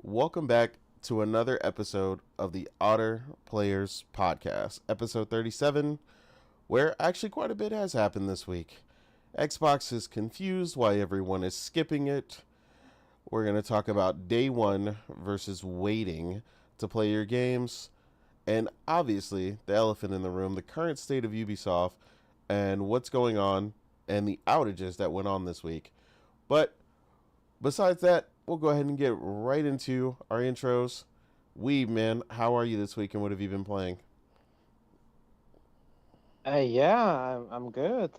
Welcome back to another episode of the Otter Players Podcast, episode 37, where actually quite a bit has happened this week. Xbox is confused why everyone is skipping it. We're going to talk about day one versus waiting to play your games, and obviously, the elephant in the room, the current state of Ubisoft and what's going on and the outages that went on this week. But besides that, we'll go ahead and get right into our intros. Man, how are you this week and what have you been playing? Yeah, I'm good.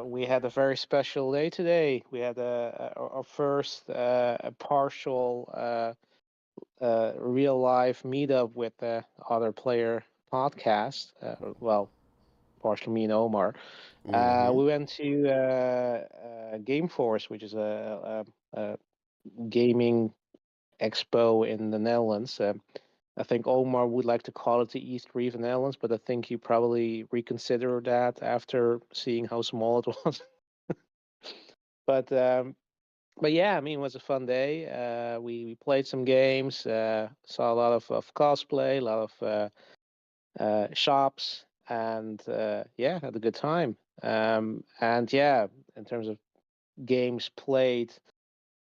We had a very special day today. We had our first a partial real life meetup with the Other Player podcast. Partially me and Omar. Mm-hmm. We went to Game Force, which is a gaming expo in the Netherlands. I think Omar would like to call it the East Reef Netherlands, but I think he probably reconsider that after seeing how small it was. but um, but yeah, I mean, it was a fun day. We played some games, saw a lot of cosplay, a lot of shops, and yeah, had a good time. And yeah, in terms of games played,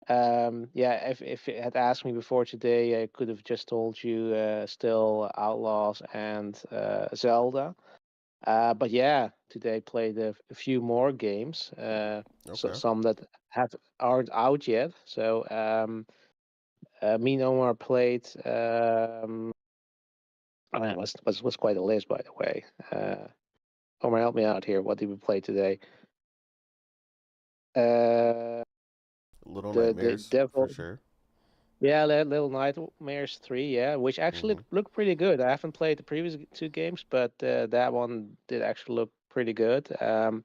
yeah, if it had asked me before today, I could have just told you still Outlaws and Zelda. But yeah, today played a few more games. So Okay. some that aren't out yet. So me and Omar played. I mean, it was quite a list, by the way. Omar, help me out here. What did we play today? Uh, Little the Nightmares, for Devil. sure. Yeah, Little Nightmares 3, yeah, which actually Mm-hmm. looked pretty good. I haven't played the previous two games, but that one did actually look pretty good. And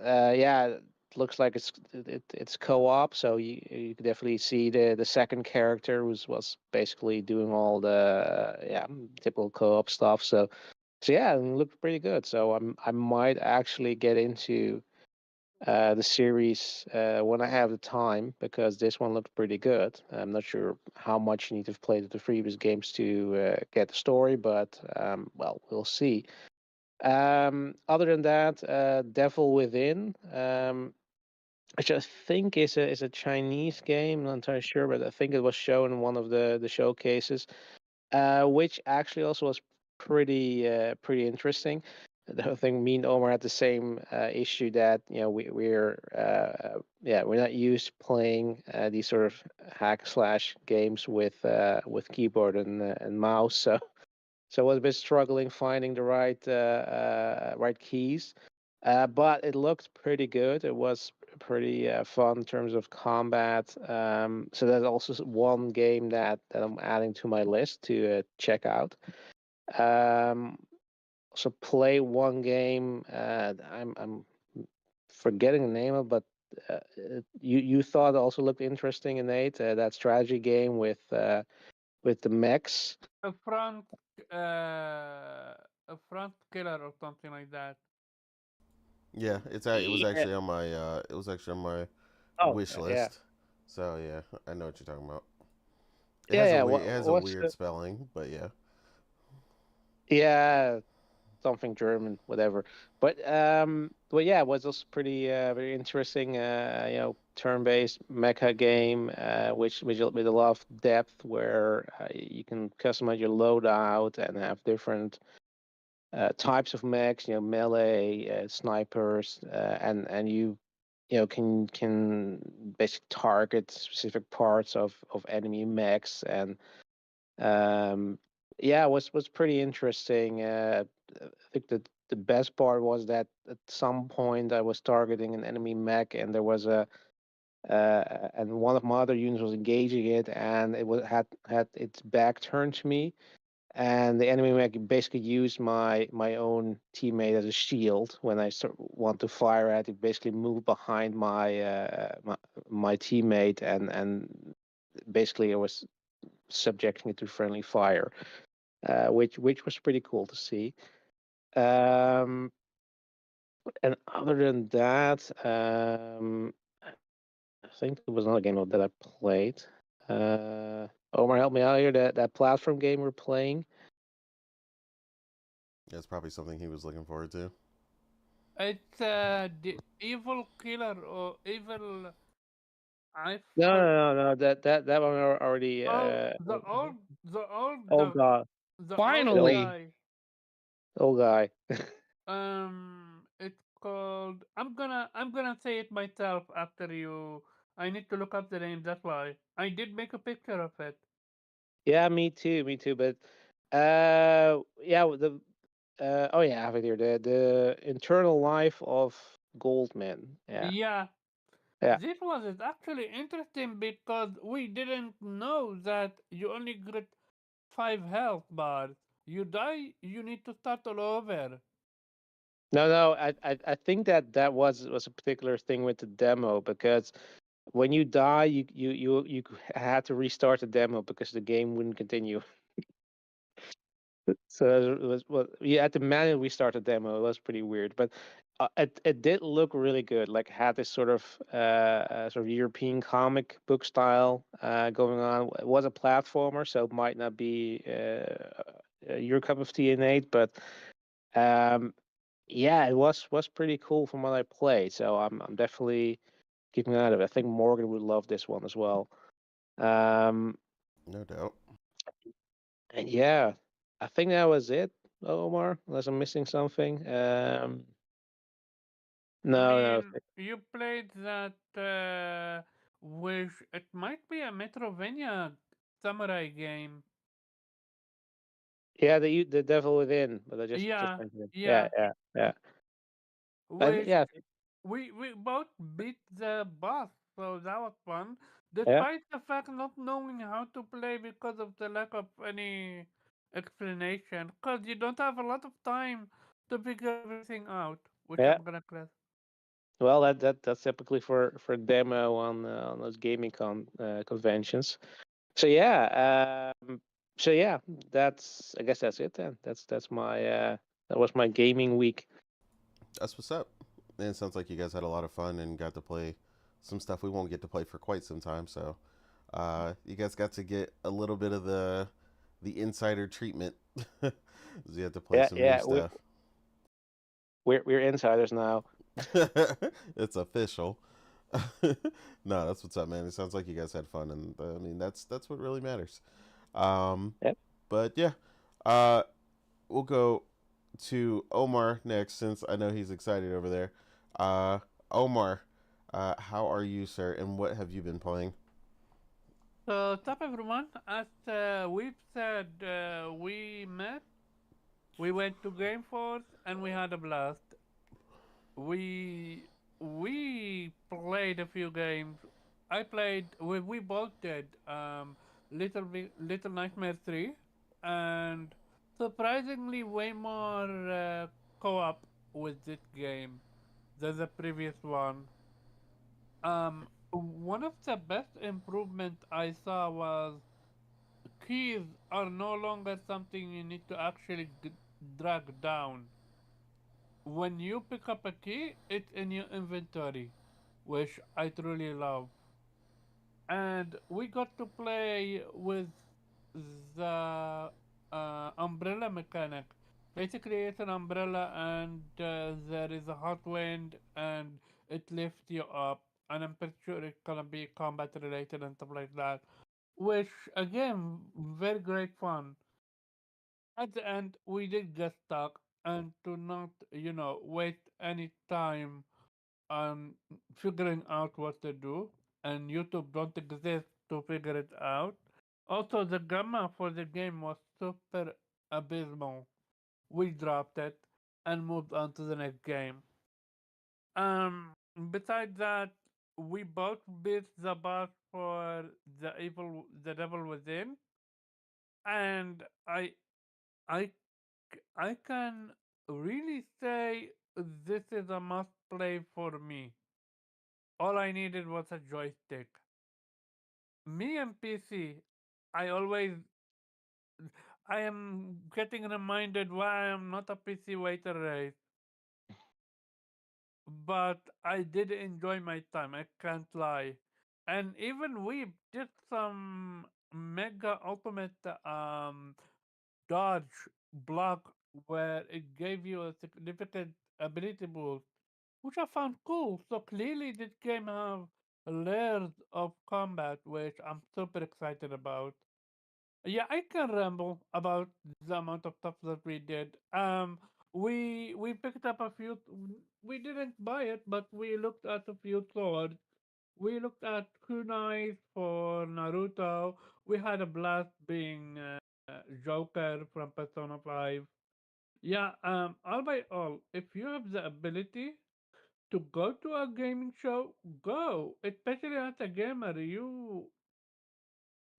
yeah, it looks like it's co-op, so you could definitely see the second character was basically doing all the yeah, typical co-op stuff. So yeah, it looked pretty good. So I might actually get into the series when I have the time because this one looked pretty good. I'm not sure how much you need to have played the previous games to get the story, but well, we'll see. Other than that, Devil Within, which I think is a Chinese game. I'm not entirely sure, but I think it was shown in one of the showcases, which actually also was pretty interesting. I think me and Omar had the same issue that we're not used to playing these sort of hack slash games with keyboard and mouse, so I was a bit struggling finding the right keys. But it looked pretty good. It was pretty fun in terms of combat. So that's also one game that I'm adding to my list to check out. Um, so play one game. I'm forgetting the name of, but you thought also looked interesting, Nate. That strategy game with the mechs. a front a front killer or something like that. Yeah, it was Yeah. actually on my Oh, wish yeah. list. So yeah, I know what you're talking about. Yeah, yeah. It has a What's weird spelling, but yeah. yeah, something German, whatever. But yeah, it was also pretty very interesting. Turn-based mecha game, which with a lot of depth, where you can customize your loadout and have different types of mechs. Melee, snipers, and can basically target specific parts of enemy mechs and um, yeah, it was pretty interesting. I think the best part was that at some point I was targeting an enemy mech, and there was and one of my other units was engaging it, and it was had its back turned to me, and the enemy mech basically used my own teammate as a shield when I want to fire at it. Basically, moved behind my teammate, and basically I was subjecting it to friendly fire, which was pretty cool to see. Um, and other than that, I think there was another game that I played. Omar, help me out here. That platform game we're playing. That's probably something he was looking forward to. It's the evil killer or evil. I No, for no, no, no. That one already. oh the old Oh God, the an old old Finally. guy. old guy. It's called. I'm gonna say it myself after you. I need to look up the name. That's why I did make a picture of it. Yeah, me too, me too. But yeah, oh yeah, I have it here. The internal life of Goldman. Yeah, Yeah, yeah. this was is actually interesting because we didn't know that you only get 5 health bars. You die, you need to start all over. No, no, I think that was a particular thing with the demo because when you die, you had to restart the demo because the game wouldn't continue. So it was well, you had to manually restart the demo. It was pretty weird, but it did look really good. Like had this sort of European comic book style going on. It was a platformer, so it might not be your cup of tea, Nate, but um, yeah, it was pretty cool from what I played. So I'm definitely keeping an eye on it. I think Morgan would love this one as well. Um, No doubt. and yeah, I think that was it, Omar. Unless I'm missing something. I No, no. mean, you played that, which it might be a Metrovania samurai game. Yeah, the Devil Within, but I just Yeah, mentioned it. Yeah, yeah. yeah, yeah. But Which yeah, we both beat the boss, so that was fun. yeah, Despite the fact not knowing how to play because of the lack of any explanation, because you don't have a lot of time to figure everything out, which yeah. I'm gonna class. Well, that's typically for demo on those gaming conventions. So yeah, so yeah, that's I guess that's it then. That's my that was my gaming week. That's what's up. And it sounds like you guys had a lot of fun and got to play some stuff we won't get to play for quite some time. So, you guys got to get a little bit of the insider treatment. You had to play Yeah, some new yeah, stuff. we're insiders now. It's official. No, that's what's up, man. It sounds like you guys had fun, and I mean that's what really matters. Um, Yep. but yeah, uh, we'll go to Omar next since I know he's excited over there. Omar, how are you, sir, and what have you been playing? So, top everyone, as we've said, we met, we went to Game Force, and we had a blast. We we played a few games. I played. We both did. Little Nightmare 3, and surprisingly way more co-op with this game than the previous one. One of the best improvement I saw was keys are no longer something you need to actually drag down. When you pick up a key, it's in your inventory, which I truly love. And we got to play with the umbrella mechanic. Basically, it's an umbrella, and there is a hot wind, and it lifts you up. And I'm pretty sure it's gonna be combat related and stuff like that. Which, again, very great fun. At the end, we did get stuck, and to not, waste any time on figuring out what to do, and YouTube don't exist to figure it out. Also, the gamma for the game was super abysmal. We dropped it and moved on to the next game. Besides that, we both beat the boss for the devil within, and I, I can really say this is a must play for me. All I needed was a joystick. Me and PC, I always, I am getting reminded why I am not a PC waiter race. But I did enjoy my time. I can't lie. And even we did some mega ultimate dodge block where it gave you a significant ability boost, which I found cool. So clearly, this game have layers of combat, which I'm super excited about. Yeah, I can ramble about the amount of stuff that we did. We picked up a few. We didn't buy it, but we looked at a few swords. We looked at kunais for Naruto. We had a blast being Joker from Persona 5. Yeah, all by all, if you have the ability to go to a gaming show, go. Especially as a gamer,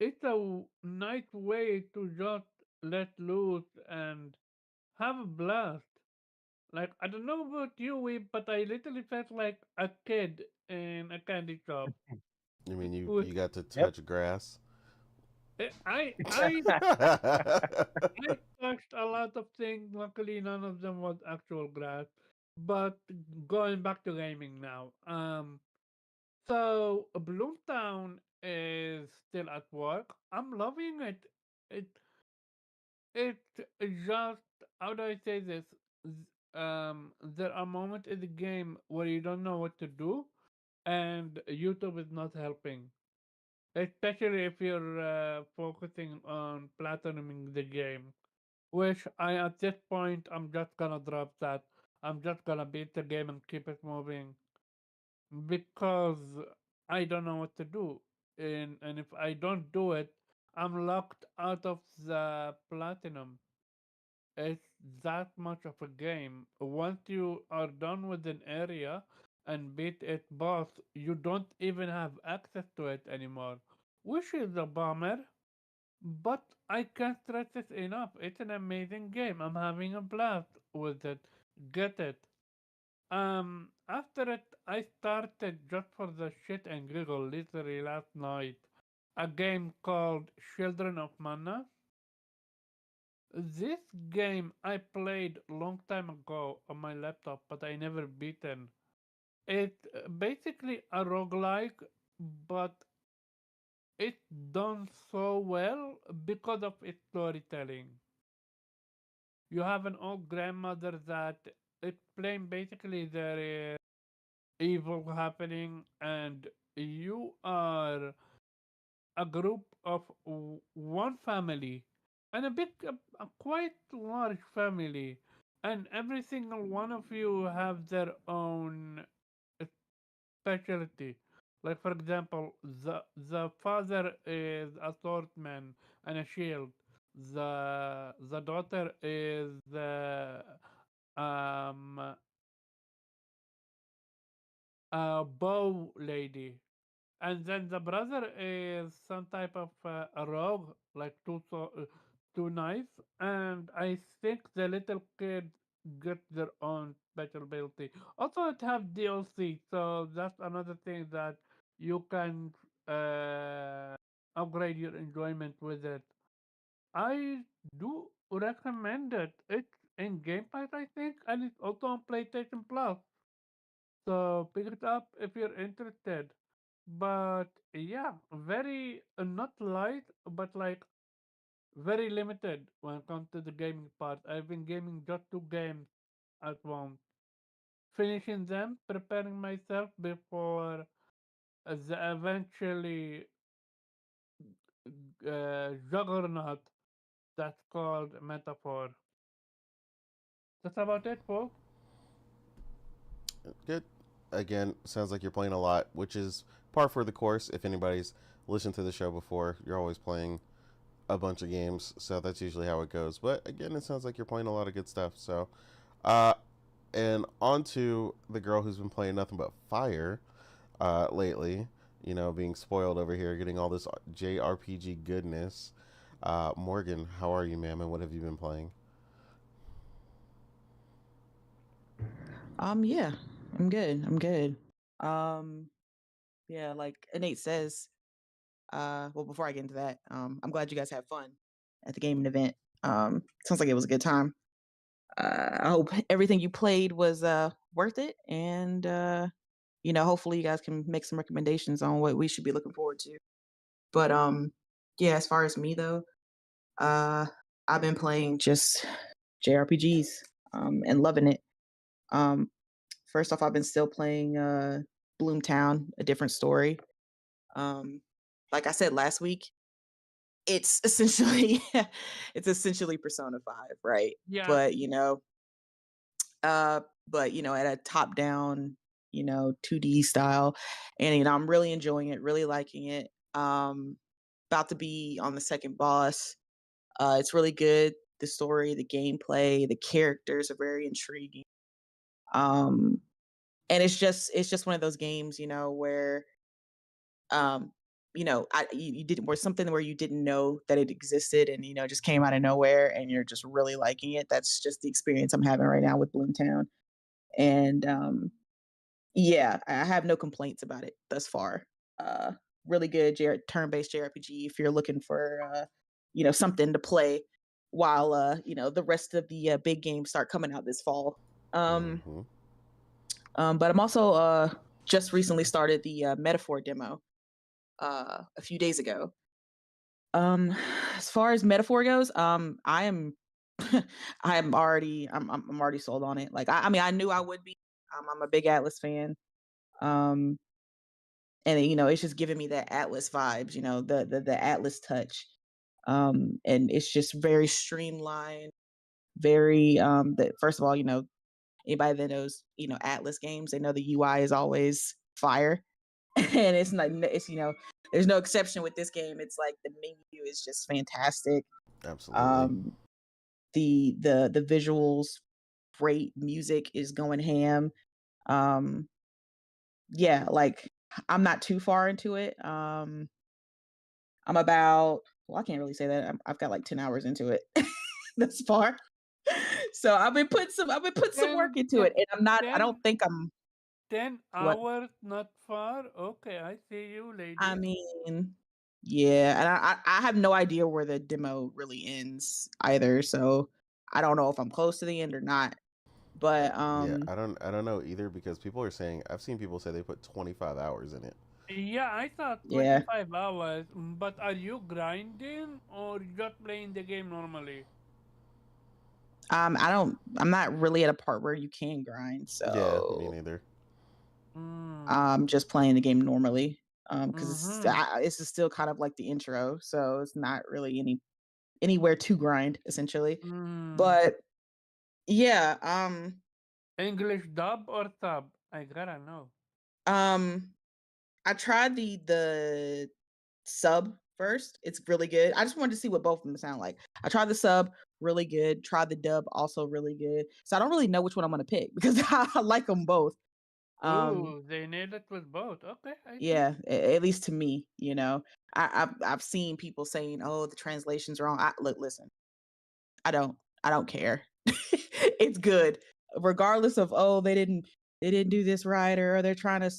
it's a nice way to just let loose and have a blast. Like, I don't know about you, Weeb, but I literally felt like a kid in a candy shop. I mean, you With you got to Yep. touch grass. I touched a lot of things. Luckily, none of them was actual grass. But going back to gaming now. So Bloomtown is still at work. I'm loving it. It it just, how do I say this? There are moments in the game where you don't know what to do, and YouTube is not helping. Especially if you're focusing on platinuming the game. Which I, at this point, I'm just gonna drop that. I'm just gonna beat the game and keep it moving because I don't know what to do. And if I don't do it, I'm locked out of the platinum. It's that much of a game. Once you are done with an area and beat it boss, you don't even have access to it anymore, which is a bummer. But I can't stress this enough. It's an amazing game. I'm having a blast with it. Get it. After it, I started just for the shit and giggle literally last night a game called Children of Mana. This game I played long time ago on my laptop, but I never beaten. It's basically a roguelike, but it's done so well because of its storytelling. You have an old grandmother that it's playing basically there is evil happening, and you are a group of one family and a quite large family, and every single one of you have their own specialty. Like for example, the father is a swordsman and a shield. The daughter is the um a bow lady. And then the brother is some type of a rogue, like two knives. And I think the little kid get their own special ability. Also, it have DLC, so that's another thing that you can uh, upgrade your enjoyment with it. I do recommend it. It's in Game Pass, I think, and it's also on PlayStation Plus. So pick it up if you're interested. But yeah, very not light, but like very limited when it comes to the gaming part. I've been gaming just two games at once, finishing them, preparing myself before the eventually juggernaut that's called Metaphor. That's about it, folks. Good. Again, sounds like you're playing a lot, which is par for the course. If anybody's listened to the show before, you're always playing a bunch of games, so that's usually how it goes. But again, it sounds like you're playing a lot of good stuff. So, uh, and on to the girl who's been playing nothing but fire lately. You know, being spoiled over here, getting all this JRPG goodness. Morgan, how are you, ma'am, and what have you been playing? Yeah, I'm good. I'm good. Um, yeah, like Nate says, well, before I get into that, I'm glad you guys had fun at the gaming event. Sounds like it was a good time. I hope everything you played was worth it, and hopefully you guys can make some recommendations on what we should be looking forward to. But yeah, as far as me though, I've been playing just JRPGs and loving it. First off, I've been still playing Bloomtown, A Different Story. Like I said last week, it's essentially Persona 5, right? Yeah. But at a top down, 2D style. And I'm really enjoying it, really liking it. About to be on the second boss. It's really good. The story, the gameplay, the characters are very intriguing. And it's just one of those games, where you didn't where something where you didn't know that it existed and just came out of nowhere and you're just really liking it. That's just the experience I'm having right now with Bloomtown. And yeah, I have no complaints about it thus far. Really good turn-based JRPG if you're looking for something to play while the rest of the big games start coming out this fall. But I'm also just recently started the Metaphor demo a few days ago. As far as Metaphor goes, I am I'm already sold on it. Like I mean, I knew I would be. I'm a big Atlas fan. And it's just giving me that Atlas vibes, the Atlas touch. And it's just very streamlined, very that first of all, anybody that knows, Atlas games, they know the UI is always fire. And it's not it's there's no exception with this game. It's like the menu is just fantastic. Absolutely. The visuals, great, music is going ham. Yeah, like I'm not too far into it. I'm about I can't really say that. I've got like 10 hours into it thus far. So I've been putting some work into it, and I don't think I'm 10 what hours, not far. Okay, I see you, lady. I mean, yeah, and I have no idea where the demo really ends either, so I don't know if I'm close to the end or not. But Yeah, I don't know either because people are saying I've seen people say they put 25 hours in it. Yeah, I thought yeah, 25 hours, but are you grinding or just playing the game normally? I'm not really at a part where you can grind, Yeah, me so neither. I'm just playing the game normally. Because Mm-hmm. it's still kind of like the intro, so it's not really anywhere to grind essentially. Mm. But yeah, English dub or sub? I gotta know. I tried the sub first. It's really good. I just wanted to see what both of them sound like. I tried the sub, really good. Tried the dub, also really good. So I don't really know which one I'm gonna pick because I like them both. Ooh, they nailed it with both. Okay, I see. Yeah, at least to me, I've seen people saying, "Oh, the translation's wrong." Listen, I don't care. It's good, regardless of they didn't do this right or they're trying to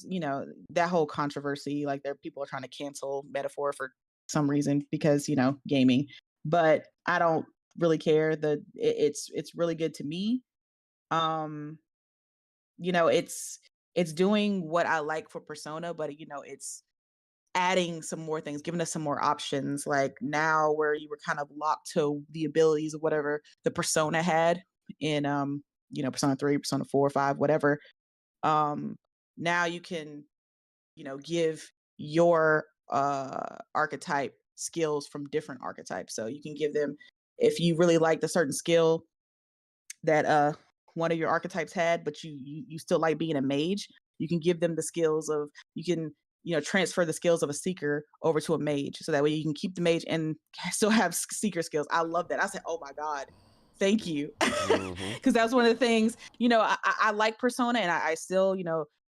that whole controversy. Like people are trying to cancel Metaphor for some reason because gaming, but I don't really care. It's really good to me. Um, it's doing what I like for Persona, but it's adding some more things, giving us some more options. Like now, where you were kind of locked to the abilities of whatever the Persona had in Persona 3, Persona 4, 5, whatever. Now you can give your archetype skills from different archetypes. So you can give them, if you really like the certain skill that one of your archetypes had, but you still like being a mage, you can give them the skills of you can transfer the skills of a seeker over to a mage, so that way you can keep the mage and still have seeker skills. I love that. I said, oh my god, thank you, because that's one of the things I like Persona, and I still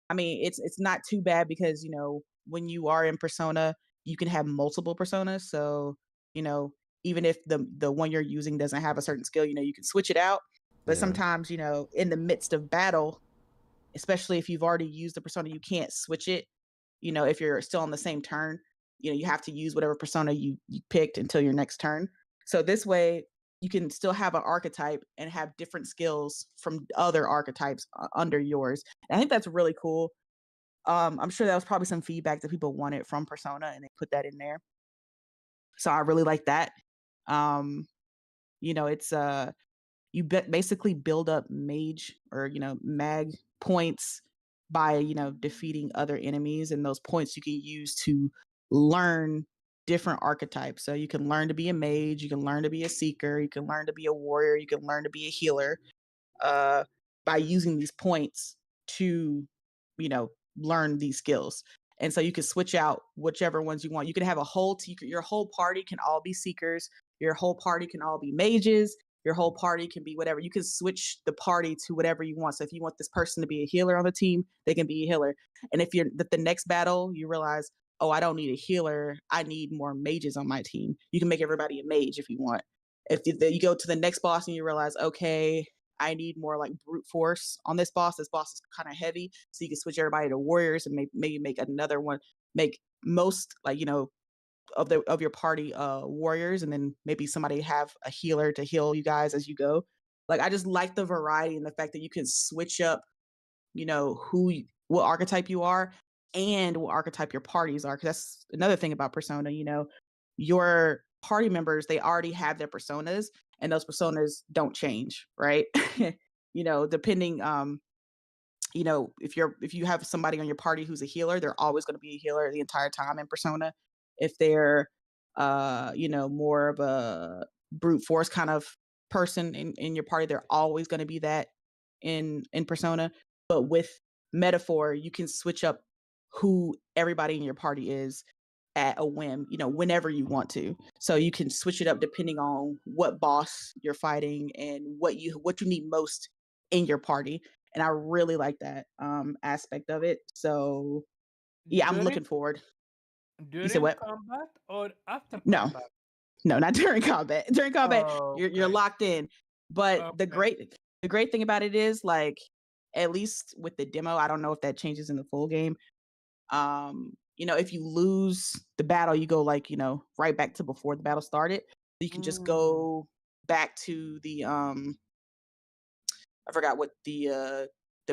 I mean it's not too bad because when you are in Persona, you can have multiple personas. So even if the one you're using doesn't have a certain skill, you can switch it out. But Yeah. sometimes, in the midst of battle, especially if you've already used the persona, you can't switch it. If you're still on the same turn, you have to use whatever persona you picked until your next turn. So this way, you can still have an archetype and have different skills from other archetypes under yours. And I think that's really cool. I'm sure that was probably some feedback that people wanted from Persona, and they put that in there. So I really like that. It's you basically build up mage or mag points by defeating other enemies, and those points you can use to learn different archetypes. So you can learn to be a mage, you can learn to be a seeker, you can learn to be a warrior, you can learn to be a healer, by using these points to learn these skills. And so you can switch out whichever ones you want. You can have your whole party can all be seekers, your whole party can all be mages, your whole party can be whatever. You can switch the party to whatever you want. So if you want this person to be a healer on the team, they can be a healer. And if you're the next battle, you realize, oh, I don't need a healer, I need more mages on my team. You can make everybody a mage if you want. If you go to the next boss and you realize, okay, I need more like brute force on this boss. This boss is kind of heavy, so you can switch everybody to warriors and maybe make another one. Make most of your party warriors, and then maybe somebody have a healer to heal you guys as you go. Like, I just like the variety and the fact that you can switch up, what archetype you are and what archetype your parties are. Because that's another thing about Persona. Your party members, they already have their personas, and those personas don't change, right? Depending if you have somebody on your party who's a healer, they're always going to be a healer the entire time in Persona. If they're more of a brute force kind of person in your party, they're always going to be that in Persona. But with Metaphor, you can switch up who everybody in your party is at a whim, whenever you want to. So you can switch it up depending on what boss you're fighting and what you need most in your party. And I really like that aspect of it. So yeah, I'm During looking forward. You said during what? combat or after No, combat? no, not during combat. During combat, Oh, you're okay. locked in. But the Okay. great thing about it is, like, at least with the demo, I don't know if that changes in the full game. If you lose the battle, you go right back to before the battle started. You can just Mm. go back to the I forgot what the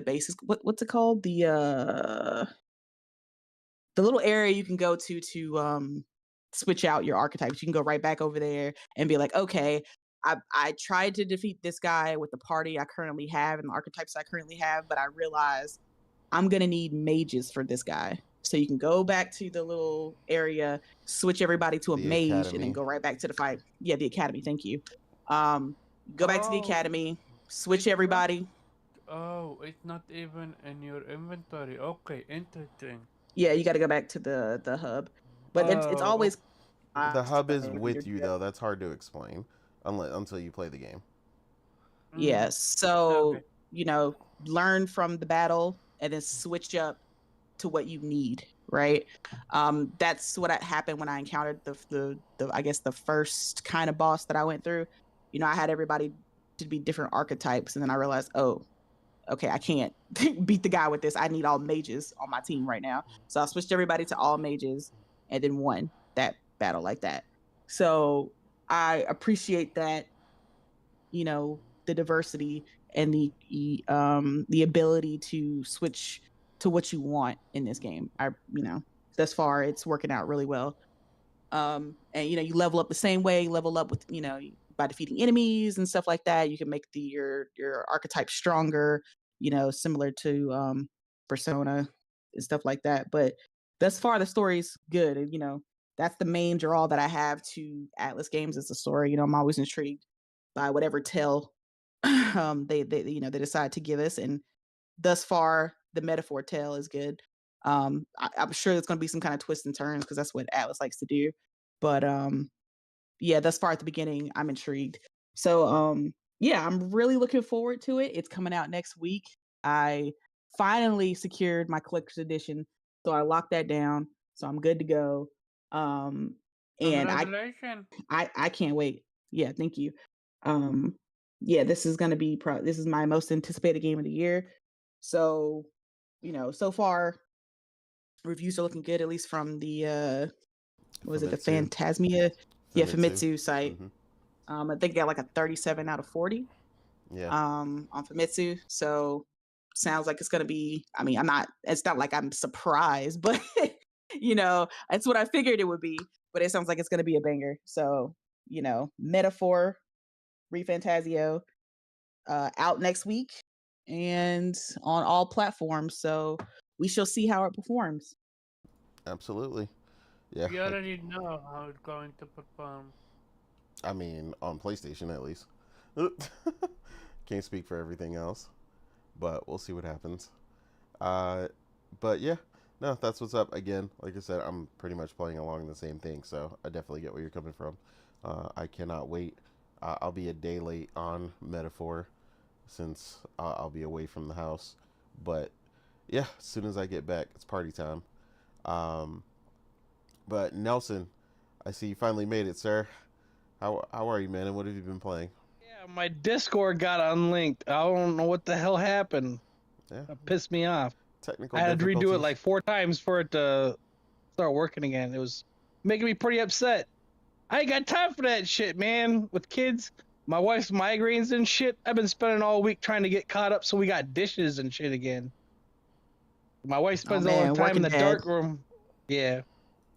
base is. What's it called? The little area you can go to switch out your archetypes. You can go right back over there and be like, okay, I tried to defeat this guy with the party I currently have and the archetypes I currently have, but I realized I'm gonna need mages for this guy. So you can go back to the little area, switch everybody to a The mage, and then academy. go right back to the fight. Yeah, the academy. Thank you. Go back to the Oh, academy, switch it's not. everybody. Oh, it's not even in your inventory. Okay, interesting. Yeah, you got to go back to the hub, but it's Oh, always The hub is when you're with you though. That's hard to explain until you play the game. yeah. mm, okay. So learn from the battle and then switch up to what you need, right? That's what happened when I encountered the I guess the first kind of boss that I went through. I had everybody to be different archetypes, and then I realized, oh, okay, I can't beat the guy with this. I need all mages on my team right now. So I switched everybody to all mages and then won that battle like that. So I appreciate that, the diversity and the ability to switch to what you want in this game. Thus far it's working out really well. And you level up the same way, level up with by defeating enemies and stuff like that. You can make your archetype stronger, similar to Persona and stuff like that. But thus far the story's good, and that's the main draw that I have to Atlas games, is the story. I'm always intrigued by whatever tale they decide to give us, and thus far the Metaphor tale is good. I'm sure there's going to be some kind of twists and turns because that's what Atlas likes to do. But yeah, thus far at the beginning, I'm intrigued. So yeah, I'm really looking forward to it. It's coming out next week. I finally secured my collector's edition, so I locked that down. So I'm good to go. Um, and Congratulations. I can't wait. Yeah, thank you. Um, yeah, this is gonna be this is my most anticipated game of the year. So, so far reviews are looking good, at least from the what was it, the Famitsu. Phantasmia? Yeah, Famitsu. Famitsu site. I think they got like a 37 out of 40. Yeah. On Famitsu. So sounds like it's gonna be. I mean, it's not like I'm surprised, but it's what I figured it would be. But it sounds like it's gonna be a banger. So, Metaphor, ReFantazio, out next week and on all platforms. So we shall see how it performs. Absolutely. Yeah. You already know how it's going to perform. I mean, on PlayStation at least. Can't speak for everything else, but we'll see what happens. But yeah, no, that's what's up. Again, like I said, I'm pretty much playing along the same thing, so I definitely get where you're coming from. I cannot wait. I'll be a day late on Metaphor since I'll be away from the house. But yeah, as soon as I get back, it's party time. But Nelson, I see you finally made it, sir. How are you, man? And what have you been playing? Yeah, my Discord got unlinked. I don't know what the hell happened. Yeah, That pissed me off. technical I had to redo it difficulties. like 4 times for it to start working again. It was making me pretty upset. I ain't got time for that shit, man. With kids, my wife's migraines and shit. I've been spending all week trying to get caught up so we got dishes and shit again. My wife spends all her man, time in working the dad. dark room. Yeah.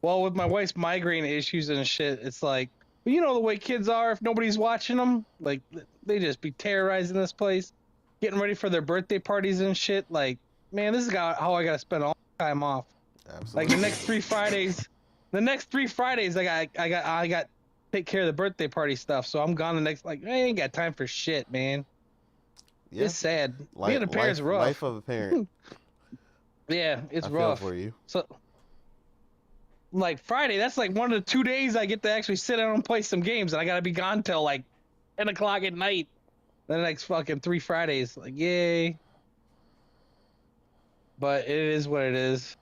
Well, with my wife's migraine issues and shit, it's like, you know the way kids are if nobody's watching them? Like, they just be terrorizing this place, getting ready for their birthday parties and shit. Like, man, this is how I gotta spend all my time off. Absolutely. Like the next 3 Fridays, I got take care of the birthday party stuff. So I'm gone the next. Like, I ain't got time for shit, man. Yeah. It's sad. Being a parent's rough. Life of a parent. Yeah, it's I rough. feel for you. So, like Friday, that's like one of the 2 days I get to actually sit down and play some games, and I gotta be gone till like 10 o'clock at night. The next fucking 3 Fridays, like yay. But it is what it is.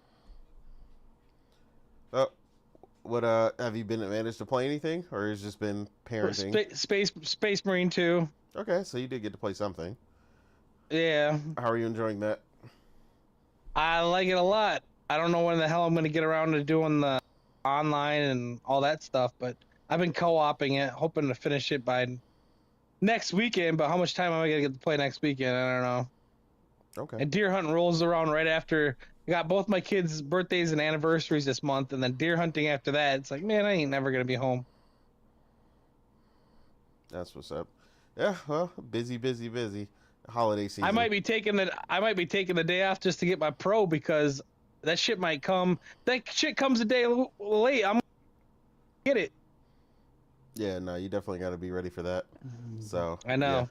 Oh, what have you been managed to play anything, or has it just been parenting? Space Marine 2. Okay, so you did get to play something. Yeah, How are you enjoying that? I like it a lot. I don't know when the hell I'm gonna get around to doing the online and all that stuff, but I've been co-oping it, hoping to finish it by next weekend. But how much time am I gonna get to play next weekend? I don't know. Okay. And deer hunting rolls around right after. I got both my kids' birthdays and anniversaries this month, and then deer hunting after that. It's like, man, I ain't never gonna be home. That's what's up. Yeah, well, busy. Holiday season. I might be taking the day off just to get my pro because that shit might come. That shit comes a day late. I'm gonna get it. Yeah, no, you definitely got to be ready for that. So I know.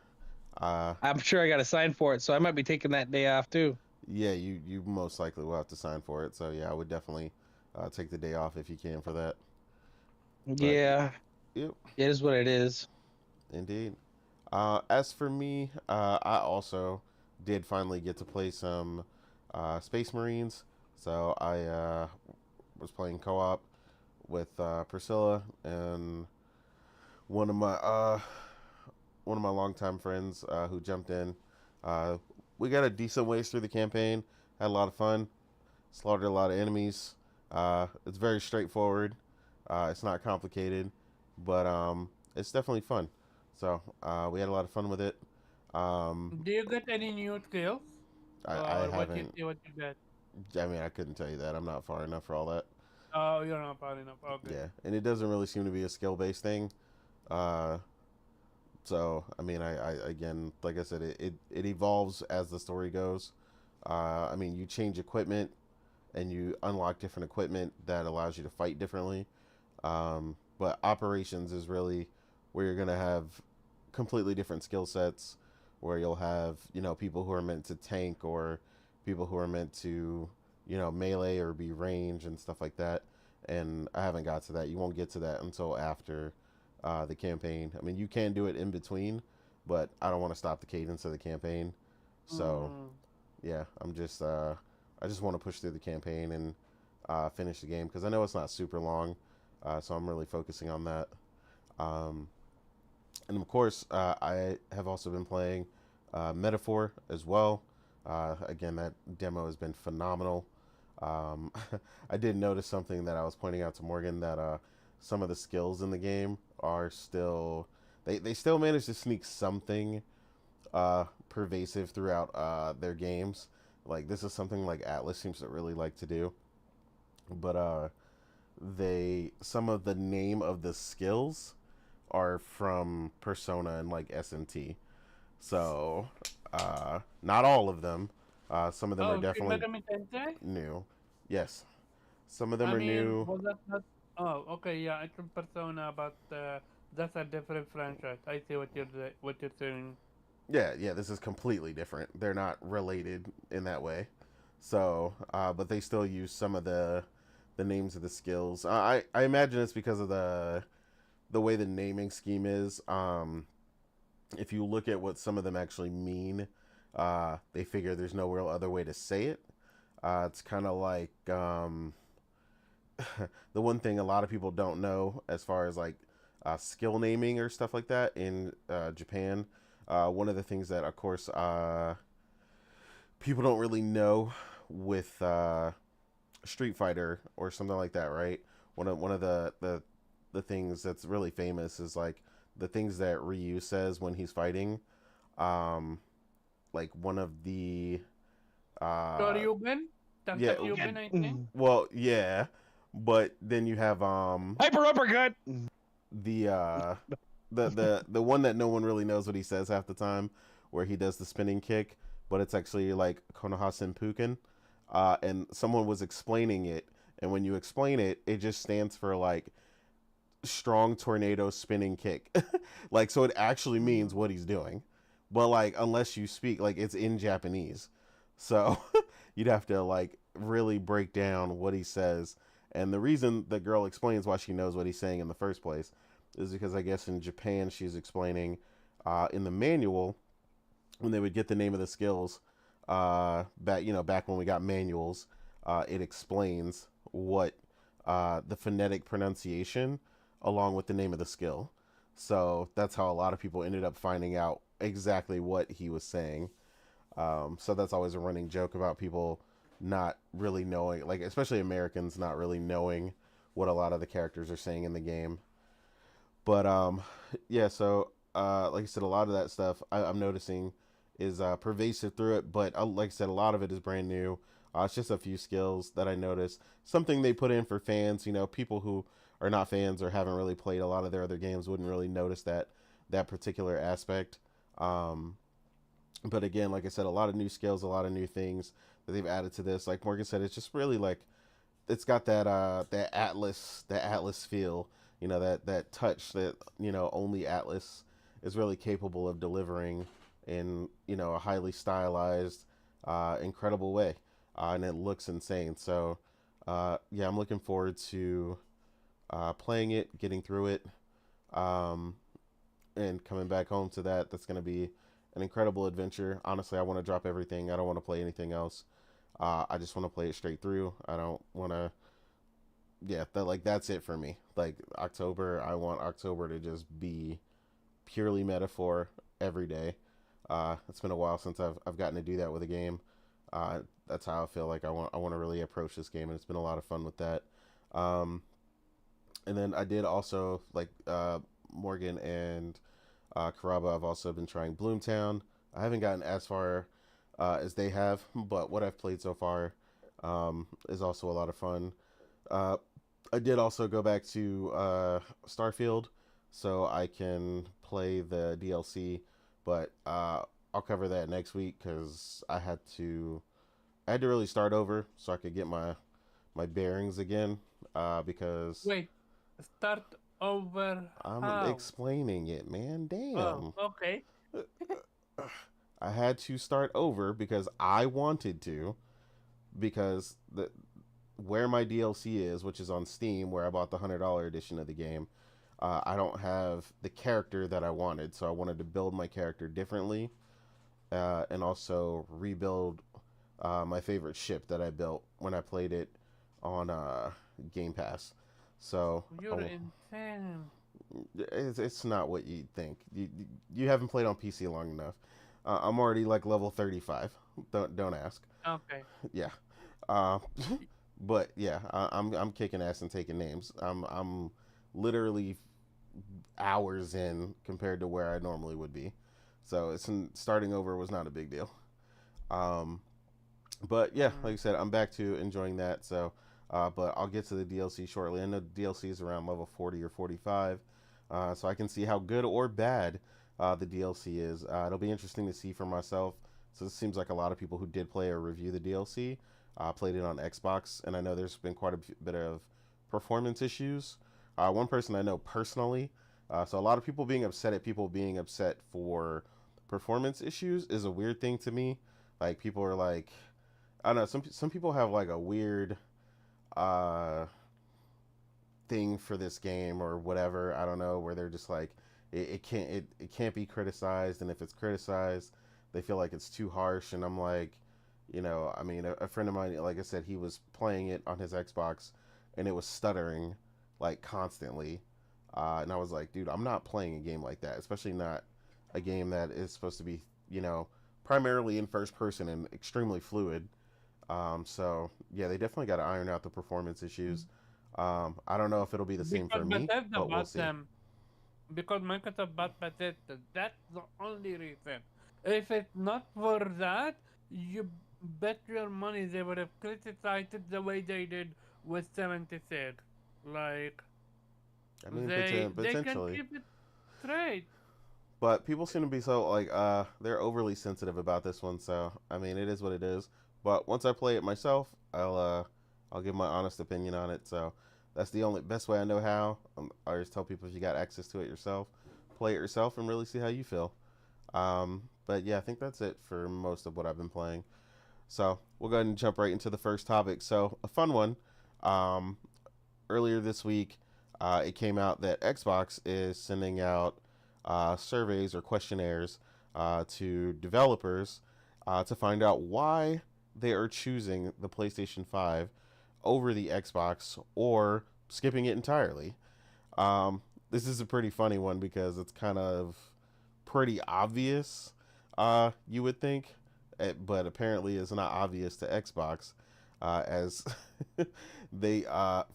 Yeah. I'm sure I got to sign for it, so I might be taking that day off too. Yeah, you most likely will have to sign for it. So yeah, I would definitely take the day off if you can for that. Yeah. Yep. It is what it is. Indeed. As for me, I also did finally get to play some Space Marines. So I was playing co-op with Priscilla and one of my longtime friends who jumped in. We got a decent ways through the campaign. Had a lot of fun. Slaughtered a lot of enemies. It's very straightforward. It's not complicated, but it's definitely fun. So we had a lot of fun with it. Do you get any new skills? I What haven't. what you get? I mean, I couldn't tell you that. I'm not far enough for all that. Oh, you're not far enough. Okay. Yeah, and it doesn't really seem to be a skill-based thing. So I mean, I again, like I said, it evolves as the story goes. I mean, you change equipment and you unlock different equipment that allows you to fight differently. But operations is really where you're gonna have completely different skill sets, where you'll have people who are meant to tank or people who are meant to melee or be range and stuff like that. And I haven't got to that. You won't get to that until after the campaign. I mean, you can do it in between, but I don't want to stop the cadence of the campaign. So yeah, I just want to push through the campaign and finish the game because I know it's not super long. So I'm really focusing on that. And of course, I have also been playing Metaphor as well. Again, that demo has been phenomenal. I did notice something that I was pointing out to Morgan, that some of the skills in the game are still they still manage to sneak something pervasive throughout their games. Like this is something like Atlas seems to really like to do. But they some of the name of the skills are from Persona and like SMT. So not all of them. Some of them are Oh, Shin definitely Megami Tensei? new. Yes, some of them I are mean, new. was that not? Oh, okay, yeah, it's from Persona, but that's a different franchise. I see what you're saying. Yeah, yeah, this is completely different. They're not related in that way. So, but they still use some of the names of the skills. I imagine it's because of the way the naming scheme is. If you look at what some of them actually mean, they figure there's no real other way to say it. It's kind of like the one thing a lot of people don't know as far as like skill naming or stuff like that in Japan. One of the things that, of course, people don't really know with Street Fighter or something like that, right? One of the things that's really famous is like the things that Ryu says when he's fighting. Um, like one of the Shoryuken? yeah, Tansatsuken, I think. well, yeah, but then you have Hyper uppercut. the the one that no one really knows what he says half the time, where he does the spinning kick, but it's actually like Konoha Senpuken. And someone was explaining it, and when you explain it, it just stands for like strong tornado spinning kick. Like so it actually means what he's doing. But like unless you speak like it's in Japanese. So you'd have to like really break down what he says. And the reason the girl explains why she knows what he's saying in the first place is because I guess in Japan she's explaining in the manual when they would get the name of the skills back when we got manuals, it explains what the phonetic pronunciation along with the name of the skill. So that's how a lot of people ended up finding out exactly what he was saying. So that's always a running joke about people not really knowing, like especially Americans not really knowing what a lot of the characters are saying in the game. But yeah, so like I said, a lot of that stuff I'm noticing is pervasive through it. But like I said, a lot of it is brand new. It's just a few skills that I noticed. Something they put in for fans. People who are not fans or haven't really played a lot of their other games wouldn't really notice that particular aspect. Um, but again, like I said, a lot of new skills, a lot of new things that they've added to this. Like Morgan said, it's just really like it's got that Atlas feel, that touch that only Atlas is really capable of delivering in a highly stylized, incredible way, and it looks insane. So yeah, I'm looking forward to playing it, getting through it, um, and coming back home to that. That's going to be an incredible adventure. Honestly, I want to drop everything. I don't want to play anything else. I just want to play it straight through. I don't want to. Yeah, that's it for me. Like October, I want October to just be purely metaphor every day. It's been a while since I've gotten to do that with a game. That's how I feel like I want to really approach this game, and it's been a lot of fun with that. Um, and then I did also like Morgan and Karaba. I've also been trying Bloomtown. I haven't gotten as far as they have, but what I've played so far is also a lot of fun. Uh, I did also go back to Starfield, so I can play the DLC, but I'll cover that next week because I had to really start over so I could get my bearings again. Because Wait, start over I'm how? explaining it, man. Oh, Damn. okay. I had to start over because I wanted to, because where my DLC is, which is on Steam, where I bought the $100 edition of the game, I don't have the character that I wanted, so I wanted to build my character differently, and also rebuild my favorite ship that I built when I played it on Game Pass. So You're insane. it's not what you think. You haven't played on PC long enough. I'm already like level 35. Don't ask. Okay. Yeah. Uh, but yeah, I'm kicking ass and taking names. I'm literally hours in compared to where I normally would be. so starting over was not a big deal. But yeah, like I said, I'm back to enjoying that. So, but I'll get to the DLC shortly. I know the DLC is around level 40 or 45, so I can see how good or bad the DLC is. It'll be interesting to see for myself. So this seems like a lot of people who did play or review the DLC played it on Xbox, and I know there's been quite a bit of performance issues. One person I know personally, so a lot of people being upset at people being upset for performance issues is a weird thing to me. Like people are like, I don't know. Some people have like a weird uh, thing for this game or whatever. I don't know, where they're just like, it can't be criticized, and if it's criticized, they feel like it's too harsh. And I'm like, I mean, a friend of mine, like I said, he was playing it on his Xbox, and it was stuttering like constantly. And I was like, dude, I'm not playing a game like that, especially not a game that is supposed to be, primarily in first person and extremely fluid. So yeah, they definitely got to iron out the performance issues. I don't know if it'll be the same for Because me, Bethesda but we'll bought see. them. Because Microsoft bought Bethesda. That's the only reason. If it's not for that, you bet your money they would have criticized it the way they did with 76. Like, I mean, they can potentially, keep it straight. but people seem to be so like they're overly sensitive about this one. So I mean, it is what it is. But once I play it myself, I'll give my honest opinion on it. So that's the only best way I know how. I always tell people, if you got access to it yourself, play it yourself and really see how you feel. But yeah, I think that's it for most of what I've been playing. So we'll go ahead and jump right into the first topic. So a fun one. Um, Earlier this week, it came out that Xbox is sending out surveys or questionnaires to developers to find out why they are choosing the PlayStation 5 over the Xbox or skipping it entirely. This is a pretty funny one because it's kind of pretty obvious, you would think, but apparently it's not obvious to Xbox, as they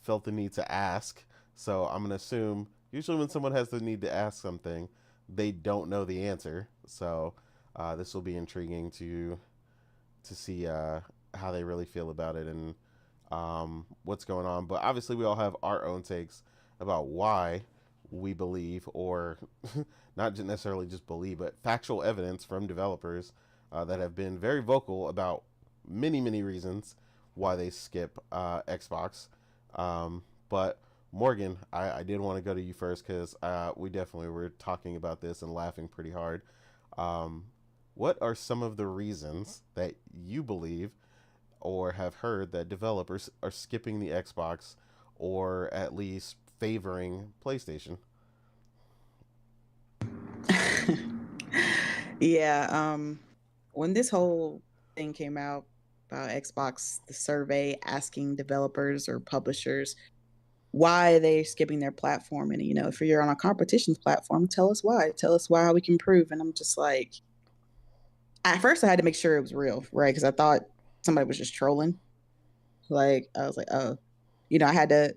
felt the need to ask. So I'm gonna assume usually when someone has the need to ask something, they don't know the answer. So this will be intriguing to see how they really feel about it and what's going on. But obviously, we all have our own takes about why we believe, or not necessarily just believe, but factual evidence from developers that have been very vocal about many reasons why they skip Xbox. But Morgan, I did want to go to you first because we definitely were talking about this and laughing pretty hard. Um, what are some of the reasons that you believe or have heard that developers are skipping the Xbox or at least favoring PlayStation? Yeah, when this whole thing came out about Xbox, the survey asking developers or publishers why they're skipping their platform, and if you're on a competitions platform, tell us why. Tell us why, how we can improve. And I'm just like, at first I had to make sure it was real, right? Because I thought somebody was just trolling. Like I was like, oh, I had to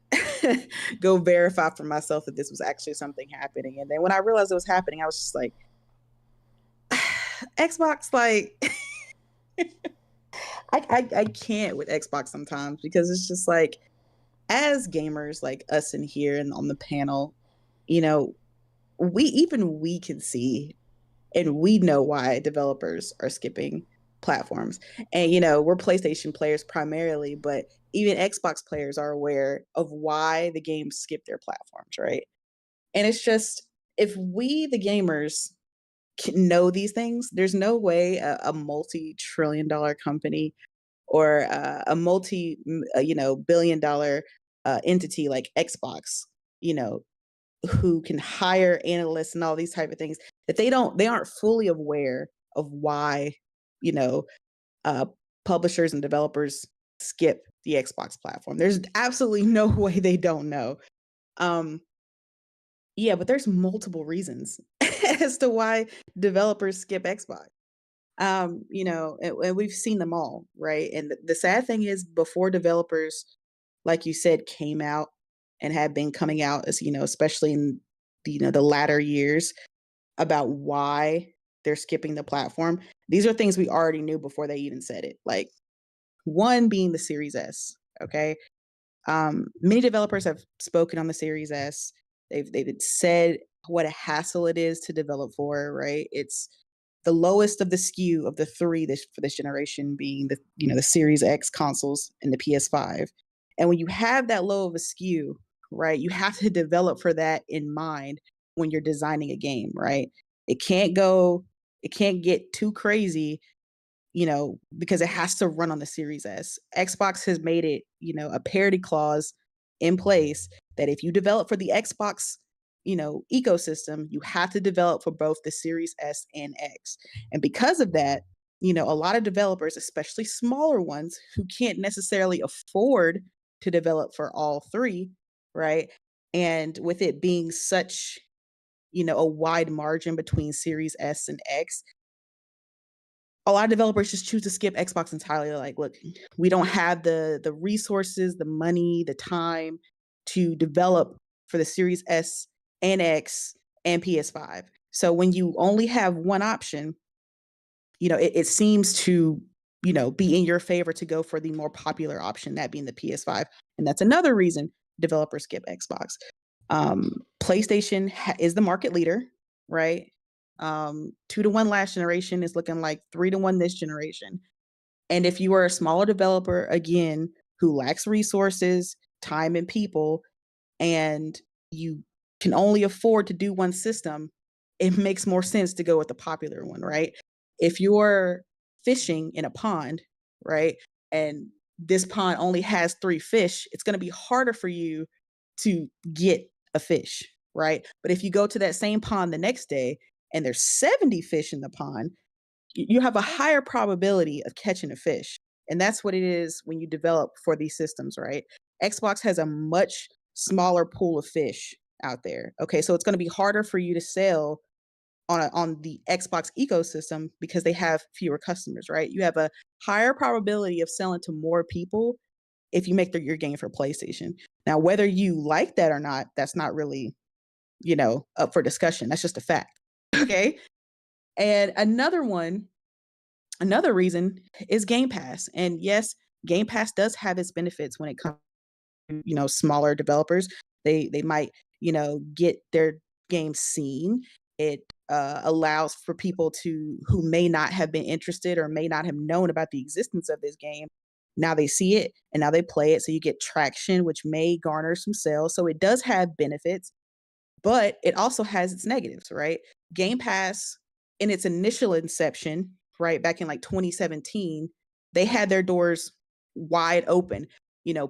go verify for myself that this was actually something happening. And then when I realized it was happening, I was just like, Xbox, like I can't with Xbox sometimes, because it's just like, as gamers like us in here and on the panel, we can see and we know why developers are skipping platforms. And we're PlayStation players primarily, but even Xbox players are aware of why the games skip their platforms, right? And it's just, if we the gamers can know these things, there's no way a multi-trillion-dollar company or billion-dollar entity like Xbox, you know, who can hire analysts and all these type of things, that they aren't fully aware of why, you know, uh, publishers and developers skip the Xbox platform. There's absolutely no way they don't know. Um, yeah, but there's multiple reasons as to why developers skip Xbox. And we've seen them all, right? And the sad thing is, before developers, like you said, came out and had been coming out, as especially in the latter years, about why they're skipping the platform. These are things we already knew before they even said it. Like one being the Series S. Okay. Many developers have spoken on the Series S. They've said what a hassle it is to develop for, right? It's the lowest of the SKU of the three for this generation being the Series X consoles and the PS5. And when you have that low of a SKU, right, you have to develop for that in mind when you're designing a game, right? It can't get too crazy, because it has to run on the Series S. Xbox has made it, a parity clause in place that if you develop for the Xbox, ecosystem, you have to develop for both the Series S and X. And because of that, a lot of developers, especially smaller ones who can't necessarily afford to develop for all three, right? And with it being such, a wide margin between Series S and X, a lot of developers just choose to skip Xbox entirely. They're like, look, we don't have the resources, the money, the time to develop for the Series S and X and PS5. So when you only have one option, it seems to, be in your favor to go for the more popular option, that being the PS5. And that's another reason developers skip Xbox. PlayStation is the market leader, right? 2-1 last generation is looking like 3-1 this generation. And if you are a smaller developer, again, who lacks resources, time, and people, and you can only afford to do one system, it makes more sense to go with the popular one, right? If you're fishing in a pond, right, and this pond only has 3 fish, it's going to be harder for you to get a fish, right? But if you go to that same pond the next day and there's 70 fish in the pond, you have a higher probability of catching a fish. And that's what it is when you develop for these systems, right? Xbox has a much smaller pool of fish out there. Okay, so it's going to be harder for you to sell on the Xbox ecosystem because they have fewer customers, right? You have a higher probability of selling to more people if you make your game for PlayStation. Now, whether you like that or not, that's not really, up for discussion. That's just a fact. Okay. And another reason is Game Pass. And yes, Game Pass does have its benefits when it comes to, smaller developers. They might, get their game seen. It allows for people who may not have been interested or may not have known about the existence of this game. Now they see it and now they play it. So you get traction, which may garner some sales. So it does have benefits, but it also has its negatives, right? Game Pass, in its initial inception, right, back in like 2017, they had their doors wide open,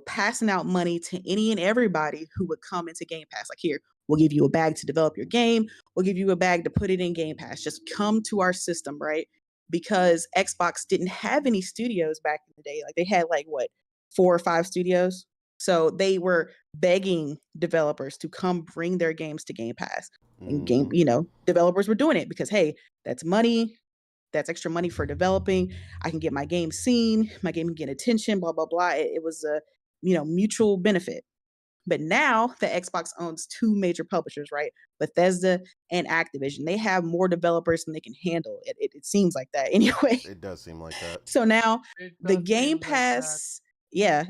passing out money to any and everybody who would come into Game Pass. Like, here, we'll give you a bag to develop your game. We'll give you a bag to put it in Game Pass. Just come to our system, right? Because Xbox didn't have any studios back in the day. Like, they had 4 or 5 studios. So they were begging developers to come bring their games to Game Pass. And developers were doing it because, hey, that's money. That's extra money for developing. I can get my game seen. My game can get attention, blah, blah, blah. It was a, mutual benefit. But now the Xbox owns 2 major publishers, right? Bethesda and Activision. They have more developers than they can handle. It seems like that anyway. It does seem like that. So now the does Game seem like that. Pass,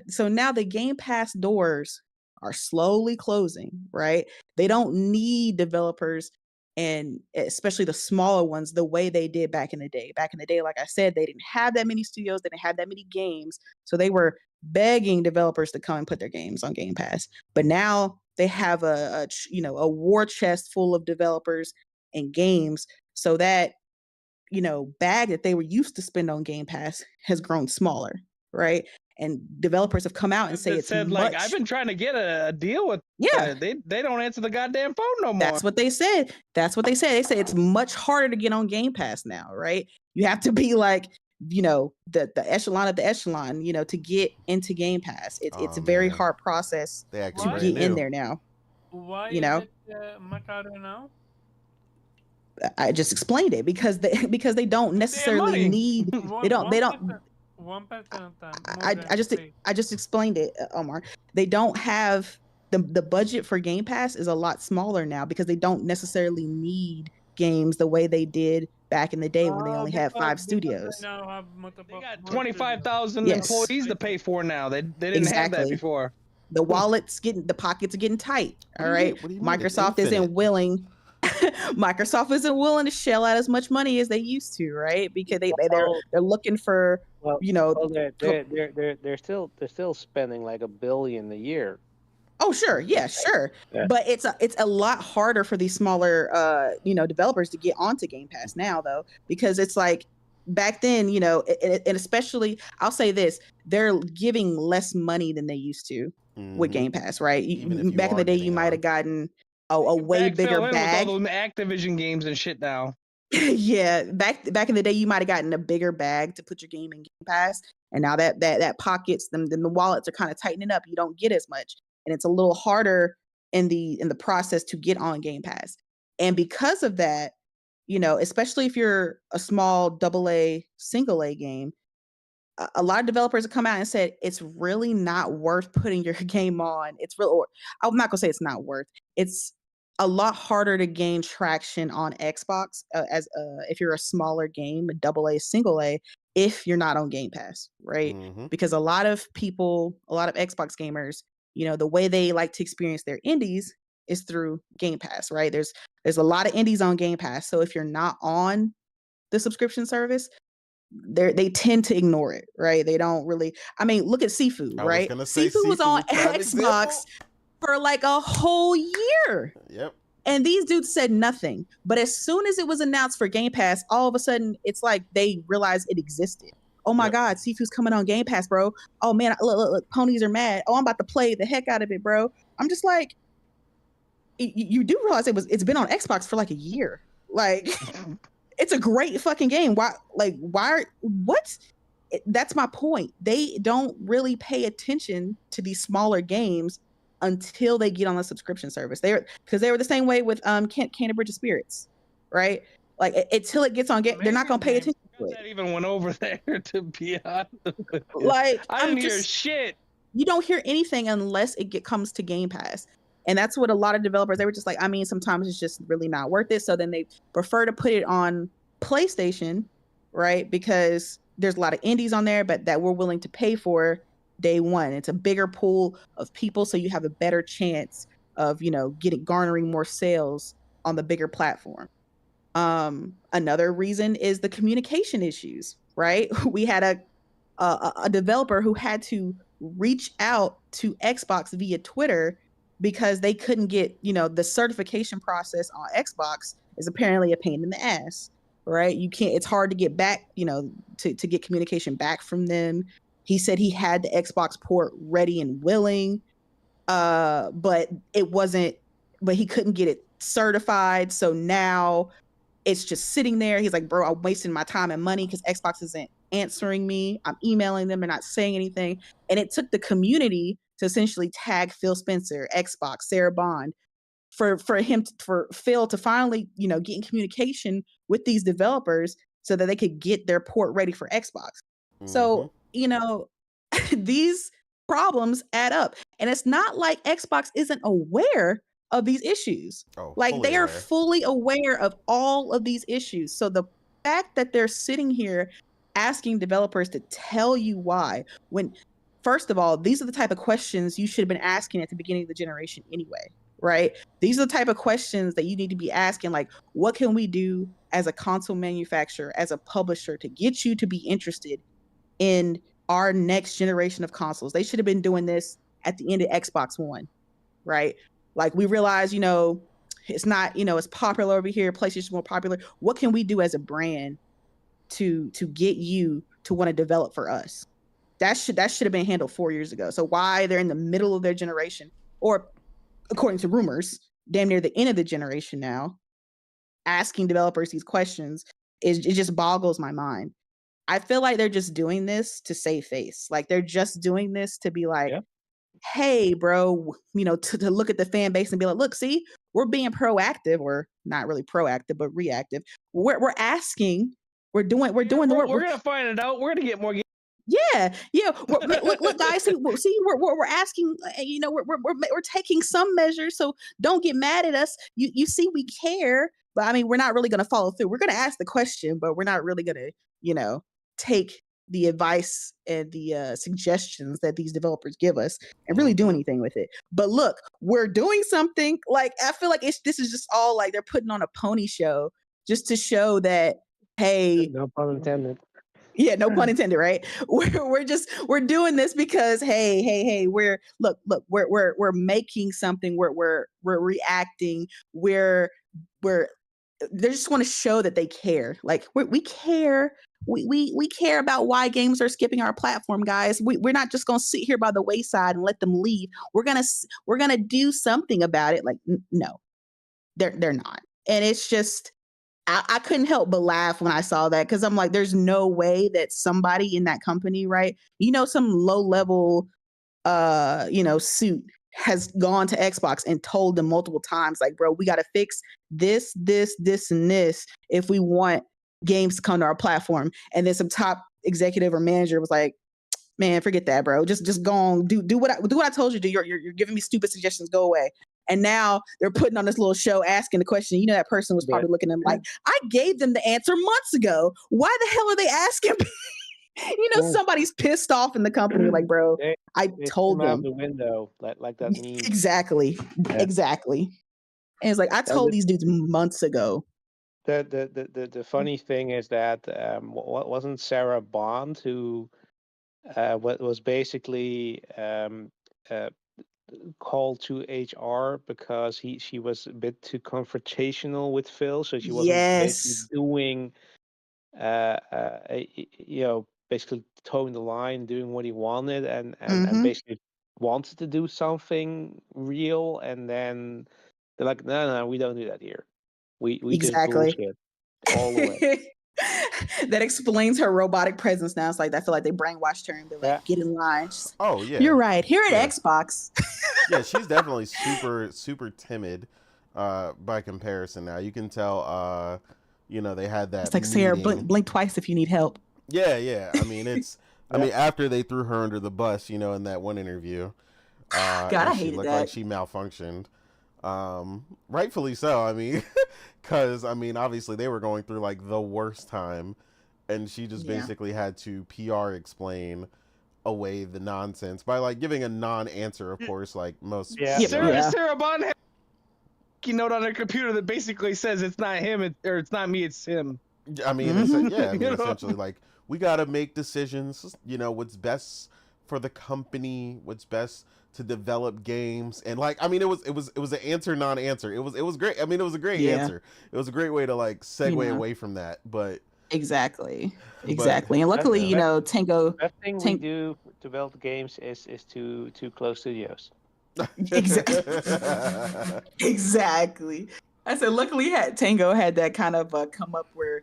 so now the Game Pass doors are slowly closing, right? They don't need developers, and especially the smaller ones, the way they did back in the day. Back in the day, like I said, they didn't have that many studios, they didn't have that many games, so they were begging developers to come and put their games on Game Pass. But now they have a war chest full of developers and games, so that bag that they were used to spend on Game Pass has grown smaller, right? And developers have come out and say it's said, much. I've been trying to get a deal with. Yeah, they don't answer the goddamn phone no more. That's what they said. They said it's much harder to get on Game Pass now, right? You have to be like, the echelon of the echelon, to get into Game Pass. It's a very hard process They to get in there now. Why is it much harder now? I just explained it because they don't necessarily need. They don't. 1% I just explained it, Omar. They don't have the budget for Game Pass is a lot smaller now because they don't necessarily need games the way they did back in the day when they only had Because 5 they studios. now have They got more 25,000 Yes. employees to pay for now. They didn't have that Exactly. before. The the pockets are getting tight. What All do you right. mean? What do you mean? It's Microsoft isn't infinite. willing. Microsoft isn't willing to shell out as much money as they used to, right? Because they're looking for, Well, you know. they're still spending like $1 billion a year. Oh, sure. Yeah, sure. Yeah. But it's a lot harder for these smaller, developers to get onto Game Pass now, though, because it's like back then, and especially, I'll say this, they're giving less money than they used to with Game Pass, right? Even if you Back in the are day, getting you might on. have gotten a way bigger Backfill in bag. with all those Activision games and shit now. Yeah, back in the day, you might have gotten a bigger bag to put your game in Game Pass, and now that pockets, then the wallets are kind of tightening up. You don't get as much, and it's a little harder in the process to get on Game Pass. And because of that, especially if you're a small AA, single A game, a lot of developers have come out and said it's really not worth putting your game on. It's real. Or I'm not gonna say it's not worth. It's a lot harder to gain traction on Xbox as if you're a smaller game, a AA, single A, if you're not on Game Pass, right? Because a lot of people, a lot of Xbox gamers, the way they like to experience their indies is through Game Pass, right? There's a lot of indies on Game Pass. So if you're not on the subscription service, they tend to ignore it, right? They don't really. I mean, look at Seafood, right? Seafood was on Xbox for like a whole year. Yep. And these dudes said nothing. But as soon as it was announced for Game Pass, all of a sudden it's like they realized it existed. Oh my God, Seafood's coming on Game Pass, bro. Oh man, look, ponies are mad. Oh, I'm about to play the heck out of it, bro. I'm just like, you do realize it's been on Xbox for like a year. Like, it's a great fucking game. What? That's my point. They don't really pay attention to these smaller games until they get on the subscription service. Because they were the same way with Canterbury Spirits, right? Like until it gets on game, they're not gonna pay attention to it. That even went over there, to be honest with you. Like I didn't hear shit. You don't hear anything unless it comes to Game Pass. And that's what a lot of developers, they were just like, I mean, sometimes it's just really not worth it. So then they prefer to put it on PlayStation, right? Because there's a lot of indies on there, but that we're willing to pay for day one. It's a bigger pool of people, so you have a better chance of, garnering more sales on the bigger platform. Another reason is the communication issues, right? We had a developer who had to reach out to Xbox via Twitter because they couldn't get, the certification process on Xbox is apparently a pain in the ass, right? It's hard to get back, to get communication back from them. He said he had the Xbox port ready and willing, but he couldn't get it certified. So now it's just sitting there. He's like, bro, I'm wasting my time and money because Xbox isn't answering me. I'm emailing them. They're not saying anything. And it took the community to essentially tag Phil Spencer, Xbox, Sarah Bond, for Phil to finally, get in communication with these developers so that they could get their port ready for Xbox. So, these problems add up. And it's not like Xbox isn't aware of these issues. They are fully aware of all of these issues. So the fact that they're sitting here asking developers to tell you why, when first of all, these are the type of questions you should have been asking at the beginning of the generation anyway, right? These are the type of questions that you need to be asking, like, what can we do as a console manufacturer, as a publisher, to get you to be interested in our next generation of consoles? They should have been doing this at the end of Xbox One, right? Like, we realize, it's not, it's popular over here, PlayStation's more popular. What can we do as a brand to get you to want to develop for us? That should have been handled 4 years ago. So why they're in the middle of their generation, or according to rumors, damn near the end of the generation now, asking developers these questions, it just boggles my mind. I feel like they're just doing this to save face. Like, they're just doing this to be like, hey, bro, to look at the fan base and be like, look, see, we're being proactive, or not really proactive, but reactive. We're asking, we're doing the work. We're gonna find it out. We're gonna get more games. Yeah. Look, guys. See, we're asking. We're taking some measures. So don't get mad at us. You see, we care. but I mean, we're not really going to follow through. We're going to ask the question, but we're not really going to, take the advice and the suggestions that these developers give us and really do anything with it. But look, we're doing something. Like, I feel like this is just all like they're putting on a pony show just to show that, hey, No pun intended. yeah, no pun intended, right? We're doing this because hey, we're making something. We're reacting. They just want to show that they care. Like we care. We care about why games are skipping our platform, guys. We're not just gonna sit here by the wayside and let them leave. We're gonna do something about it. Like no, they're not, and it's just. I couldn't help but laugh when I saw that because I'm like, there's no way that somebody in that company, right? Some low level, suit has gone to Xbox and told them multiple times, like, bro, we got to fix this, and this if we want games to come to our platform. And then some top executive or manager was like, man, forget that, bro. Just go on, do what I told you to do. You're giving me stupid suggestions. Go away. And now they're putting on this little show asking the question. That person was probably looking at them like, I gave them the answer months ago. Why the hell are they asking? Somebody's pissed off in the company. Like, bro, I told them. Out the window, like that means. Exactly. Yeah. Exactly. And it's like, I told these dudes months ago. The funny thing is that what wasn't Sarah Bond who was basically called to HR because she was a bit too confrontational with Phil, so she wasn't basically doing basically towing the line, doing what he wanted, and basically wanted to do something real, and then they're like, no, we don't do that here. We just bullshit all the way. That explains her robotic presence now. It's like I feel like they brainwashed her and be like, get in line. Oh yeah, you're right. Here at Xbox. Yeah, she's definitely super timid by comparison. Now you can tell. They had that. It's like Sarah, blink twice if you need help. Yeah. I mean, it's. I mean, after they threw her under the bus, in that one interview. God, I hated looked that. like she malfunctioned. Rightfully so. I mean, because obviously they were going through like the worst time, and she just basically had to PR explain away the nonsense by like giving a non-answer, of course, like most. Sarah Bond had a note on her computer that basically says it's not him, or it's not me, it's him. I mean, essentially, like, we got to make decisions. What's best for the company, what's best to develop games, and like, it was an answer, non-answer. It was great. It was a great answer. It was a great way to like segue away from that, but. Exactly. And luckily, Tango. The best thing we do to develop games is to close studios. Exactly. I said, luckily, Tango had that kind of come up where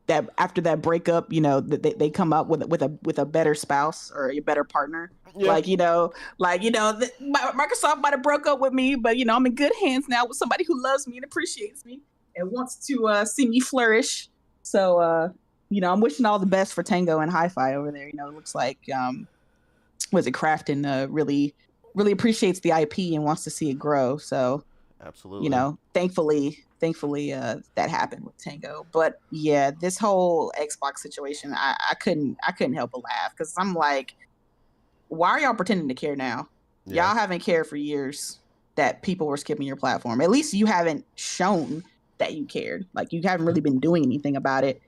that after that breakup, they come up with a better spouse or a better partner. Yeah. Microsoft might have broke up with me, but I'm in good hands now with somebody who loves me and appreciates me and wants to see me flourish. So, I'm wishing all the best for Tango and Hi-Fi over there. It looks like, Crafton really appreciates the IP and wants to see it grow. So, absolutely, thankfully, that happened with Tango. But yeah, this whole Xbox situation, I couldn't help but laugh because I'm like, why are y'all pretending to care now? Yeah. Y'all haven't cared for years that people were skipping your platform. At least you haven't shown that you cared. Like, you haven't really been doing anything about it.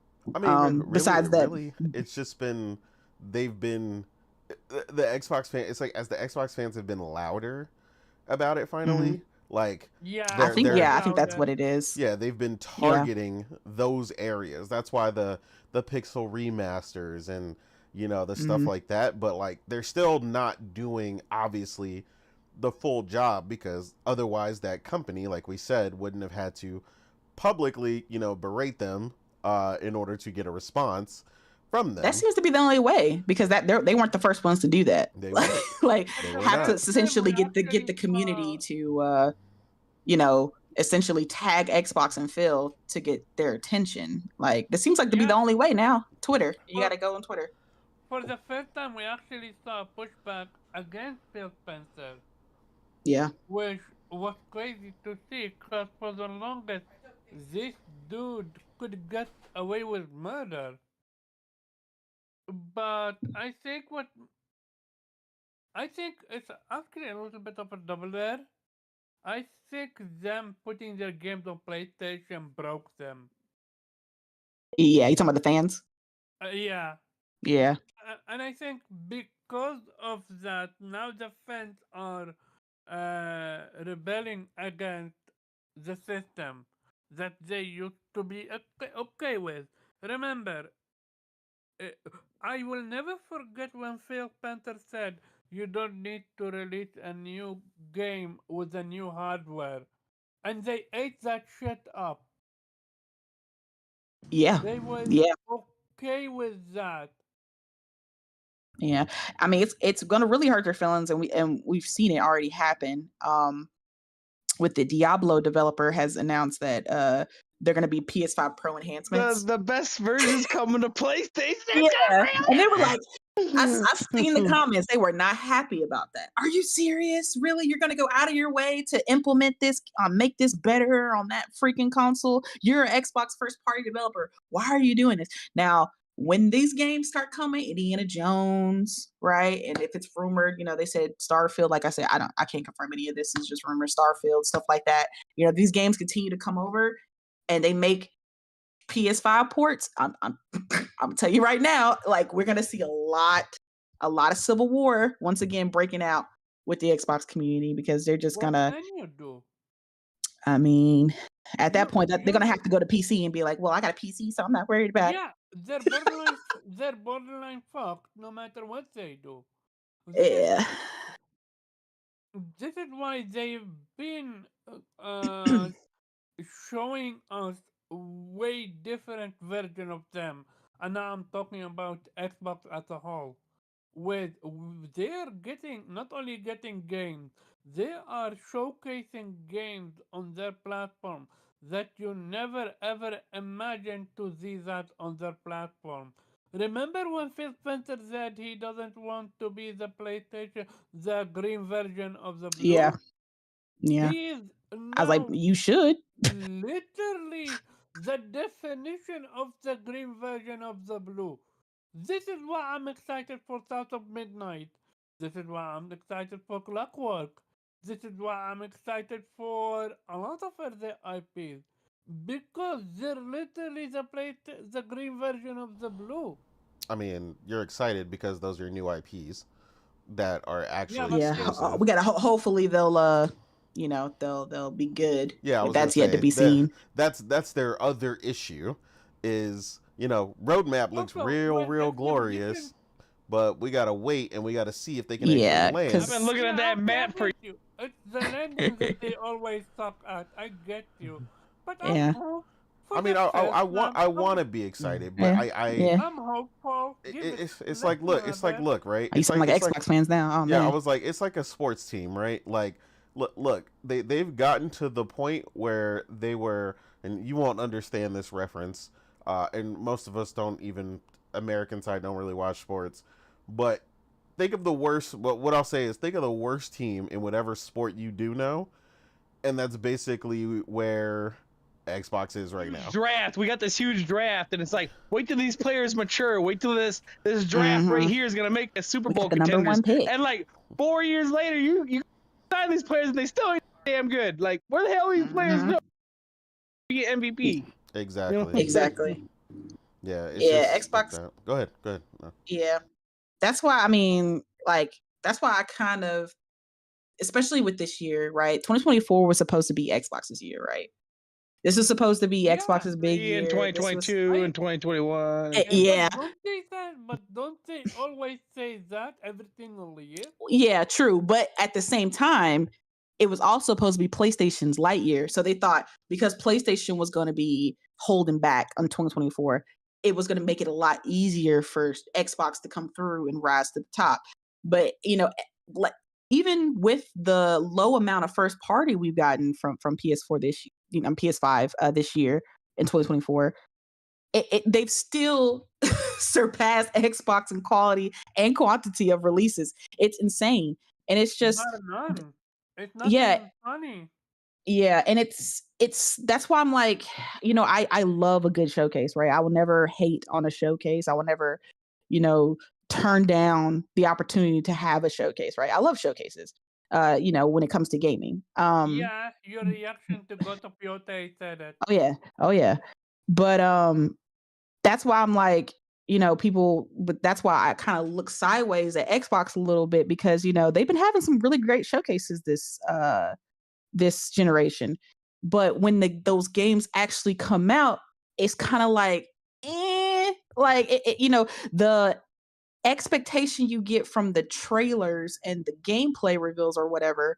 Besides that, it's just been, they've been, the Xbox fan. It's like, as the Xbox fans have been louder about it finally. Like, I think that's what it is. Yeah, they've been targeting those areas. That's why the pixel remasters and the stuff like that. But like, they're still not doing obviously the full job, because otherwise that company, like we said, wouldn't have had to publicly berate them in order to get a response from them. That seems to be the only way, because they weren't the first ones to do that. They were have to essentially get the community to essentially tag Xbox and Phil to get their attention. Like, this seems like to be the only way now. Twitter, you got to go on Twitter. For the first time, we actually saw a pushback against Phil Spencer. Yeah. Which was crazy to see because for the longest, this dude could get away with murder. But I think it's actually a little bit of a double edge. I think them putting their games on PlayStation broke them. Yeah, you talking about the fans? Yeah. Yeah. And I think because of that, now the fans are rebelling against the system that they used to be okay with. Remember, uh, I will never forget when Phil Spencer said, "You don't need to release a new game with a new hardware," and they ate that shit up. Yeah. They was Yeah. okay with that. Yeah. I mean, it's gonna really hurt their feelings, and we've seen it already happen. With the Diablo developer has announced that they're gonna be PS5 Pro enhancements. The best versions coming to PlayStation. Yeah, and they were like, I've seen the comments. They were not happy about that. Are you serious? Really? You're going to go out of your way to implement this, make this better on that freaking console? You're an Xbox first party developer. Why are you doing this? Now, when these games start coming, Indiana Jones, right? And if it's rumored, they said Starfield, like I said, I can't confirm any of this. It's just rumor, Starfield, stuff like that. These games continue to come over and they make PS5 ports. I'm I'm telling you right now, like we're gonna see a lot of civil war once again breaking out with the Xbox community because they're just What gonna. can you do? I mean, at that point, they're You gonna have to go to PC and be like, "Well, I got a PC, so I'm not worried about it." Yeah, they're borderline fucked no matter what they do. This Yeah. this is why they've been showing us way different version of them, and now I'm talking about Xbox as a whole. They're getting not only getting games, they are showcasing games on their platform that you never ever imagined to see that on their platform. Remember when Phil Spencer said he doesn't want to be the PlayStation, the green version of the Yeah. blue? Yeah. He is I was like, now you should. literally the definition of the green version of the blue. This is why I'm excited for South of Midnight. This is why I'm excited for Clockwork. This is why I'm excited for a lot of other IPs. Because they're literally the green version of the blue. I mean, you're excited because those are new IPs that are Yeah, actually but Yeah. exclusive. We gotta. Hopefully, they'll be good. Yeah, I If was gonna that's yet to say be seen. that's their other issue, is roadmap looks also, real if you're giving glorious, but we gotta wait and we gotta see if they can actually Yeah, land. I've been because looking at that okay, I map for. get you. It's the landing that they always suck at. I get you. But yeah. for I mean, the first time, I want to be excited, but Yeah. Yeah. I'm hopeful. Give it. it's Let's like give look, it a it's like bit. look, right? You sound like Xbox fans now. Oh Yeah, I man. was like, it's like a sports team, right? Like, look, they've gotten to the point where they were, and you won't understand this reference, and most of us don't even American side don't really watch sports, but think of the worst. What I'll say is, think of the worst team in whatever sport you do know, and that's basically where Xbox is right now. Draft. We got this huge draft, and it's like, wait till these players mature. Wait till this draft right here is gonna make a Super We Bowl got the number contenders. one pick. And like 4 years later, you sign these players, and they still ain't damn good. Like, where the hell are these players go? Get MVP. Exactly. Exactly. Yeah. It's Yeah, just like Xbox. that. Go ahead. Go ahead. No. Yeah. That's why, I mean, that's why I kind of, especially with this year, right? 2024 was supposed to be Xbox's year, right? This was supposed to be Yeah. Xbox's big In year. This was 2022 and 2021. yeah. But don't they always say that every single year? Yeah, true. But at the same time, it was also supposed to be PlayStation's light year. So they thought because PlayStation was going to be holding back on 2024, it was going to make it a lot easier for Xbox to come through and rise to the top. But, like even with the low amount of first party we've gotten from PS4 this PS5 this year in 2024, they've still surpassed Xbox in quality and quantity of releases. It's insane. And it's just None. It's Yeah, nothing funny. yeah, and it's that's why I'm like, I love a good showcase, right? I will never hate on a showcase. I will never, you know, turn down the opportunity to have a showcase, right? I love showcases. When it comes to gaming. Yeah, your reaction to God of Yota said it. Oh yeah. Oh yeah. But that's why I'm like, but that's why I kind of look sideways at Xbox a little bit because, they've been having some really great showcases this generation. But when those games actually come out, it's kind of like, like the expectation you get from the trailers and the gameplay reveals or whatever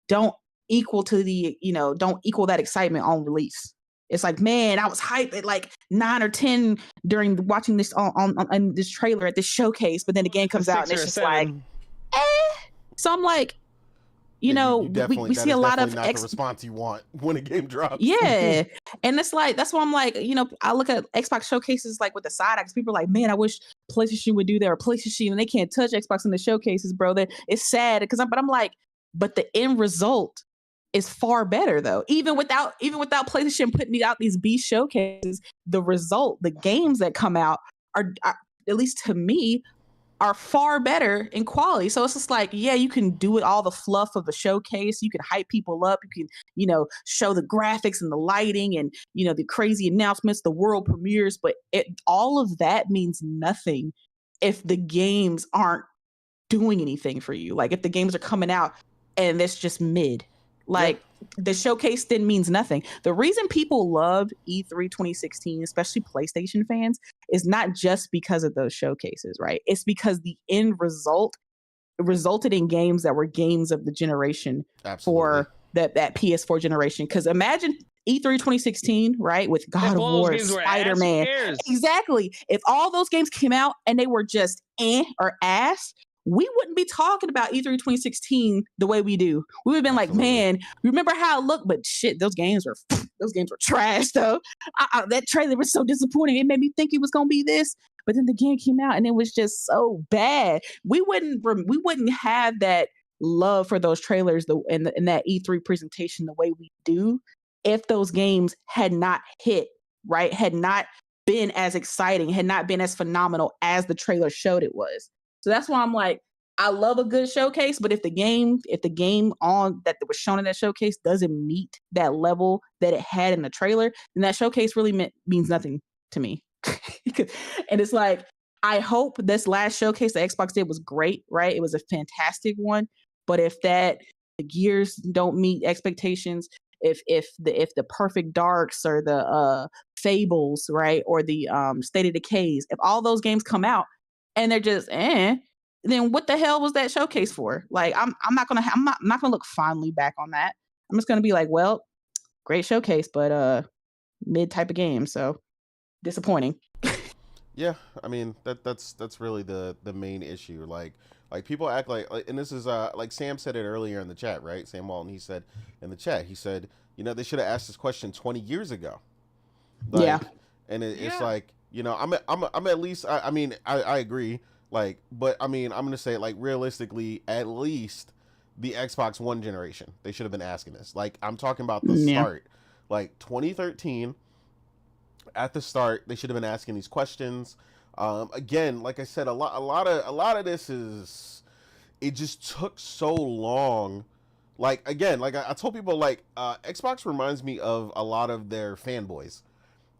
don't don't equal that excitement on release. It's like, man, I was hyped at like 9 or 10 during watching this on this trailer at this showcase, but then the game A comes out and 6 it's or a just like, 7. eh. So I'm like, Yeah, you we definitely see that a is lot definitely of not the response you want when a game drops. yeah. And it's like, that's why I'm like, I look at Xbox showcases like with the side acts. People are like, man, I wish PlayStation would do that, or PlayStation, and they can't touch Xbox in the showcases, bro. It's sad because but I'm like, but the end result is far better though. Even without PlayStation putting out these B showcases, the result, the games that come out are at least to me are far better in quality. So it's just like, yeah, you can do it all the fluff of a showcase. You can hype people up. You can, show the graphics and the lighting and, the crazy announcements, the world premieres. But all of that means nothing if the games aren't doing anything for you. Like if the games are coming out and it's just mid. Yeah. Like the showcase then means nothing. The reason people love E3 2016, especially PlayStation fans, is not just because of those showcases, right? It's because the end result resulted in games that were games of the generation Absolutely. for that PS4 generation. Because imagine E3 2016, right? With God If of all those War, games were ass, who Spider-Man. cares? Exactly. If all those games came out and they were just or ass, we wouldn't be talking about E3 2016 the way we do. We would have been like, Absolutely. man, remember how it looked? But shit, those games were trash though. That trailer was so disappointing. It made me think it was gonna be this, but then the game came out and it was just so bad. We wouldn't have that love for those trailers in that E3 presentation the way we do if those games had not hit, right? Had not been as exciting, had not been as phenomenal as the trailer showed it was. So that's why I'm like, I love a good showcase, but if the game on that was shown in that showcase doesn't meet that level that it had in the trailer, then that showcase really means nothing to me. And it's like, I hope this last showcase that Xbox did was great, right? It was a fantastic one. But if the gears don't meet expectations, if the perfect darks or the fables, right, or the state of decays, if all those games come out and they're just then what the hell was that showcase for? Like I'm not gonna look fondly back on that. I'm just gonna be like, well, great showcase, but mid type of game, so disappointing. Yeah, I mean that's really the main issue. Like people act like, and this is like Sam said it earlier in the chat, right? Sam Walton, he said in the chat, he said, they should have asked this question 20 years ago. Yeah. Like, and it's Yeah. like, I'm at least, I mean, I agree. Like, but I mean, I'm gonna say, like, realistically, at least the Xbox One generation, they should have been asking this. Like, I'm talking about the Yeah. start, like 2013. At the start, they should have been asking these questions. Again, like I said, a lot of this is, it just took so long. Like, again, like I told people, like, Xbox reminds me of a lot of their fanboys,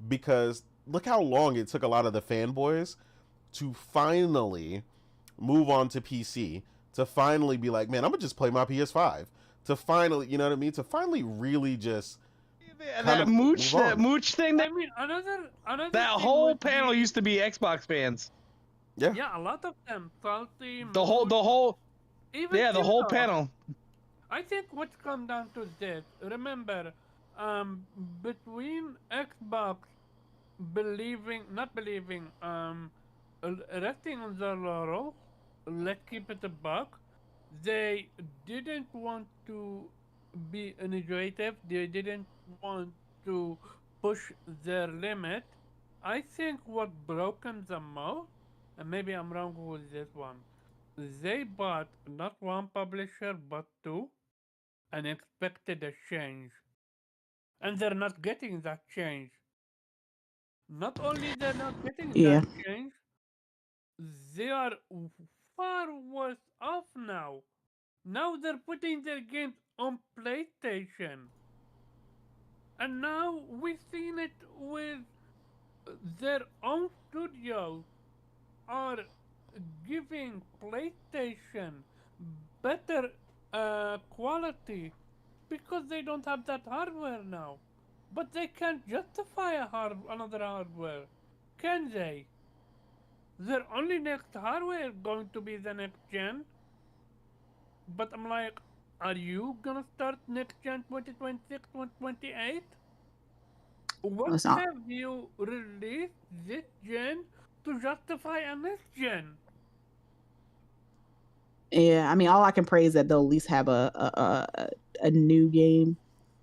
because look how long it took a lot of the fanboys to finally move on to PC, to finally be like, man, I'm gonna just play my PS5, to finally, you know what I mean, to finally really just kind of move on. That mooch thing, I mean, another that thing whole would panel be, used to be Xbox fans. Yeah. yeah, a lot of them salty. The whole even the whole Timothy. panel. I think what's come down to this. Remember, between Xbox not believing, resting on their laurels, let's keep it a buck. They didn't want to be innovative. They didn't want to push their limit. I think what broke them the most, and maybe I'm wrong with this one, they bought not one publisher but two. and expected a change, and they're not getting that change. Not only they're not getting that Yeah. change, they are far worse off now. Now they're putting their games on PlayStation. And now we've seen it with their own studios are giving PlayStation better quality because they don't have that hardware now. But they can't justify another hardware, can they? Their only next hardware is going to be the next gen. But I'm like, are you gonna start next gen 2026, 2028? What It's not. have you released this gen to justify a next gen? Yeah, I mean, all I can pray is that they'll at least have a new game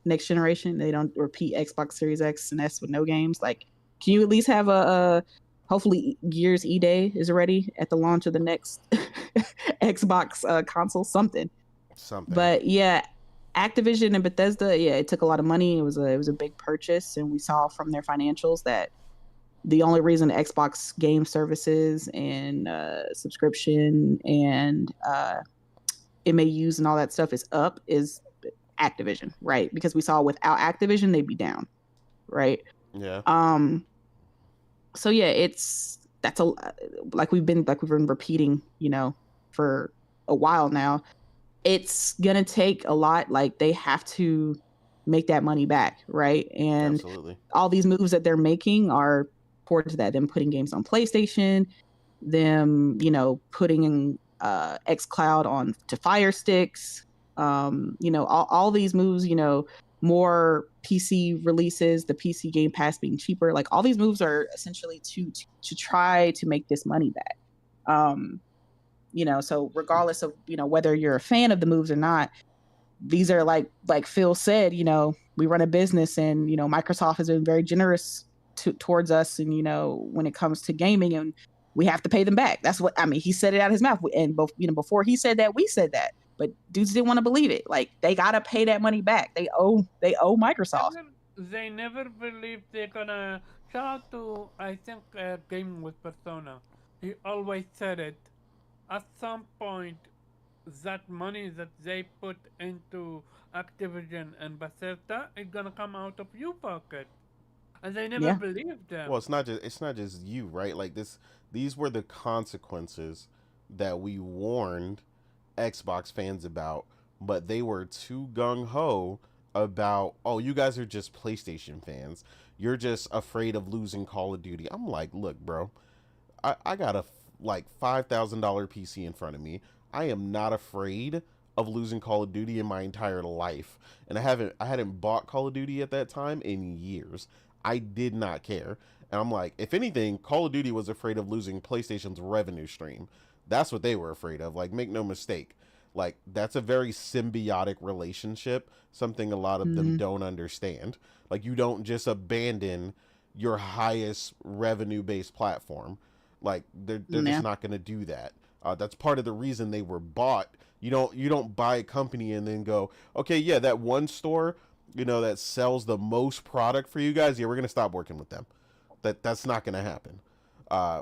next generation. They don't repeat Xbox Series X and S with no games. Like, can you at least have a hopefully Gears E Day is ready at the launch of the next Xbox console, something. But yeah, Activision and Bethesda, yeah, it took a lot of money. It was a big purchase, and we saw from their financials that the only reason Xbox game services and subscription and MAUs and all that stuff is up is Activision, right? Because we saw without Activision, they'd be down, right? Yeah. So yeah, that's a like we've been repeating, for a while now. It's gonna take a lot. Like they have to make that money back, right? And Absolutely. all these moves that they're making are towards that. Them putting games on PlayStation, them, putting xCloud on to Fire Sticks, all these moves, more PC releases, the PC Game Pass being cheaper. Like all these moves are essentially to try to make this money back. So regardless of, whether you're a fan of the moves or not, these are like Phil said, we run a business and, Microsoft has been very generous towards us. And, when it comes to gaming, and we have to pay them back. That's what, I mean, he said it out of his mouth. And both, before he said that, we said that, but dudes didn't want to believe it. Like they got to pay that money back. They owe Microsoft. They never believe they're gonna. Shout out to, I think, Gaming with Persona. He always said it. At some point, that money that they put into Activision and Bethesda is gonna come out of your pocket, and they never Yeah. believed them. Well, it's not just you, right? Like these were the consequences that we warned Xbox fans about, but they were too gung ho about, oh, you guys are just PlayStation fans. You're just afraid of losing Call of Duty. I'm like, look, bro, I got a like $5,000 PC in front of me. I am not afraid of losing Call of Duty in my entire life, and I hadn't bought Call of Duty at that time in years. I did not care, and I'm like, if anything, Call of Duty was afraid of losing PlayStation's revenue stream. That's what they were afraid of. Like, make no mistake. Like, that's a very symbiotic relationship, something a lot of them don't understand. Like, you don't just abandon your highest revenue based platform. Like, they're just not going to do that. That's part of the reason they were bought. You don't buy a company and then go, okay, yeah, that one store, that sells the most product for you guys, yeah, we're going to stop working with them. That's not going to happen. Uh,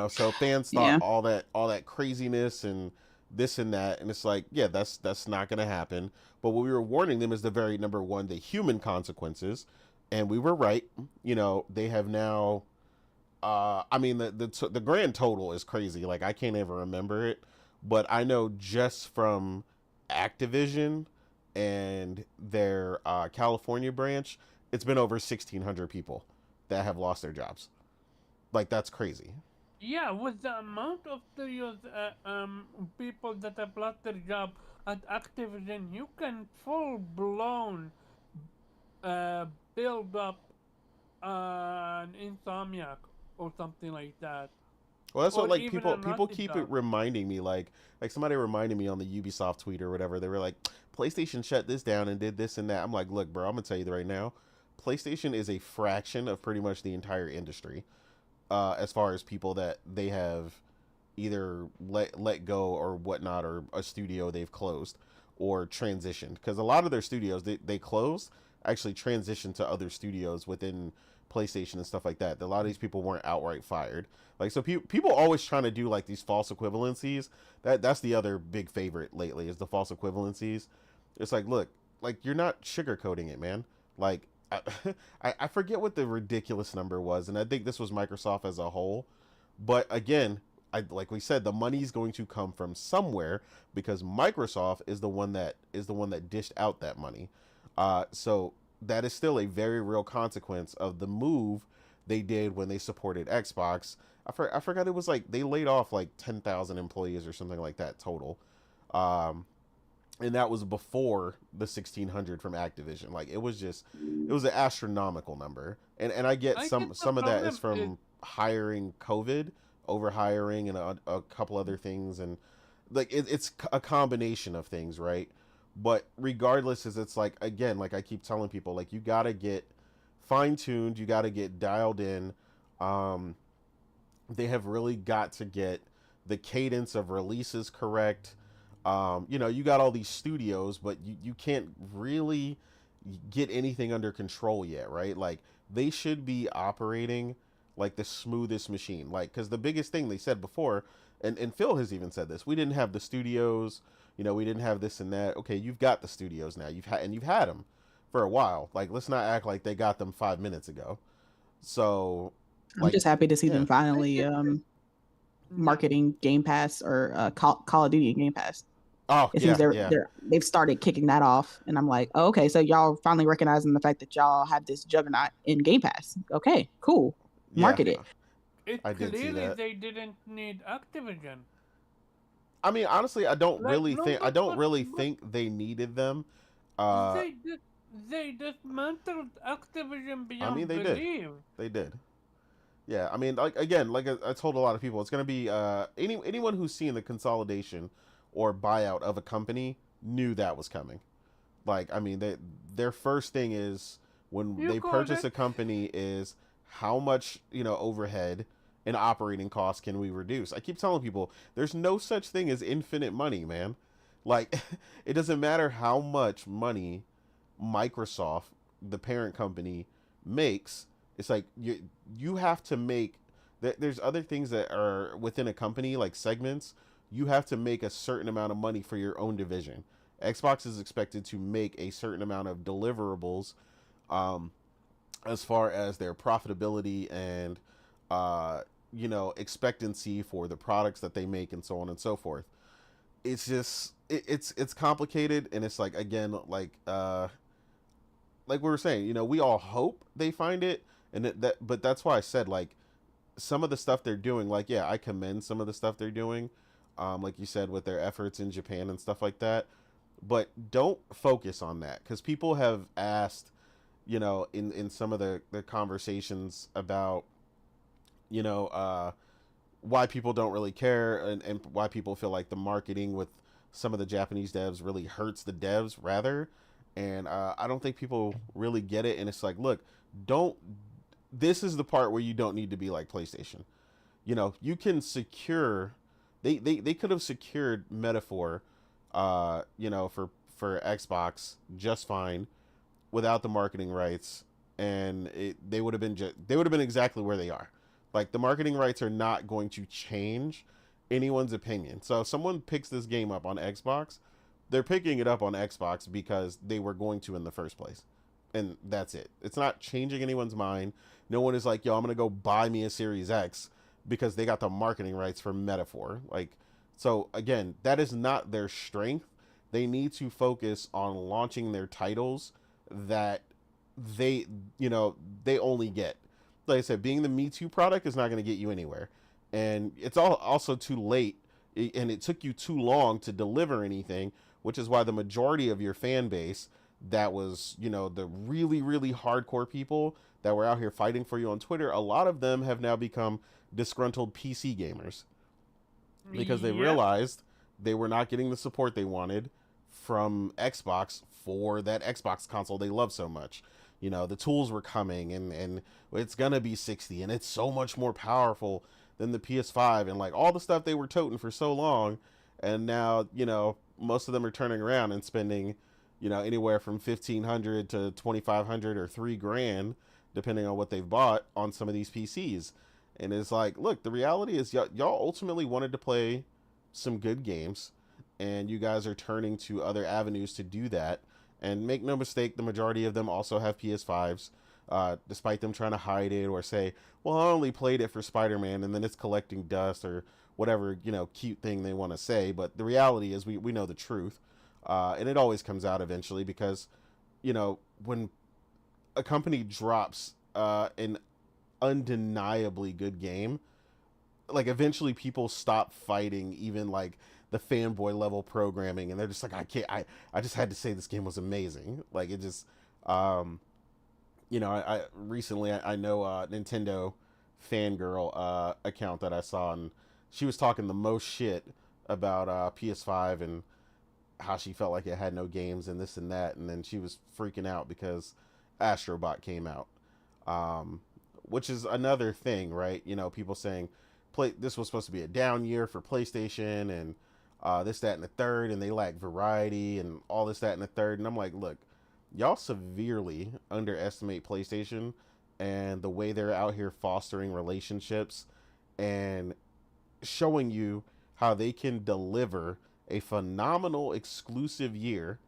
so fans thought Yeah. all that craziness and this and that, and it's like, yeah, that's not going to happen. But what we were warning them is the very number one, the human consequences, and we were right. They have now. I mean, the grand total is crazy. Like, I can't ever remember it, but I know just from Activision and their California branch, it's been over 1,600 people that have lost their jobs. Like, that's crazy. Yeah, with the amount of studios, people that have lost their job at Activision, you can full blown uh, build up an Insomniac or something like that, Well, that's what, or like, even people a people Naughty keep it Dog. reminding me, like somebody reminded me on the Ubisoft tweet or whatever. They were like, PlayStation shut this down and did this and that. I'm like, look, bro, I'm gonna tell you right now, PlayStation is a fraction of pretty much the entire industry, as far as people that they have either let go or whatnot, or a studio they've closed, or transitioned, because a lot of their studios they closed, actually transitioned to other studios within PlayStation and stuff like that. A lot of these people weren't outright fired. Like, so people always trying to do like these false equivalencies. That's the other big favorite lately, is the false equivalencies. It's like, look, like, you're not sugarcoating it, man. Like, I, I forget what the ridiculous number was, and I think this was Microsoft as a whole. But again, like we said, the money's going to come from somewhere, because Microsoft is the one that dished out that money. So that is still a very real consequence of the move they did when they supported Xbox. I forgot, it was like they laid off like 10,000 employees or something like that total. And that was before the 1,600 from Activision. Like, it was an astronomical number. And I get I some guess the of that is problem from hiring COVID, over hiring, and a couple other things, and like it's a combination of things, right? But regardless, is it's like, again, like I keep telling people, like, you gotta get fine-tuned, you gotta get dialed in. They have really got to get the cadence of releases correct. You got all these studios, but you can't really get anything under control yet, right? Like, they should be operating like the smoothest machine. Like, because the biggest thing they said before, and Phil has even said this, we didn't have the studios, we didn't have this and that. Okay, you've got the studios now. You've had them for a while. Like, let's not act like they got them 5 minutes ago. So, I'm like, just happy to see yeah. them finally marketing Game Pass, or Call of Duty Game Pass. Oh, It yeah, seems yeah. they've started kicking that off, and I'm like, oh, okay, so y'all finally recognizing the fact that y'all have this juggernaut in Game Pass. Okay, cool, market Yeah. it. It's I did see clearly that. they didn't need Activision. I mean, honestly, I don't Like, really no, think but they needed them. Uh, they dismantled Activision I mean, beyond they did. belief. They did. Yeah, I mean, like, again, like I told a lot of people, it's gonna be anyone who's seen the consolidation or buyout of a company knew that was coming. Like, I mean, their first thing is, when You they called purchase it. a company, is how much, overhead and operating costs can we reduce. I keep telling people, there's no such thing as infinite money, man. Like, it doesn't matter how much money Microsoft, the parent company, makes. It's like, you have to make, there's other things that are within a company, like segments. You have to make a certain amount of money for your own division. Xbox is expected to make a certain amount of deliverables, um, as far as their profitability and expectancy for the products that they make, and so on and so forth. It's just it's complicated, and it's like, again, like we were saying, we all hope they find it, and but that's why I said, like, some of the stuff they're doing, like, yeah, I commend some of the stuff they're doing, like you said, with their efforts in Japan and stuff like that. But don't focus on that, because people have asked, in some of the conversations about, why people don't really care, and why people feel like the marketing with some of the Japanese devs really hurts the devs, rather. And I don't think people really get it. And it's like, look, don't. This is the part where you don't need to be like PlayStation. You can secure. They could have secured Metaphor, for Xbox just fine without the marketing rights, and they would have been exactly where they are. Like, the marketing rights are not going to change anyone's opinion. So if someone picks this game up on Xbox, they're picking it up on Xbox because they were going to in the first place. And that's it. It's not changing anyone's mind. No one is like, yo, I'm going to go buy me a Series X because they got the marketing rights for Metaphor. Like, so again, that is not their strength. They need to focus on launching their titles that they only get. Like I said, being the Me Too product is not going to get you anywhere. And it's also too late, and it took you too long to deliver anything, which is why the majority of your fan base, that was, the really, really hardcore people that were out here fighting for you on Twitter, a lot of them have now become disgruntled PC gamers, because they Yep. realized they were not getting the support they wanted from Xbox for that Xbox console they love so much. The tools were coming, and it's gonna be 60, and it's so much more powerful than the PS5, and like all the stuff they were toting for so long. And now, most of them are turning around and spending, anywhere from 1,500 to 2,500 or $3,000, depending on what they've bought on some of these PCs. And it's like, look, the reality is y'all ultimately wanted to play some good games, and you guys are turning to other avenues to do that. And make no mistake, the majority of them also have PS5s, despite them trying to hide it or say, well, I only played it for Spider-Man, and then it's collecting dust or whatever, cute thing they want to say. But the reality is we know the truth. And it always comes out eventually because, when a company drops an undeniably good game, like eventually people stop fighting even like the fanboy level programming, and they're just like, I just had to say this game was amazing. Like it just I recently I know Nintendo fangirl account that I saw, and she was talking the most shit about PS5 and how she felt like it had no games and this and that, and then she was freaking out because Astrobot came out, which is another thing, right? People saying this was supposed to be a down year for PlayStation, and this, that, and the third, and they lack variety and all this, that, and the third. And I'm like, look, y'all severely underestimate PlayStation and the way they're out here fostering relationships and showing you how they can deliver a phenomenal exclusive year,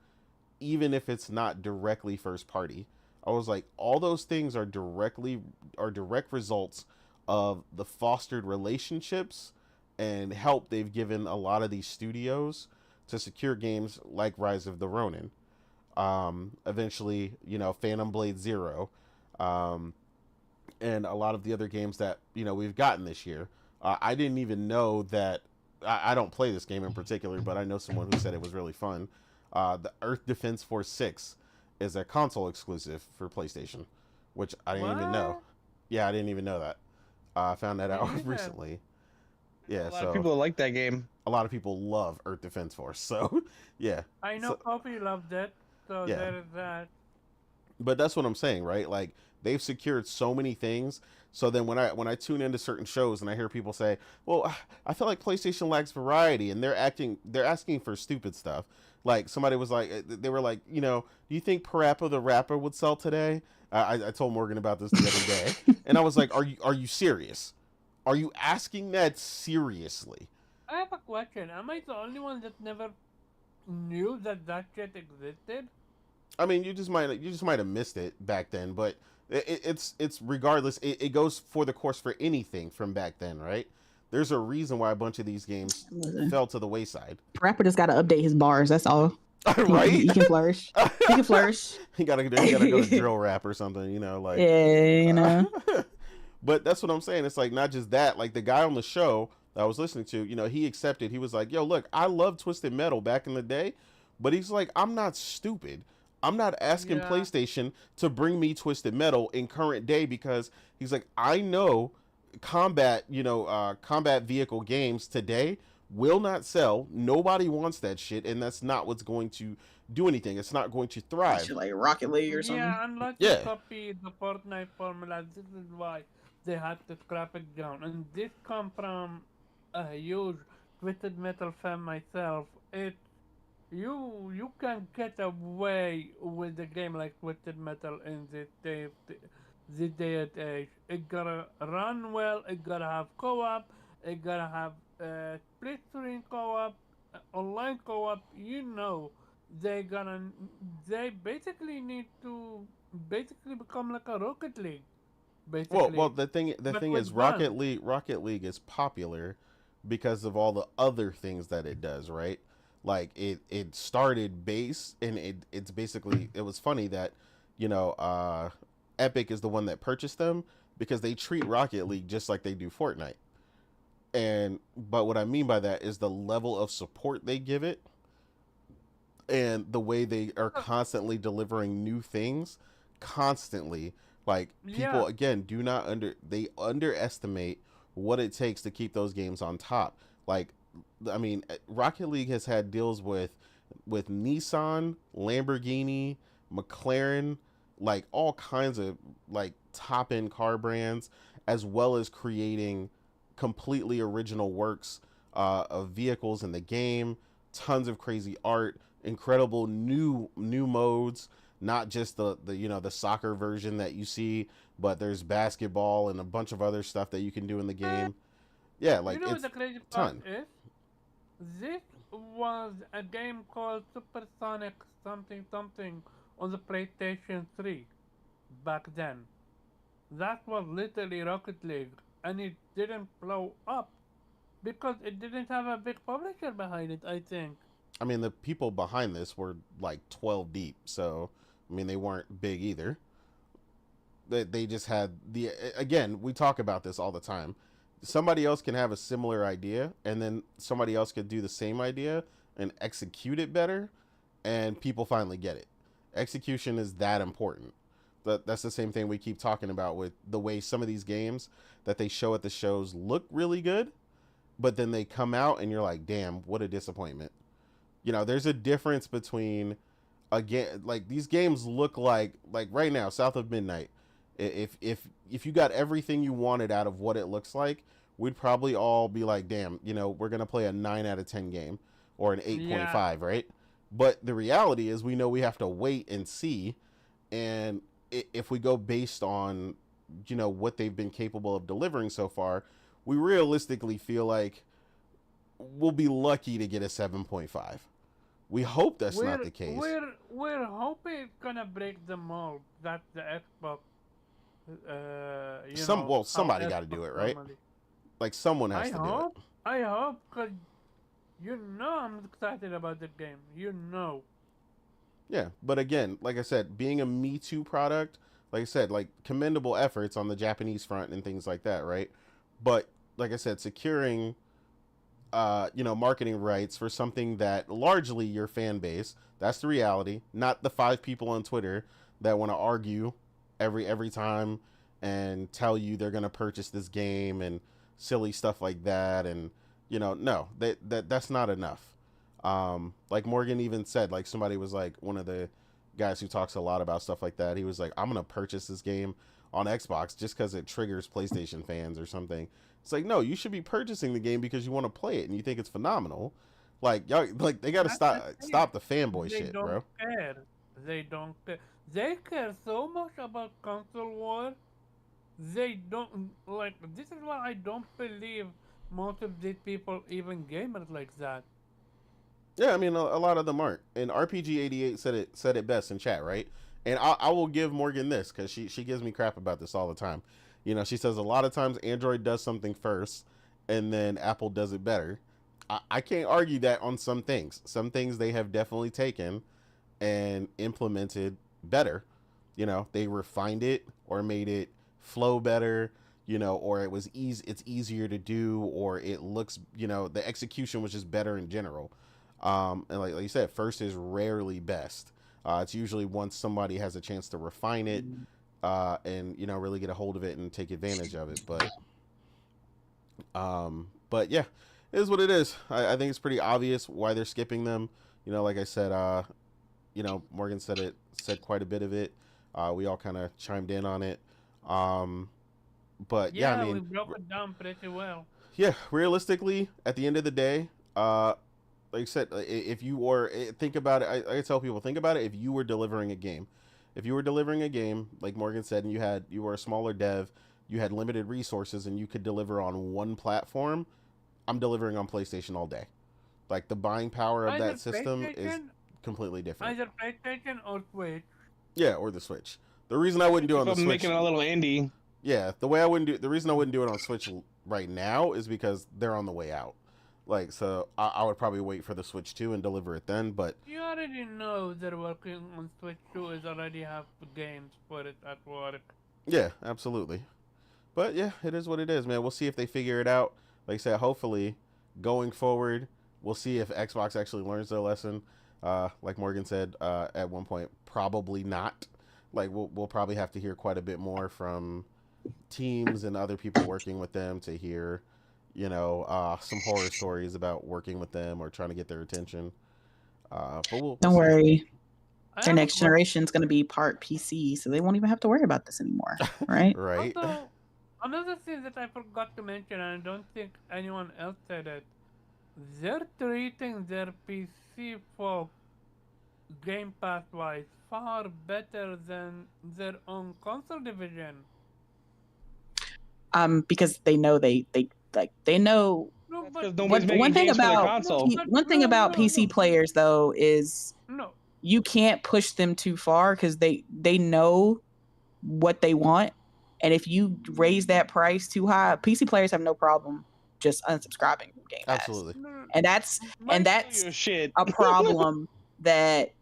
even if it's not directly first party. I was like, all those things are direct results of the fostered relationships and help they've given a lot of these studios to secure games like Rise of the Ronin. Eventually, Phantom Blade Zero, and a lot of the other games that, we've gotten this year. I didn't even know that, I don't play this game in particular, but I know someone who said it was really fun. The Earth Defense Force 6 is a console exclusive for PlayStation, which I didn't even know. Yeah, I didn't even know that. I found that out recently. Yeah, a lot of people like that game. A lot of people love Earth Defense Force, so yeah. I know Poppy loved it, so yeah. there is that. But that's what I'm saying, right? Like, they've secured so many things. So then when I tune into certain shows and I hear people say, well, I feel like PlayStation lacks variety, and they're asking for stupid stuff. Like, somebody was like, they were like, do you think Parappa the Rapper would sell today? I told Morgan about this the other day, and I was like, are you serious? Are you asking that seriously? I have a question. Am I the only one that never knew that shit existed? I mean, you just might have missed it back then, but it's regardless. It goes for the course for anything from back then, right? There's a reason why a bunch of these games fell to the wayside. Rapper just got to update his bars. That's all. Right? He can flourish. He can flourish. He gotta go to drill rap or something, like. Yeah, But that's what I'm saying. It's like not just that. Like the guy on the show that I was listening to, he accepted. He was like, "Yo, look, I love Twisted Metal back in the day, but he's like, I'm not stupid. I'm not asking PlayStation to bring me Twisted Metal in current day because he's like, I know combat vehicle games today will not sell. Nobody wants that shit, and that's not what's going to do anything. It's not going to thrive. Like Rocket League or something. Yeah, unless you copy the Fortnite formula, this is why they had to scrap it down. And this come from a huge Twisted Metal fan myself. You can get away with a game like Twisted Metal in this day and age. It gotta run well, it gotta have co-op, it gotta have split screen co-op, online co-op, they basically need to become like a Rocket League. Basically. Well, the thing is, Rocket League is popular because of all the other things that it does, right? Like it started base, and it's basically, it was funny that Epic is the one that purchased them because they treat Rocket League just like they do Fortnite. But what I mean by that is the level of support they give it and the way they are constantly delivering new things constantly. Like people again they underestimate what it takes to keep those games on top. Like, I mean, Rocket League has had deals with Nissan, Lamborghini, McLaren, like all kinds of like top end car brands, as well as creating completely original works of vehicles in the game, tons of crazy art, incredible new modes, not just the the soccer version that you see, but there's basketball and a bunch of other stuff that you can do in the game. Yeah, You like know what it's the crazy part ton. is? This was a game called Supersonic something something on the PlayStation 3 back then. That was literally Rocket League, and it didn't blow up because it didn't have a big publisher behind it, I think. I mean, the people behind this were like 12 deep, so I mean they weren't big either. They just had the, again, we talk about this all the time. Somebody else can have a similar idea, and then somebody else could do the same idea and execute it better, and people finally get it. Execution is that important. That's the same thing we keep talking about with the way some of these games that they show at the shows look really good, but then they come out and you're like, damn, what a disappointment. There's a difference between, again, like these games look like right now, South of Midnight. If you got everything you wanted out of what it looks like, we'd probably all be like, damn, we're gonna play a 9 out of 10 game or an Yeah. 8.5, right? But the reality is, we know we have to wait and see, and if we go based on what they've been capable of delivering so far, we realistically feel like we'll be lucky to get a 7.5. We hope that's not the case. We're hoping it's gonna break the mold that the Xbox. Somebody got to do it, right? Normally. Like someone has to do it. I hope, cause I'm excited about the game. Yeah, but again, like I said, being a Me Too product, like I said, like commendable efforts on the Japanese front and things like that, right? But like I said, securing marketing rights for something that largely your fan base, that's the reality, not the 5 people on Twitter that want to argue every time and tell you they're going to purchase this game and silly stuff like that. And no, that's not enough. Like Morgan even said, like somebody was like, one of the guys who talks a lot about stuff like that, he was like, I'm gonna purchase this game on Xbox just because it triggers PlayStation fans or something. It's like, no, you should be purchasing the game because you want to play it and you think it's phenomenal. Like y'all, like they gotta stop the fanboy They shit, don't bro. care. They don't care. They care so much about console war. They don't like. This is why I don't believe most of these people, even gamers like that. Yeah, I mean a lot of them aren't. And RPG88 said it best in chat, right? And I will give Morgan this because she gives me crap about this all the time. She says a lot of times Android does something first, and then Apple does it better. I can't argue that on some things. Some things they have definitely taken and implemented better. They refined it or made it flow better. Or it was easy. It's easier to do, or it looks. The execution was just better in general. And like you said, first is rarely best. It's usually once somebody has a chance to refine it, and really get a hold of it and take advantage of it. But yeah, it is what it is. I think it's pretty obvious why they're skipping them. Like I said, Morgan said quite a bit of it. We all kind of chimed in on it. But yeah, I mean, we broke it down pretty well. Yeah, realistically, at the end of the day, like I said, if you were, think about it. I tell people, think about it. If you were delivering a game, like Morgan said, and you were a smaller dev, you had limited resources, and you could deliver on one platform, I'm delivering on PlayStation all day. Like the buying power of that system is completely different. Either PlayStation or Switch. Yeah, or the Switch. The reason I wouldn't do it on the Switch, making a little indie. Yeah, the reason I wouldn't do it on Switch right now is because they're on the way out. Like, so I would probably wait for the Switch 2 and deliver it then, but... You already know they're working on Switch 2 is already have games for it at work. Yeah, absolutely. But yeah, it is what it is, man. We'll see if they figure it out. Like I said, hopefully, going forward, we'll see if Xbox actually learns their lesson. Like Morgan said at one point, probably not. Like, we'll probably have to hear quite a bit more from teams and other people working with them to hear... some horror stories about working with them or trying to get their attention. But Don't worry. I Their have a next generation is going to be part PC, so they won't even have to worry about this anymore, right? Right. Also, another thing that I forgot to mention, and I don't think anyone else said it, they're treating their PC folk Game Pass wise far better than their own console division. Because they know they know No, That's but because nobody's one making thing games for the about no, console. but one thing no, about no, PC no, players though is no. you can't push them too far because they know what they want, and if you raise that price too high, PC players have no problem just unsubscribing from Game Pass, Absolutely. No, and that's my Your shit. a problem that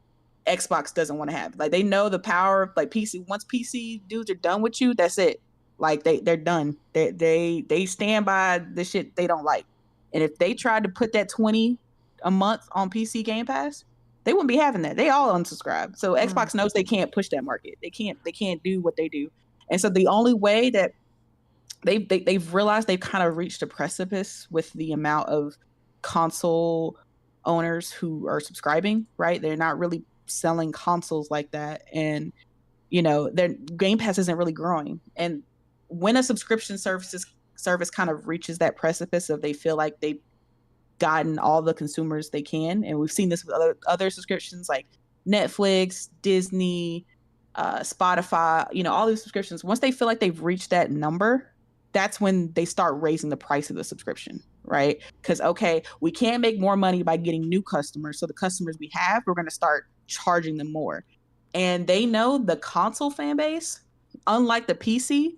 Xbox doesn't want to have. Like they know the power of like PC. Once PC dudes are done with you, that's it. Like they're done. They stand by the shit they don't like. And if they tried to put that 20 a month on PC Game Pass, they wouldn't be having that. They all unsubscribe. So Xbox knows they can't push that market. They can't do what they do. And so the only way that they've realized they've kind of reached a precipice with the amount of console owners who are subscribing, right? They're not really selling consoles like that, and their Game Pass isn't really growing. And when a subscription service kind of reaches that precipice of they feel like they've gotten all the consumers they can, and we've seen this with other subscriptions like Netflix, Disney, Spotify, all these subscriptions. Once they feel like they've reached that number, that's when they start raising the price of the subscription, right? Because okay, we can't make more money by getting new customers, so the customers we have, we're going to start charging them more. And they know the console fan base, unlike the PC,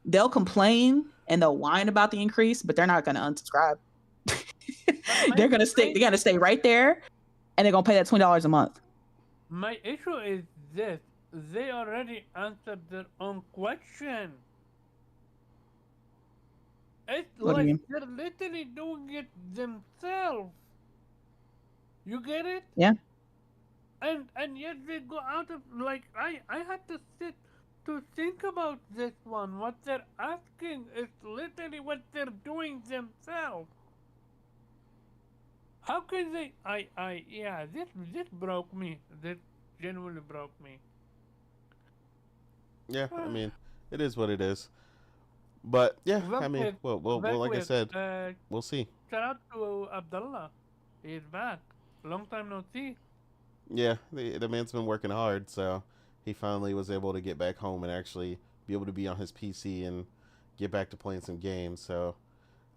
they'll complain and they'll whine about the increase, but they're not going to unsubscribe. They're going to stay. They got to stay right there, and they're going to pay that $20 a month. My issue is this: they already answered their own question. It's What do you like mean? they're literally doing it themselves. You get it? Yeah. And yet they go out of like I had to sit to think about this one. What they're asking is literally what they're doing themselves. How can they? Yeah. This broke me. This genuinely broke me. Yeah, I mean, it is what it is. But yeah, Real I mean, quick, well, very like I quick. said, we'll see. Shout out to Abdullah. He's back. Long time no see. Yeah, the man's been working hard, so he finally was able to get back home and actually be able to be on his PC and get back to playing some games. So,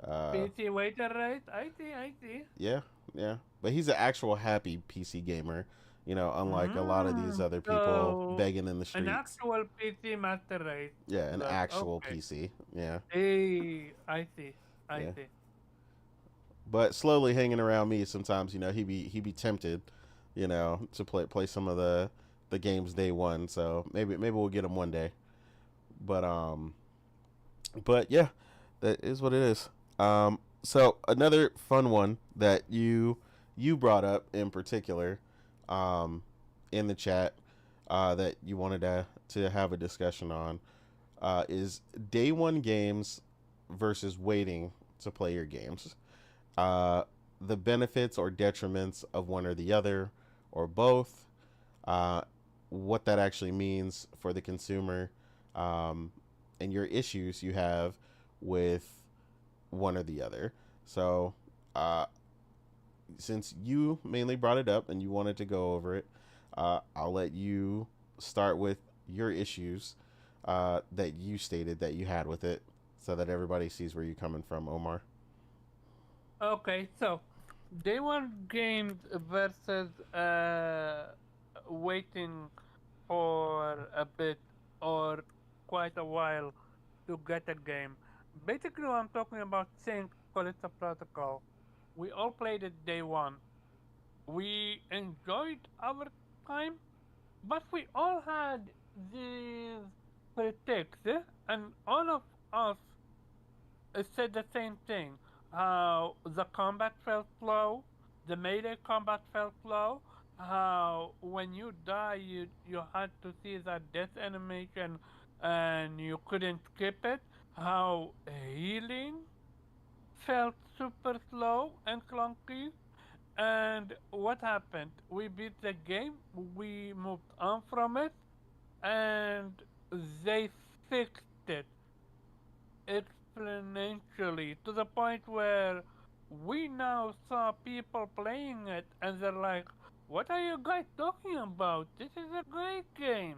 PC waiter, right? I see. I see. yeah, yeah. But he's an actual happy PC gamer, unlike a lot of these other people So begging in the an streets. actual PC master race. Yeah, an actual Okay. PC. Yeah, Hey, I see. I yeah. see. But slowly hanging around me, sometimes he be tempted, to play some of the games day one. So maybe we'll get him one day. But but yeah, that is what it is. So another fun one that you brought up in particular, um, in the chat, that you wanted to have a discussion on, is day one games versus waiting to play your games. Uh, the benefits or detriments of one or the other, or both. Uh, what that actually means for the consumer, um, and your issues you have with one or the other. So, uh, since you mainly brought it up and you wanted to go over it, I'll let you start with your issues, that you stated that you had with it, so that everybody sees where you're coming from, Omar. Okay, so day one games versus waiting for a bit or quite a while to get a game. Basically, what I'm talking about Sync Callisto Protocol. We all played it day one. We enjoyed our time, but we all had these critiques, and all of us said the same thing. How the combat felt slow, the melee combat felt slow. How when you die, you had to see that death animation, and you couldn't skip it. How healing felt super slow and clunky. And what happened? We beat the game, we moved on from it, and they fixed it exponentially to the point where we now saw people playing it and they're like, what are you guys talking about? This is a great game.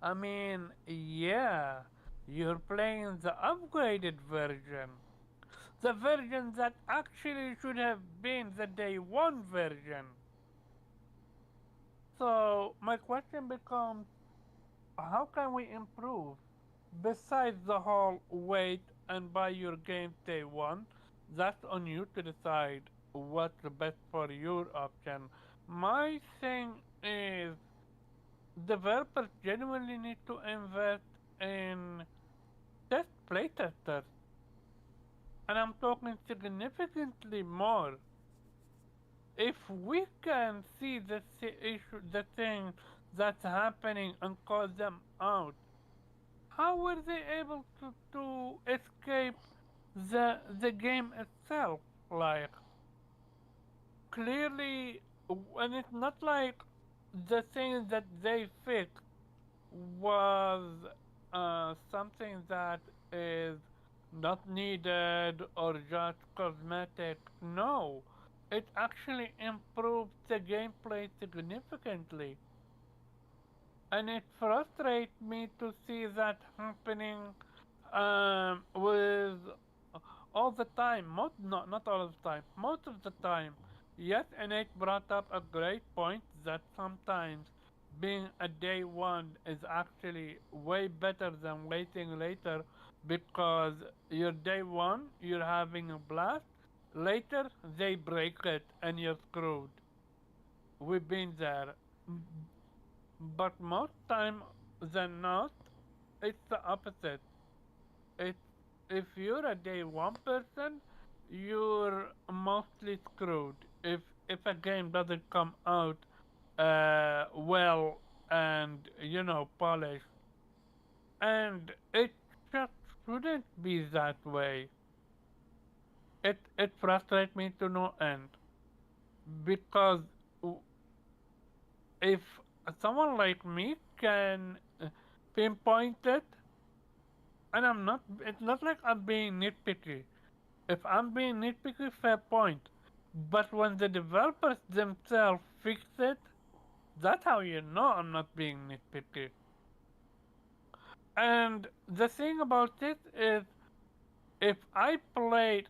I mean, yeah, you're playing the upgraded version. The version that actually should have been the day one version. So, my question becomes, how can we improve? Besides the whole wait and buy your game day one, that's on you to decide what's the best for your option. My thing is developers genuinely need to invest in playtesters, and I'm talking significantly more. If we can see issue, the thing that's happening and call them out, how were they able to escape the game itself? Like clearly, and it's not like the thing that they fixed was something that is not needed or just cosmetic. No, it actually improved the gameplay significantly. And it frustrates me to see that happening with all the time. Not all of the time. Most of the time. Yes, and it brought up a great point that sometimes being a day one is actually way better than waiting later because your day one you're having a blast. Later they break it and you're screwed. We've been there. But most time than not, it's the opposite. It's if you're a day one person, you're mostly screwed. If a game doesn't come out well and polished, and it just shouldn't be that way. It frustrates me to no end because if someone like me can pinpoint it, and it's not like I'm being nitpicky. If I'm being nitpicky, fair point. But when the developers themselves fix it, that's how you know I'm not being nitpicky. And the thing about it is, if I played,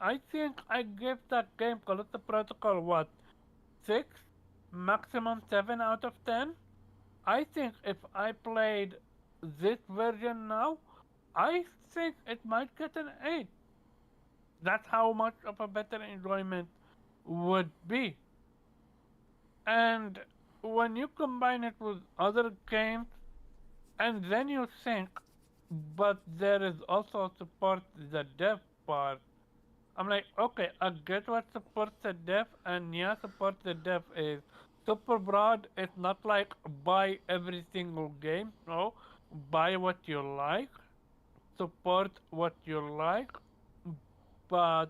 I think I gave that game Callisto Protocol what, 6? Maximum 7 out of 10? I think if I played this version now, I think it might get an 8. That's how much of a better enjoyment would be. And when you combine it with other games, and then you think, but there is also support the dev part. I'm like, okay, I get what supports the dev, and yeah, support the dev is super broad. It's not like buy every single game. No, buy what you like, support what you like, but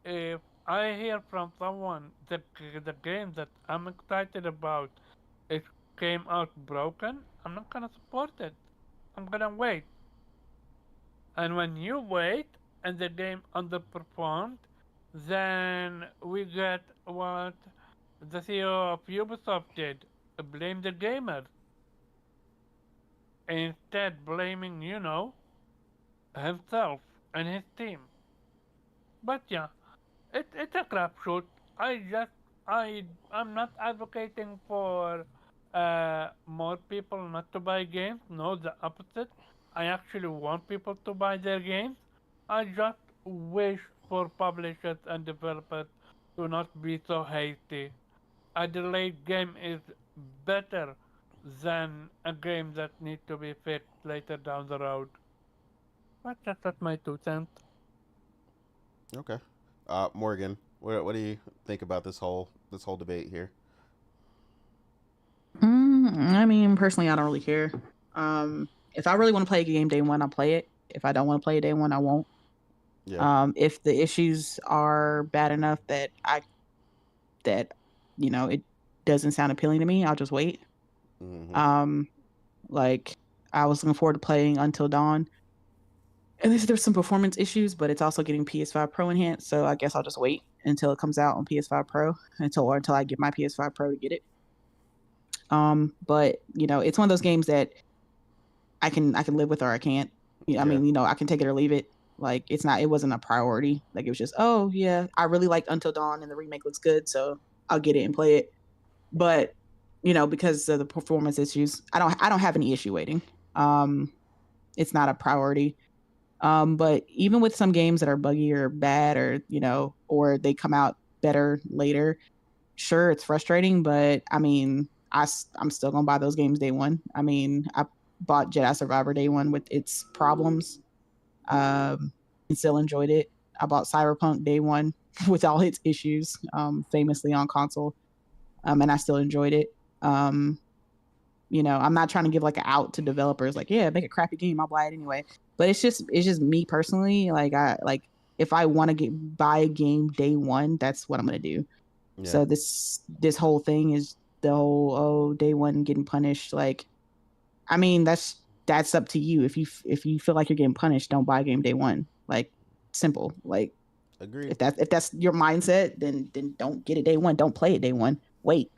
if I hear from someone that the game that I'm excited about it came out broken, I'm not gonna support it. I'm gonna wait. And when you wait and the game underperformed, then we get what the CEO of Ubisoft did. Blame the gamers. Instead blaming, himself and his team. But yeah, it's a crapshoot. I just I'm not advocating for more people not to buy games. No, the opposite. I actually want people to buy their games. I just wish for publishers and developers to not be so hasty. A delayed game is better than a game that needs to be fixed later down the road. But that's my 2 cents. Okay. Morgan, what do you think about this whole debate here? I mean, personally, I don't really care. If I really want to play a game day one, I'll play it. If I don't want to play it day one, I won't. Yeah. If the issues are bad enough that it doesn't sound appealing to me, I'll just wait. Mm-hmm. Like I was looking forward to playing Until Dawn, And there's some performance issues, but it's also getting PS5 Pro enhanced. So I guess I'll just wait until it comes out on PS5 Pro until I get my PS5 Pro to get it. But it's one of those games that I can live with or I can't. I mean, I can take it or leave it. Like it wasn't a priority. Like it was just, oh yeah, I really liked Until Dawn and the remake looks good, so I'll get it and play it. But because of the performance issues, I don't have any issue waiting. It's not a priority. But even with some games that are buggy or bad or they come out better later, sure, it's frustrating, but I mean, I'm still gonna buy those games day one. I mean, I bought Jedi Survivor day one with its problems, and still enjoyed it. I bought Cyberpunk day one with all its issues, famously on console, and I still enjoyed it. I'm not trying to give like an out to developers, like, yeah, make a crappy game, I'll buy it anyway. But it's just me personally. Like if I want to buy a game day one, that's what I'm gonna do. Yeah. So this whole thing is the whole day one getting punished. Like, I mean, that's up to you. If you feel like you're getting punished, don't buy a game day one. Like, simple. Like, agreed. If that's your mindset, then don't get it day one. Don't play it day one. Wait.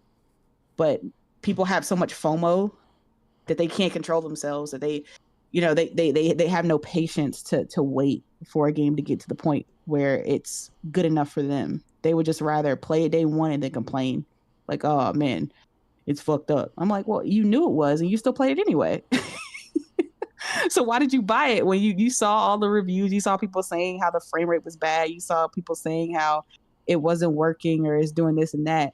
But people have so much FOMO that they can't control themselves, that they have no patience to wait for a game to get to the point where it's good enough for them. They would just rather play it day one and then complain, like, oh man, it's fucked up. I'm like, well, you knew it was and you still played it anyway. So why did you buy it when you saw all the reviews? You saw people saying how the frame rate was bad. You saw people saying how it wasn't working or it's doing this and that.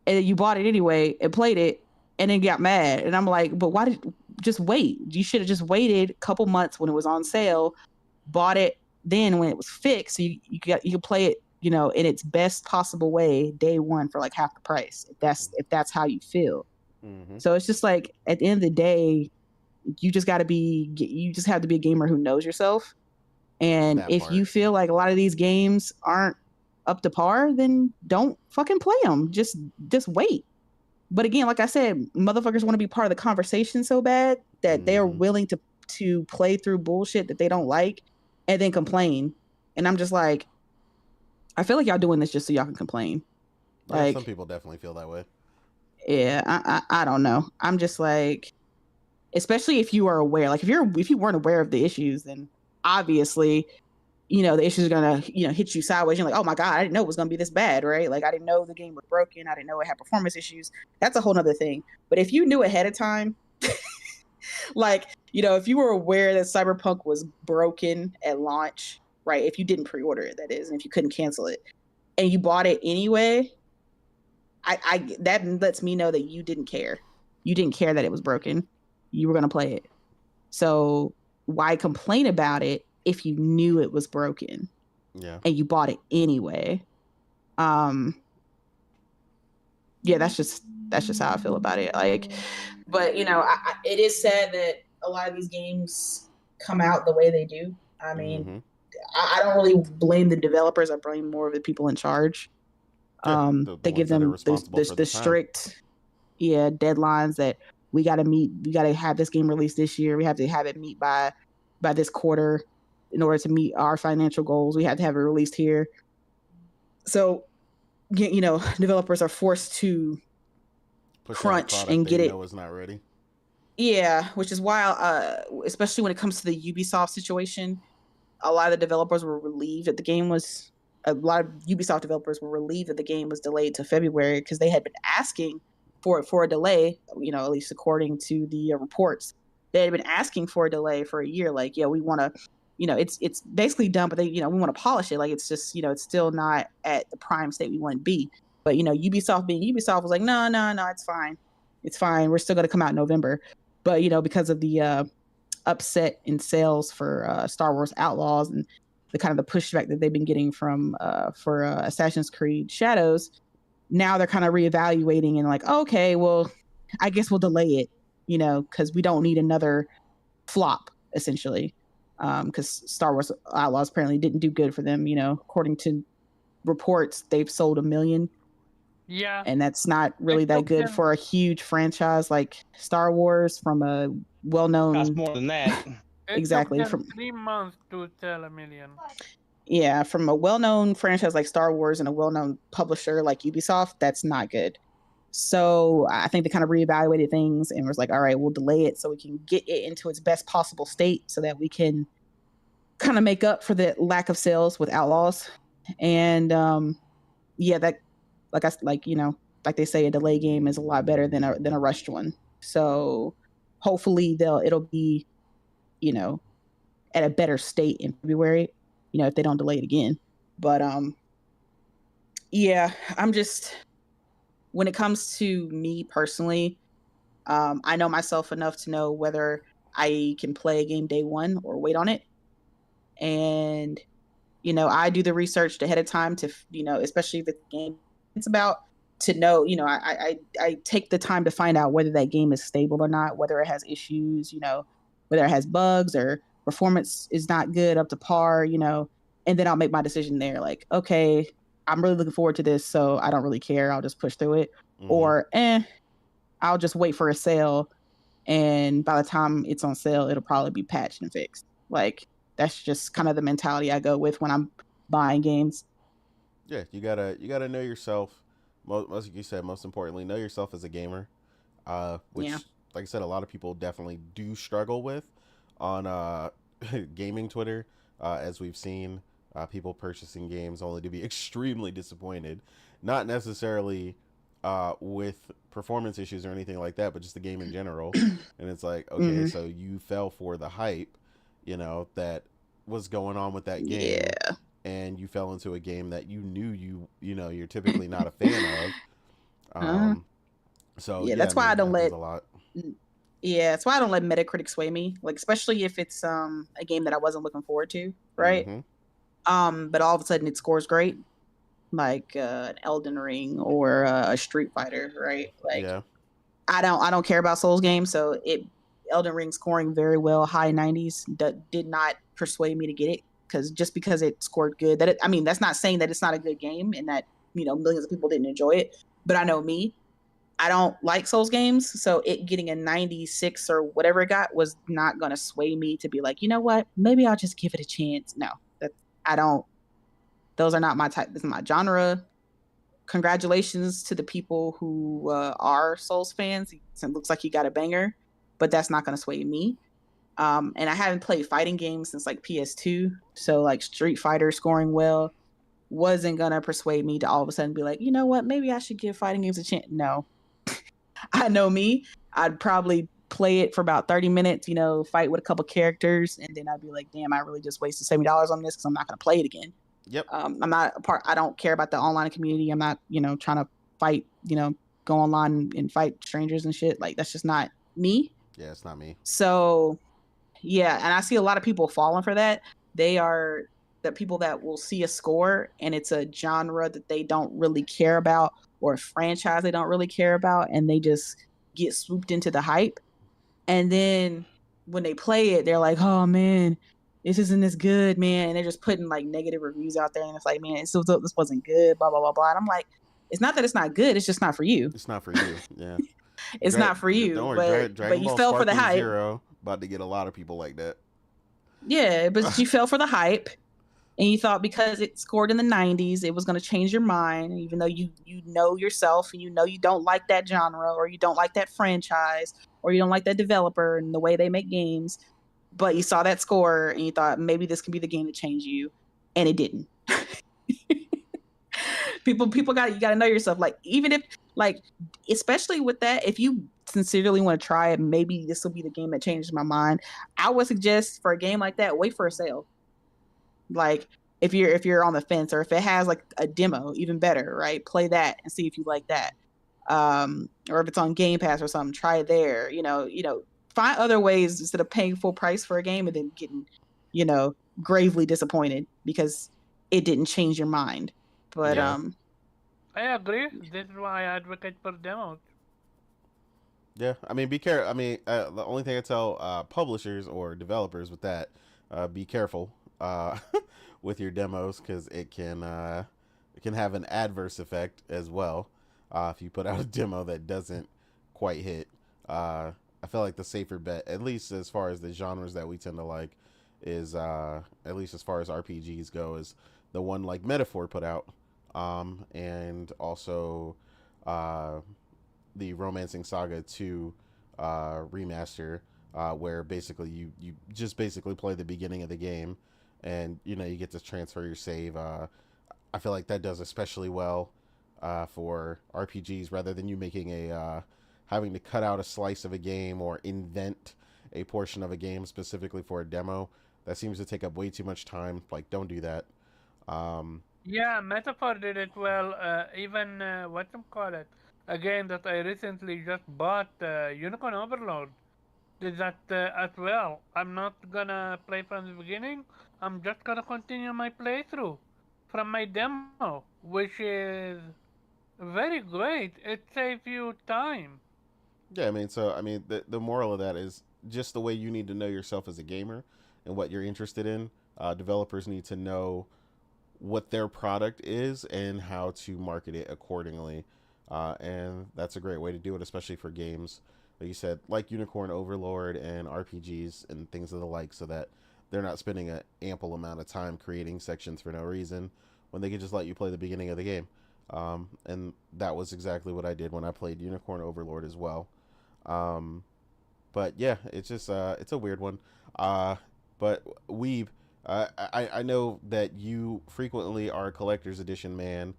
And you bought it anyway and played it and then got mad. And I'm like, but why did just wait? You should have just waited a couple months when it was on sale, bought it then when it was fixed. So you could play it, in its best possible way day one for like half the price. If that's how you feel. Mm-hmm. So it's just like at the end of the day, you just have to be a gamer who knows yourself. And if you feel like a lot of these games aren't up to par, then don't fucking play them. Just wait. But again, like I said, motherfuckers want to be part of the conversation so bad that they're willing to play through bullshit that they don't like and then complain. And I'm just like, I feel like y'all doing this just so y'all can complain. Yeah, like, some people definitely feel that way. Yeah, I don't know. I'm just like, especially if you are aware, like if you weren't aware of the issues, then obviously, the issues are gonna, hit you sideways. You're like, oh my God, I didn't know it was gonna be this bad, right? Like I didn't know the game was broken. I didn't know it had performance issues. That's a whole nother thing. But if you knew ahead of time, like, if you were aware that Cyberpunk was broken at launch, right? If you didn't pre-order it, that is, and if you couldn't cancel it, and you bought it anyway, I that lets me know that you didn't care. You didn't care that it was broken. You were gonna play it. So why complain about it if you knew it was broken? Yeah. And you bought it anyway. Yeah, that's just how I feel about it. Like, but it is sad that a lot of these games come out the way they do. I mean, I don't really blame the developers. I blame more of the people in charge. They give them the strict, deadlines that we got to meet. We got to have this game released this year. We have to have it meet by this quarter in order to meet our financial goals. We have to have it released here. So, developers are forced to crunch and get it. Know it's not ready. Yeah, which is why, especially when it comes to the Ubisoft situation, a lot of the developers were relieved that the game was. A lot of Ubisoft developers were relieved that the game was delayed to February because they had been asking for a delay. At least according to the reports, they had been asking for a delay for a year. Like, we want to, it's basically done, but they, we want to polish it. Like, it's just, it's still not at the prime state we want to be. But Ubisoft being Ubisoft was like, no, it's fine. We're still going to come out in November. But because of the upset in sales for Star Wars Outlaws and the kind of the pushback that they've been getting from for Assassin's Creed Shadows, now they're kind of reevaluating and like, oh, okay, well, I guess we'll delay it, because we don't need another flop, essentially, because Star Wars Outlaws apparently didn't do good for them. According to reports, they've sold 1 million. Yeah, and that's not really that good for a huge franchise like Star Wars from a well-known. Costs more than that. It exactly took them from 3 months to sell 1 million. yeah, from a well-known franchise like Star Wars and a well-known publisher like Ubisoft, that's not good. So I think they kind of reevaluated things and was like, all right, we'll delay it so we can get it into its best possible state so that we can kind of make up for the lack of sales with Outlaws. And yeah, that like they say, a delay game is a lot better than a rushed one. So hopefully it'll be, you know, at a better state in February, if they don't delay it again. But yeah, I'm just when it comes to me personally, I know myself enough to know whether I can play a game day one or wait on it. And, I do the research ahead of time to, especially if the game it's about to know, I take the time to find out whether that game is stable or not, whether it has issues, whether it has bugs or performance is not good up to par, and then I'll make my decision there. Like, okay, I'm really looking forward to this, so I don't really care. I'll just push through it. Mhm. Or, I'll just wait for a sale, and by the time it's on sale, it'll probably be patched and fixed. Like, that's just kind of the mentality I go with when I'm buying games. Yeah, you gotta know yourself. Most like you said, most importantly, know yourself as a gamer. Which, Yeah. like I said, a lot of people definitely do struggle with on gaming Twitter, as we've seen people purchasing games only to be extremely disappointed. Not necessarily with performance issues or anything like that, but just the game in general. And it's like, okay, so you fell for the hype, that was going on with that game, Yeah. and you fell into a game that you knew you're typically not a fan of. So Yeah, yeah, I that's why I mean, don't happens let a lot. yeah, that's why I don't let Metacritic sway me. Like, especially if it's a game that I wasn't looking forward to, right? But all of a sudden it scores great, like an Elden Ring or a Street Fighter, right? Like, Yeah. I don't care about Souls games, so Elden Ring scoring very well, high 90s, did not persuade me to get it because it scored good. That's not saying that it's not a good game and that millions of people didn't enjoy it, but I know me, I don't like Souls games, so it getting a 96 or whatever it got was not going to sway me to be like, you know what, maybe I'll just give it a chance. No, I don't. Those are not my type. This is my genre. Congratulations to the people who are Souls fans. It looks like you got a banger, but that's not going to sway me. And I haven't played fighting games since like PS2, so like Street Fighter scoring well wasn't gonna persuade me to all of a sudden be like, you know what, maybe I should give fighting games a chance. No, I know me. I'd probably play it for about 30 minutes, fight with a couple characters, and then I'd be like, damn, I really just wasted $70 on this because I'm not going to play it again. Yep. I'm not a part, I don't care about the online community. I'm not, trying to fight, go online and fight strangers and shit. Like, that's just not me. Yeah, it's not me. So, yeah. And I see a lot of people falling for that. They are the people that will see a score and it's a genre that they don't really care about or a franchise they don't really care about, and they just get swooped into the hype. And then when they play it, they're like, oh man, this isn't as good, man. And they're just putting like negative reviews out there. And it's like, man, this wasn't good, blah, blah, blah, blah. And I'm like, it's not that it's not good. It's just not for you. It's not for you. Yeah. It's not for you. Don't worry. But Dragon you Ball fell for the Sparkling hype. Zero about to get a lot of people like that. Yeah, but you fell for the hype. And you thought because it scored in the 90s, it was going to change your mind, even though you know yourself and you don't like that genre or you don't like that franchise or you don't like that developer and the way they make games. But you saw that score and you thought maybe this can be the game to change you, and it didn't. people you got to know yourself. Like, even if, like, especially with that, if you sincerely want to try it, maybe this will be the game that changes my mind. I would suggest for a game like that, wait for a sale. Like, if you're on the fence, or if it has like a demo, even better, right? Play that and see if you like that. Or if it's on Game Pass or something, try it there. Find other ways instead of paying full price for a game and then getting, gravely disappointed because it didn't change your mind. But Yeah. I agree. This is why I advocate for demos. Yeah, I mean, be careful. I mean, the only thing I tell publishers or developers with that, be careful with your demos, because it can have an adverse effect as well if you put out a demo that doesn't quite hit. I I feel like the safer bet, at least as far as the genres that we tend to like, is at least as far as RPGs go, is the one like Metaphor put out, and also uh, the Romancing Saga 2 remaster, where basically you just basically play the beginning of the game, and you get to transfer your save. I feel like that does especially well for RPGs, rather than you making a having to cut out a slice of a game or invent a portion of a game specifically for a demo. That seems to take up way too much time. Like, don't do that. Um, Yeah, Metaphor did it well. Even call it? A game that I recently just bought, Unicorn Overlord, did that as well. I'm not gonna play from the beginning. I'm just gonna continue my playthrough from my demo, which is very great. It saves you time. yeah, I mean, so I mean, the moral of that is just the way you need to know yourself as a gamer and what you're interested in. Developers need to know what their product is and how to market it accordingly. And that's a great way to do it, especially for games, like you said, like Unicorn Overlord and RPGs and things of the like, so that they're not spending an ample amount of time creating sections for no reason when they could just let you play the beginning of the game. And that was exactly what I did when I played Unicorn Overlord as well. Um, but yeah, it's just it's a weird one. But Weeb, I know that you frequently are a collector's edition man,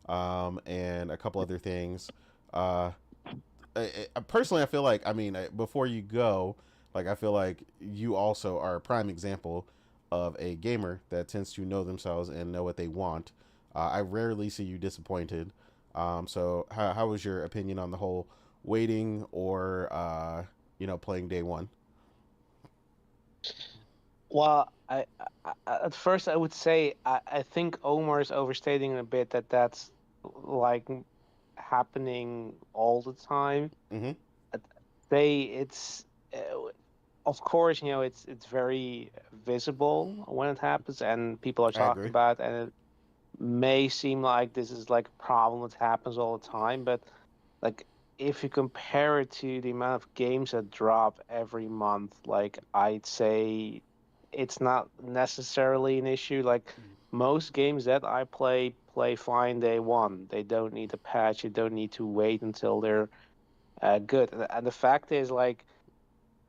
and a couple other things. Uh, Personally, I feel like, I mean, before you go, like, I feel like you also are a prime example of a gamer that tends to know themselves and know what they want. I rarely see you disappointed. So how was your opinion on the whole waiting or playing day one? Well, at first I would say I think Omar is overstating a bit that that's like happening all the time. Mm-hmm. I'd say it's of course, it's very visible when it happens and people are I talking agree. about it, and it may seem like this is like a problem that happens all the time, but like if you compare it to the amount of games that drop every month, like I'd say it's not necessarily an issue. Like most games that I play fine day one. They don't need a patch. You don't need to wait until they're good. And the fact is, like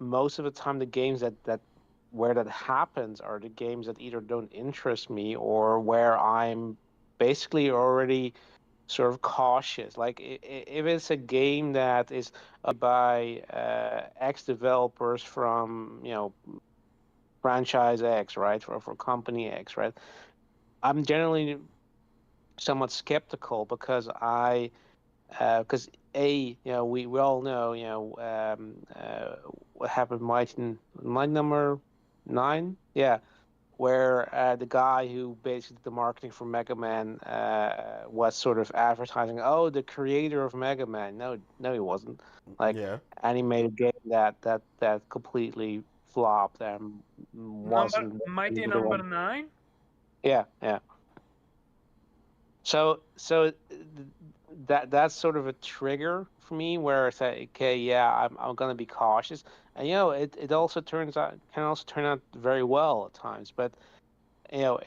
most of the time, the games that where that happens are the games that either don't interest me or where I'm basically already sort of cautious. Like if it's a game that is by ex developers from franchise X, right, for company X, right, I'm generally somewhat skeptical because we all know what happened Might number 9, yeah, where the guy who basically did the marketing for Mega Man was sort of advertising, oh, the creator of Mega Man. No, he wasn't. Like, Yeah. and he made a game that completely flopped and wasn't Mighty the number one. 9. Yeah, yeah. So that's sort of a trigger for me where I say, okay, yeah, I'm gonna be cautious, and it also can also turn out very well at times, but in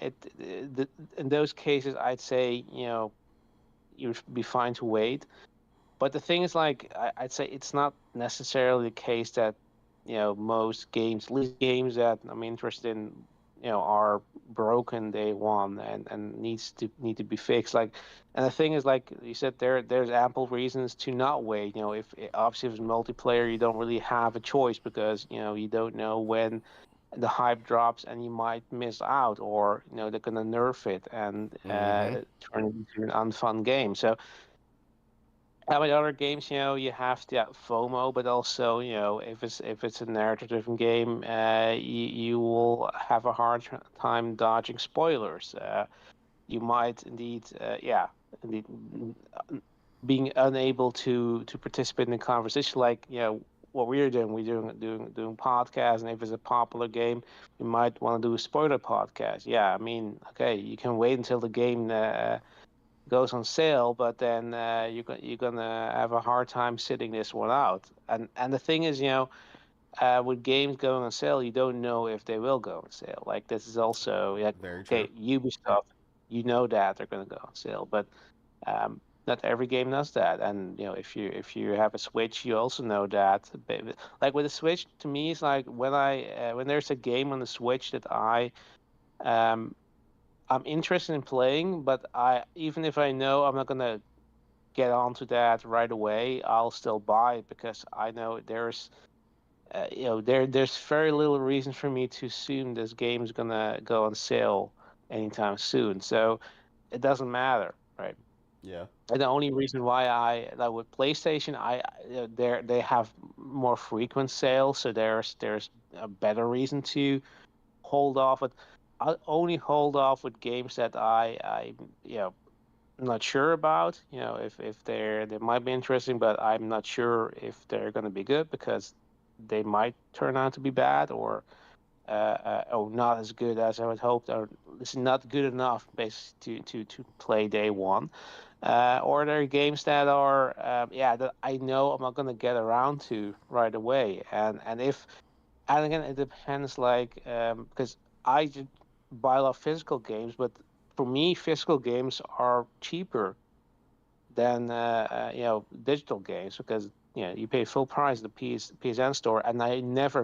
those cases, I'd say you'd be fine to wait. But the thing is, like, I'd say it's not necessarily the case that most games, at least games that I'm interested in, are broken day one and need to be fixed. Like, and the thing is, like you said, there's ample reasons to not wait. If obviously if it's multiplayer, you don't really have a choice because you don't know when the hype drops and you might miss out, or they're gonna nerf it and Mm-hmm. turn it into an unfun game. So with other games, you have that FOMO, but also, if it's a narrative-driven game, you will have a hard time dodging spoilers. You might indeed, indeed, being unable to participate in the conversation, like what we're doing. We're doing podcasts, and if it's a popular game, you might want to do a spoiler podcast. Yeah, I mean, okay, you can wait until the game goes on sale, but then you're gonna have a hard time sitting this one out. And the thing is, with games going on sale, you don't know if they will go on sale. Like this is also Very true. okay, Ubisoft, you know that they're gonna go on sale, but not every game does that. And if you have a Switch, you also know that. Like with the Switch, to me, it's like when there's a game on the Switch that um, I'm interested in playing, but even if I know I'm not gonna get onto that right away, I'll still buy it because I know there's very little reason for me to assume this game's gonna go on sale anytime soon. So it doesn't matter, right? Yeah. And the only reason why like with PlayStation, they have more frequent sales, so there's a better reason to hold off. But I only hold off with games that I not sure about. If they might be interesting, but I'm not sure if they're going to be good because they might turn out to be bad or not as good as I would hope, or it's not good enough basically to play day one. Or there are games that are that I know I'm not going to get around to right away, and again it depends because I just buy a lot of physical games, but for me physical games are cheaper than digital games because you pay full price at the PSN store, and I never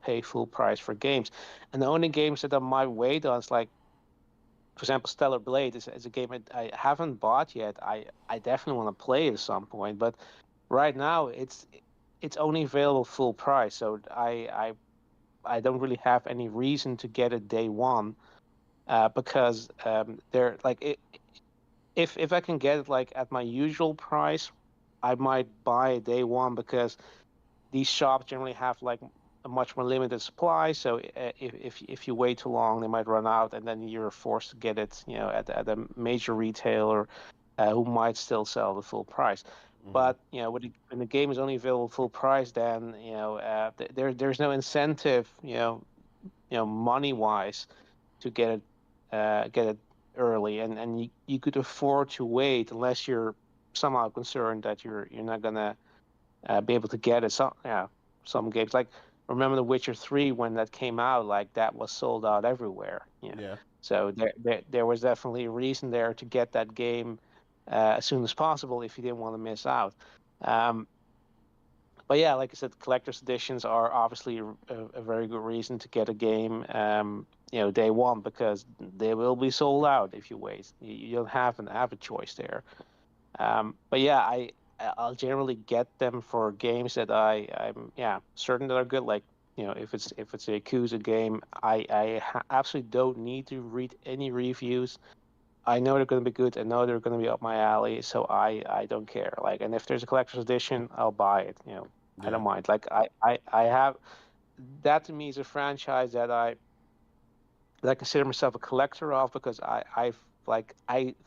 pay full price for games. And the only games that I might wait on is like, for example, Stellar Blade is a game I haven't bought yet. I definitely want to play it at some point, but right now it's only available full price, so I don't really have any reason to get it day one because they're like if I can get it like at my usual price, I might buy it day one because these shops generally have like a much more limited supply. So if you wait too long, they might run out, and then you're forced to get it, at a major retailer who might still sell the full price. But when the game is only available full price, then there's no incentive, money wise, to get it early, and you could afford to wait unless you're somehow concerned that you're not gonna be able to get it. Some games like remember The Witcher 3 when that came out, like that was sold out everywhere. Yeah. So there was definitely a reason there to get that game as soon as possible if you didn't want to miss out. Um, but yeah, like I said, collector's editions are obviously a very good reason to get a game, day one because they will be sold out if you wait. You don't have a choice there. But yeah, I'll generally get them for games that I'm certain that are good. Like if it's a Yakuza game, I absolutely don't need to read any reviews. I know they're going to be good. I know they're going to be up my alley, so I don't care. Like, and if there's a collector's edition, I'll buy it. I don't mind. Like, I have that to me is a franchise that I consider myself a collector of because I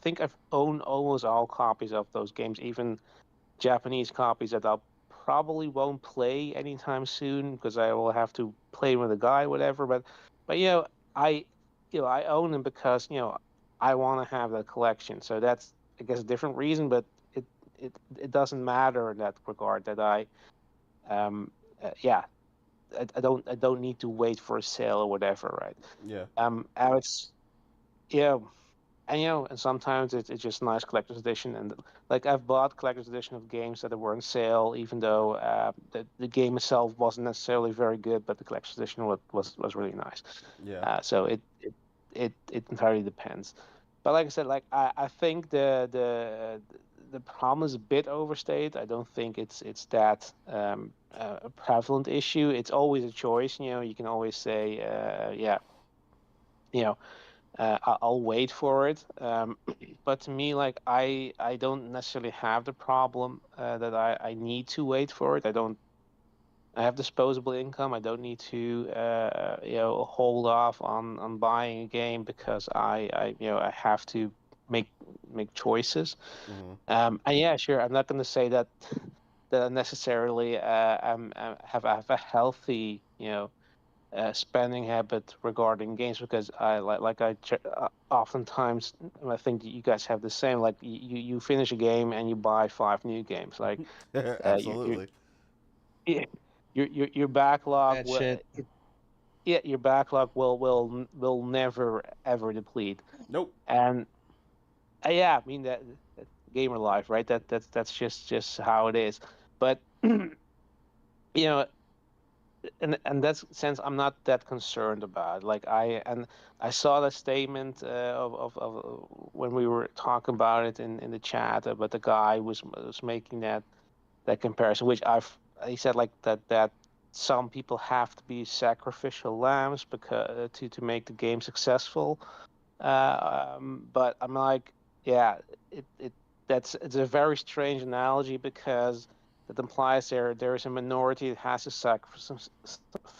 think I've owned almost all copies of those games, even Japanese copies that I'll probably won't play anytime soon because I will have to play with a guy, whatever. But I I own them because I want to have that collection. So that's I guess a different reason, but it doesn't matter in that regard that um yeah I don't need to wait for a sale or whatever, right? Yeah. And it's yeah, and sometimes it's just nice collector's edition, and like I've bought collector's edition of games that were on sale, even though the game itself wasn't necessarily very good, but the collector's edition was really nice. Yeah. So it entirely depends. But like I said, like I think the problem is a bit overstated. I don't think it's that a prevalent issue. It's always a choice. You can always say, you know, I'll wait for it. But to me, like I don't necessarily have the problem that I need to wait for it. I have disposable income. I don't need to hold off on buying a game because I have to make choices. And yeah, sure. I'm not going to say that I necessarily have a healthy spending habit regarding games, because oftentimes I think you guys have the same. Like you finish a game and you buy 5 new games. Like Absolutely. your your backlog That will shit. your backlog will never ever deplete. Nope. And yeah, I mean that gamer life, right? That's just how it is. But you know, and that sense, I'm not that concerned about. Like I saw the statement of when we were talking about it in the chat, but the guy was making that comparison, which he said like that some people have to be sacrificial lambs because to make the game successful. But I'm like, yeah, it it's a very strange analogy, because it implies there is a minority that has to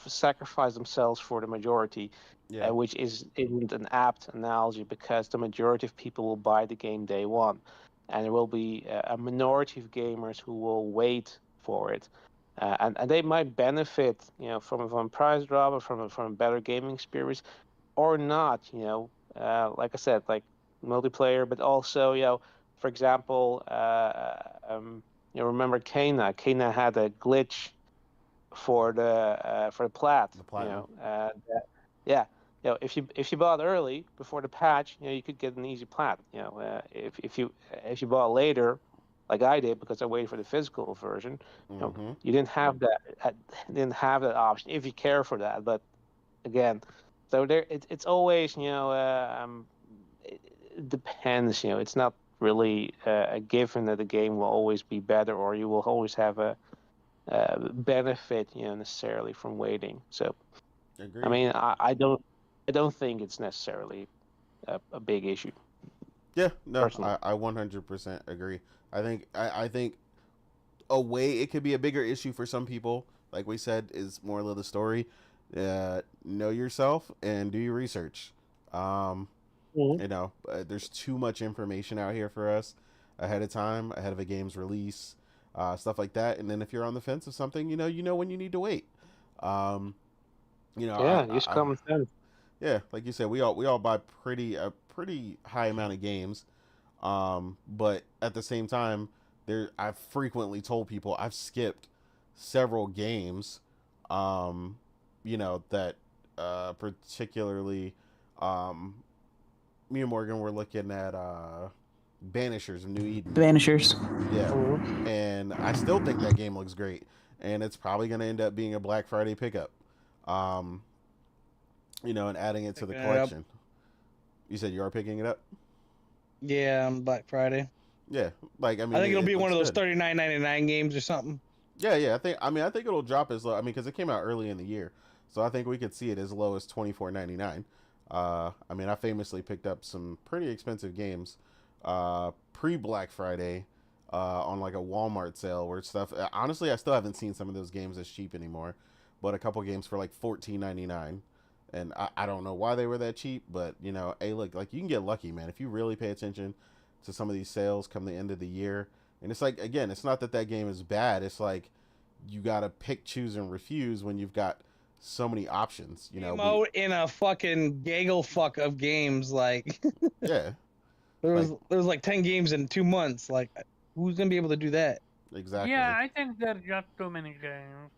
sacrifice themselves for the majority, Yeah. which isn't an apt analogy, because the majority of people will buy the game day one, and there will be a minority of gamers who will wait for it. And they might benefit, from a price drop or from a better gaming experience, or not. Like I said, like multiplayer, but also, for example, remember Kana? Kana had a glitch for the plat. The platinum. Yeah, if you bought early before the patch, you could get an easy plat. If you bought later, like I did, because I waited for the physical version, Mm-hmm. you didn't have that option if you care for that. But again, so it's always, it depends. It's not really a given that the game will always be better, or you will always have a benefit, necessarily from waiting. So I Agreed. mean, I don't think it's necessarily a big issue, Yeah. No, personally. I 100% agree. I think a way it could be a bigger issue for some people, like we said, is more of the story. Know yourself and do your research. Um, Mhm. there's too much information out here for us ahead of time, ahead of a game's release, stuff like that. And then if you're on the fence of something, you know when you need to wait. Um, Yeah, use I common sense. yeah, like you said, we all buy a pretty high amount of games. But at the same time, I've frequently told people I've skipped several games. Um, that particularly, um, me and Morgan were looking at Banishers of New Eden. Banishers. Yeah, Mhm. and I still think that game looks great, and it's probably going to end up being a Black Friday pickup. Um, and adding it to the Picking it up. collection. You said you are picking it up. Yeah, on Black Friday. Yeah, like I I mean, think it'll be it one looks of those good. $39.99 games or something. Yeah. I think it'll drop as low. I mean, because it came out early in the year, so I think we could see it as low as $24.99. I mean, I famously picked up some pretty expensive games, pre Black Friday, on like a Walmart sale where stuff. Honestly, I still haven't seen some of those games as cheap anymore, but a couple games for like $14.99. And I don't know why they were that cheap, but hey, look, like you can get lucky, man, if you really pay attention to some of these sales come the end of the year. And it's like, again, it's not that that game is bad. It's like you got to pick, choose, and refuse when you've got so many options. Came out in a fucking gaggle fuck of games. Like Yeah, there like was like 10 games in 2 months. Like who's gonna be able to do that? Yeah, exactly. I think there's just too many games.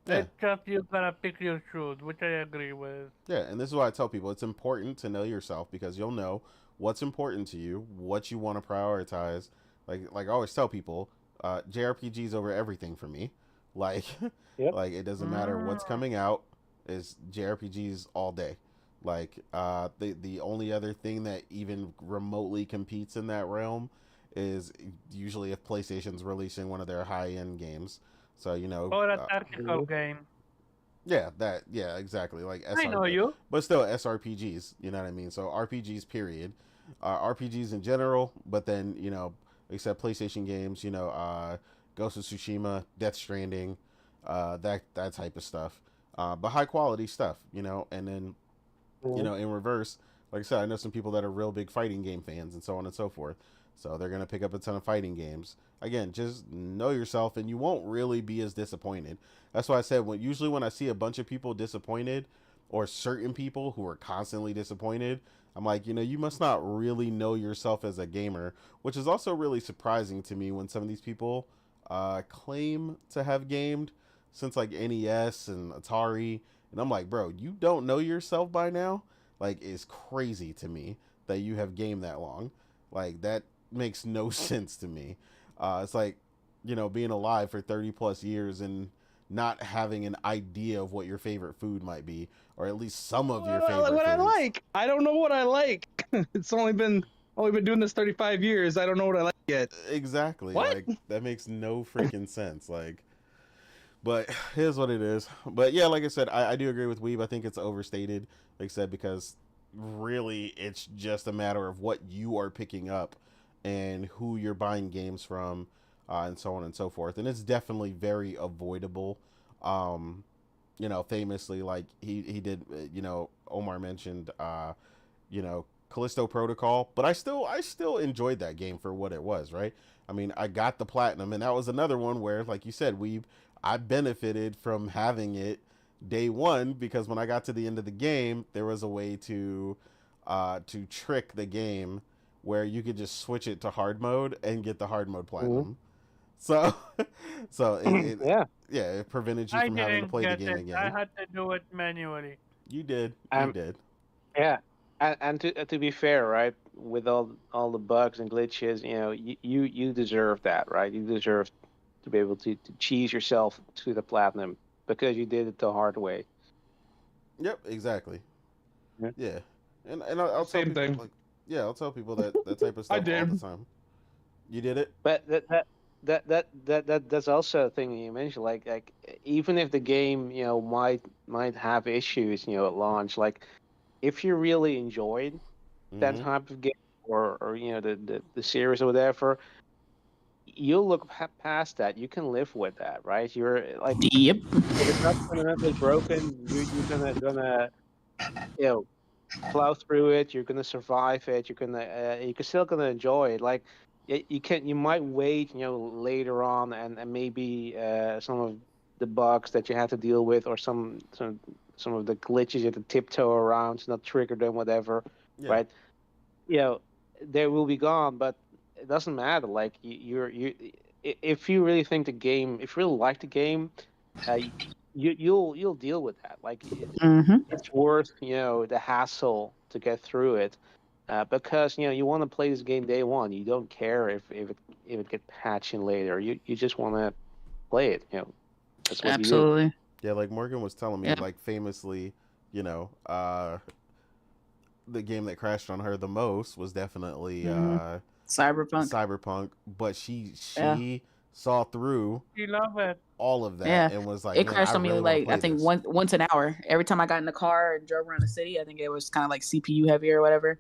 Yeah, It's just you gotta pick your shoes, which I agree with. yeah. And this is why I tell people it's important to know yourself because you'll know what's important to you, what you want to prioritize. Like I always tell people, JRPGs over everything for me. Like, Yep. like it doesn't matter Mm. what's coming out, is JRPGs all day. Like, the only other thing that even remotely competes in that realm is usually if PlayStation's releasing one of their high end games. So Or a tactical Mhm. game. yeah, exactly, like I SR, know you. but still SRPGs. You know what I mean? So RPGs, period. RPGs in general, but then except PlayStation games. Ghost of Tsushima, Death Stranding, that type of stuff. But high quality stuff. And then Mhm. in reverse, like I said, I know some people that are real big fighting game fans and so on and so forth. So they're going to pick up a ton of fighting games. Again, just know yourself and you won't really be as disappointed. That's why I said usually when I see a bunch of people disappointed or certain people who are constantly disappointed, I'm like, you must not really know yourself as a gamer, which is also really surprising to me when some of these people claim to have gamed since like NES and Atari. And I'm like, bro, you don't know yourself by now? Like, it's crazy to me that you have gamed that long. Like, that makes no sense to me. It's like, being alive for 30 plus years and not having an idea of what your favorite food might be, or at least some of your favorite what foods. I like. I don't know what I like. It's only been doing this 35 years. I don't know what I like yet. Exactly. What? Like, that makes no freaking sense. Like, but here's what it is. But yeah, like I said, I do agree with Weeb. I think it's overstated, like I said, because really it's just a matter of what you are picking up and who you're buying games from, and so on and so forth. And it's definitely very avoidable. Famously, like he did, Omar mentioned, Callisto Protocol, but I still enjoyed that game for what it was, right? I mean, I got the platinum, and that was another one where, like you said, I benefited from having it day one, because when I got to the end of the game, there was a way to trick the game where you could just switch it to hard mode and get the hard mode platinum. So, it prevented you I from having to didn't play the get game it. again. I had to do it manually. You did. Yeah, and to be fair, right, with all the bugs and glitches, you deserve that, right? You deserve to be able to cheese yourself to the platinum because you did it the hard way. Yep, exactly. Yeah. Yeah, and I'll tell Same people thing. like, yeah, I'll tell people that type of I stuff all did. the time. You did it. But that's also a thing you mentioned. Like even if the game might have issues at launch, like if you really enjoyed that Mm-hmm. type of game or the series or whatever, you'll look past that. You can live with that, right? You're like, Yep. if it's not fundamentally broken, you're gonna plow through it. You're gonna survive it. You're still gonna enjoy it. Like you might wait later on and maybe some of the bugs that you have to deal with or some of the glitches you have to tiptoe around to not trigger them, whatever, Yeah. right? They will be gone, but it doesn't matter. Like if you really think if you really like the game, you'll deal with that. Like Mm-hmm. it's worth the hassle to get through it, because you want to play this game day one. You don't care if it gets patched in later. You just want to play it. That's what you do. Absolutely. Yeah, like Morgan was telling me, Yeah. like famously, the game that crashed on her the most was definitely Cyberpunk. Cyberpunk, but she Yeah. saw through You love it. all of that Yeah. and was like, It man, crashed I on me really want to like play I think this. once an hour. Every time I got in the car and drove around the city, I think it was kind of like CPU heavy or whatever,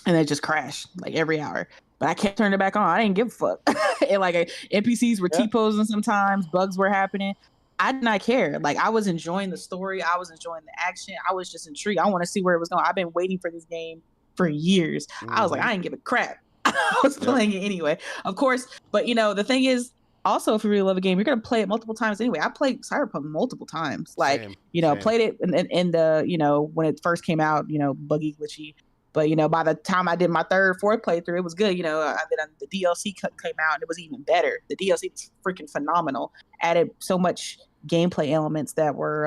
and it just crashed like every hour. But I kept turning it back on. I didn't give a fuck. And like NPCs were Yeah. T-posing sometimes, bugs were happening. I did not care. Like I was enjoying the story. I was enjoying the action. I was just intrigued. I want to see where it was going. I've been waiting for this game for years. I was like, Mhm. I didn't give a crap. I was playing it anyway, of course. But the thing is, also, if you really love a game, you're gonna play it multiple times anyway. I played Cyberpunk multiple times. Like, Same. played it in the when it first came out, buggy glitchy. But by the time I did my third, fourth playthrough, it was good. The DLC came out and it was even better. The DLC was freaking phenomenal. Added so much gameplay elements that were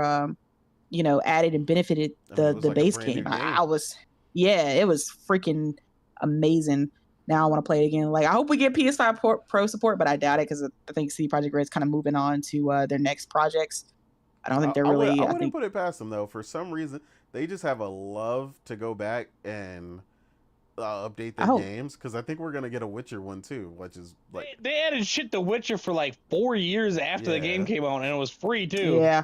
added and benefited I mean, it was the like a base brand new game. game. It was freaking amazing. Now I want to play it again. Like I hope we get PS5 Pro support, but I doubt it because I think CD Projekt Red's kind of moving on to their next projects. I don't think they're really. I wouldn't put it past them though. For some reason, they just have a love to go back and update their games, because I think we're gonna get a Witcher one too, which is like they added shit to Witcher for like 4 years after the game came out, and it was free too. Yeah.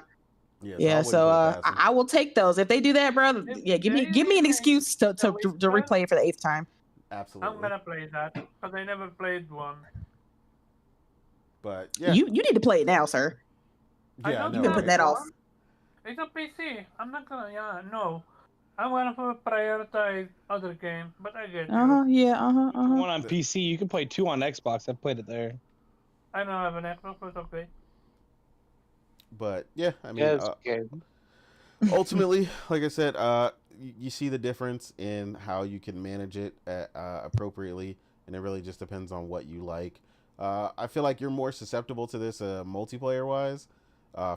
So I will take those if they do that, bro. Yeah, give me an excuse to replay it for the 8th time. Absolutely. I'm gonna play that because I never played one. But yeah, you need to play it now, sir. Yeah, you've been putting that off. It's a PC. I'm not gonna. Yeah, no. I'm gonna prioritize other games, but I get Yeah. If you want on PC, you can play 2 on Xbox. I played it there. I don't have an Xbox, but okay. But yeah, I mean, Yes, okay. ultimately, like I said, you see the difference in how you can manage it appropriately, and it really just depends on what you like. I feel like you're more susceptible to this multiplayer wise,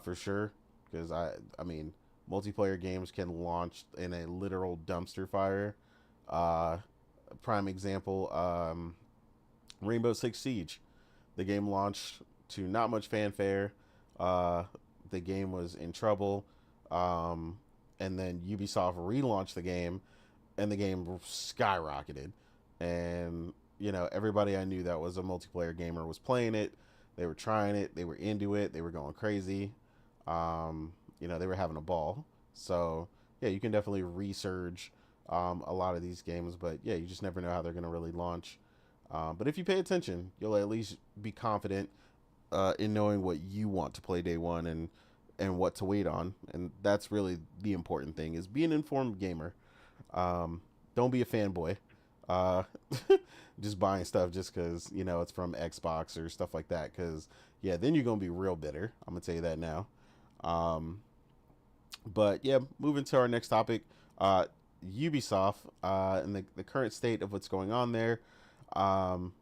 for sure, because I mean, multiplayer games can launch in a literal dumpster fire. Uh, Prime example, Rainbow Six Siege. The game launched to not much fanfare. Uh, the game was in trouble. Um, and then Ubisoft relaunched the game, and the game skyrocketed. And, everybody I knew that was a multiplayer gamer was playing it. They were trying it. They were into it. They were going crazy. They were having a ball. So, yeah, you can definitely resurge a lot of these games. But, yeah, you just never know how they're going to really launch. But if you pay attention, you'll at least be confident in knowing what you want to play day one and what to wait on. And that's really the important thing, is be an informed gamer. Don't be a fanboy. Uh, just buying stuff just because, it's from Xbox or stuff like that. Because, yeah, then you're going to be real bitter. I'm going to tell you that now. But, yeah, moving to our next topic, Ubisoft and the current state of what's going on there. Um,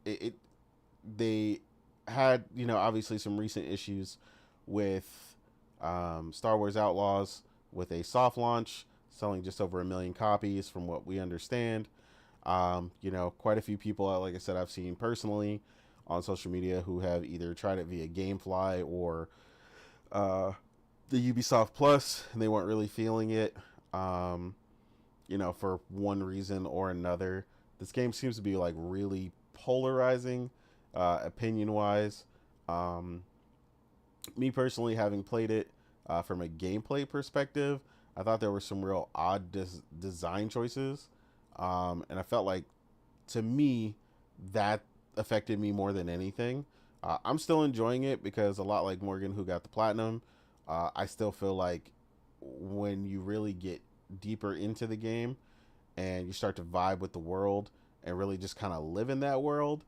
they had, obviously some recent issues with Star Wars Outlaws with a soft launch, selling just over 1 million copies from what we understand. Quite a few people, like I said, I've seen personally on social media who have either tried it via Gamefly or the Ubisoft Plus, and they weren't really feeling it, for one reason or another. This game seems to be like really polarizing, opinion wise. Me personally, having played it from a gameplay perspective, I thought there were some real odd design choices. And I felt like, to me, that affected me more than anything. I'm still enjoying it because, a lot like Morgan, who got the platinum, I still feel like when you really get deeper into the game and you start to vibe with the world and really just kind of live in that world,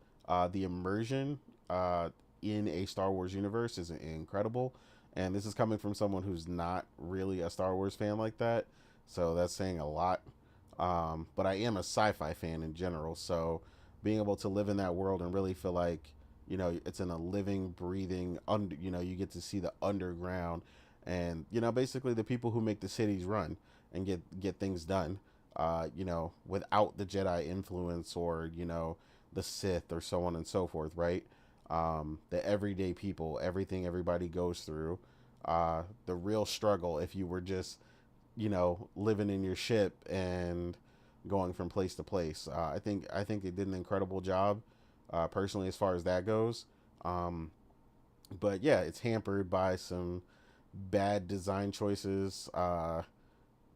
the immersion in a Star Wars universe is incredible. And this is coming from someone who's not really a Star Wars fan like that, so that's saying a lot. But I am a sci-fi fan in general, so being able to live in that world and really feel like, it's in a living, breathing, you get to see the underground, and, basically the people who make the cities run and get things done, without the Jedi influence or, the Sith or so on and so forth, right? The everyday people, everything everybody goes through, the real struggle if you were just, living in your ship and going from place to place. I think they did an incredible job, personally, as far as that goes. But yeah, it's hampered by some bad design choices,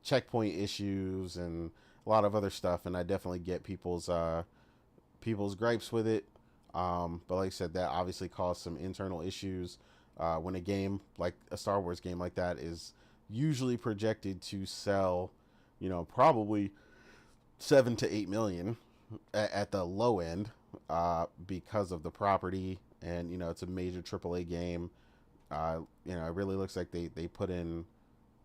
checkpoint issues, and a lot of other stuff. And I definitely get people's gripes with it. But like I said, that obviously caused some internal issues. When a game like a Star Wars game like that is usually projected to sell, probably 7 to 8 million at the low end, because of the property, and it's a major AAA game. It really looks like they put in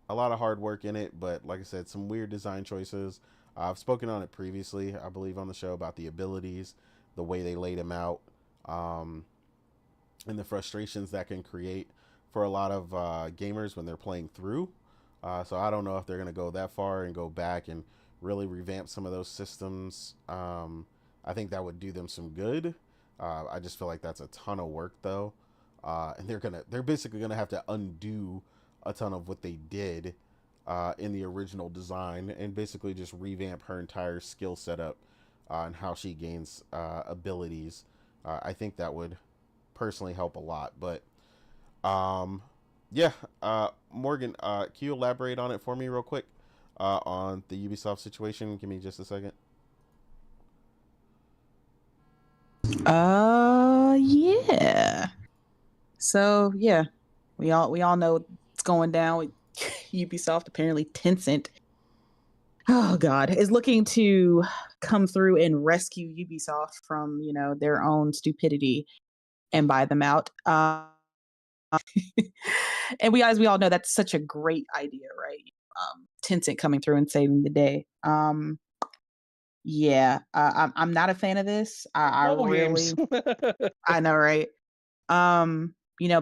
a lot of hard work in it, but like I said, some weird design choices. I've spoken on it previously, I believe, on the show about the abilities, the way they laid them out, and the frustrations that can create for a lot of gamers when they're playing through. So I don't know if they're going to go that far and go back and really revamp some of those systems. I think that would do them some good. I just feel like that's a ton of work, though, and they're basically gonna have to undo a ton of what they did in the original design, and basically just revamp her entire skill setup and how she gains abilities. I think that would personally help a lot. But yeah, Morgan, can you elaborate on it for me real quick, on the Ubisoft situation? Give me just a second. Yeah. So yeah, we all know what's going down with Ubisoft. Apparently, Tencent oh God, is looking to come through and rescue Ubisoft from, their own stupidity and buy them out. And as we all know, that's such a great idea, right? Tencent coming through and saving the day. Yeah, I'm not a fan of this. I Mobile really, games. I know, right?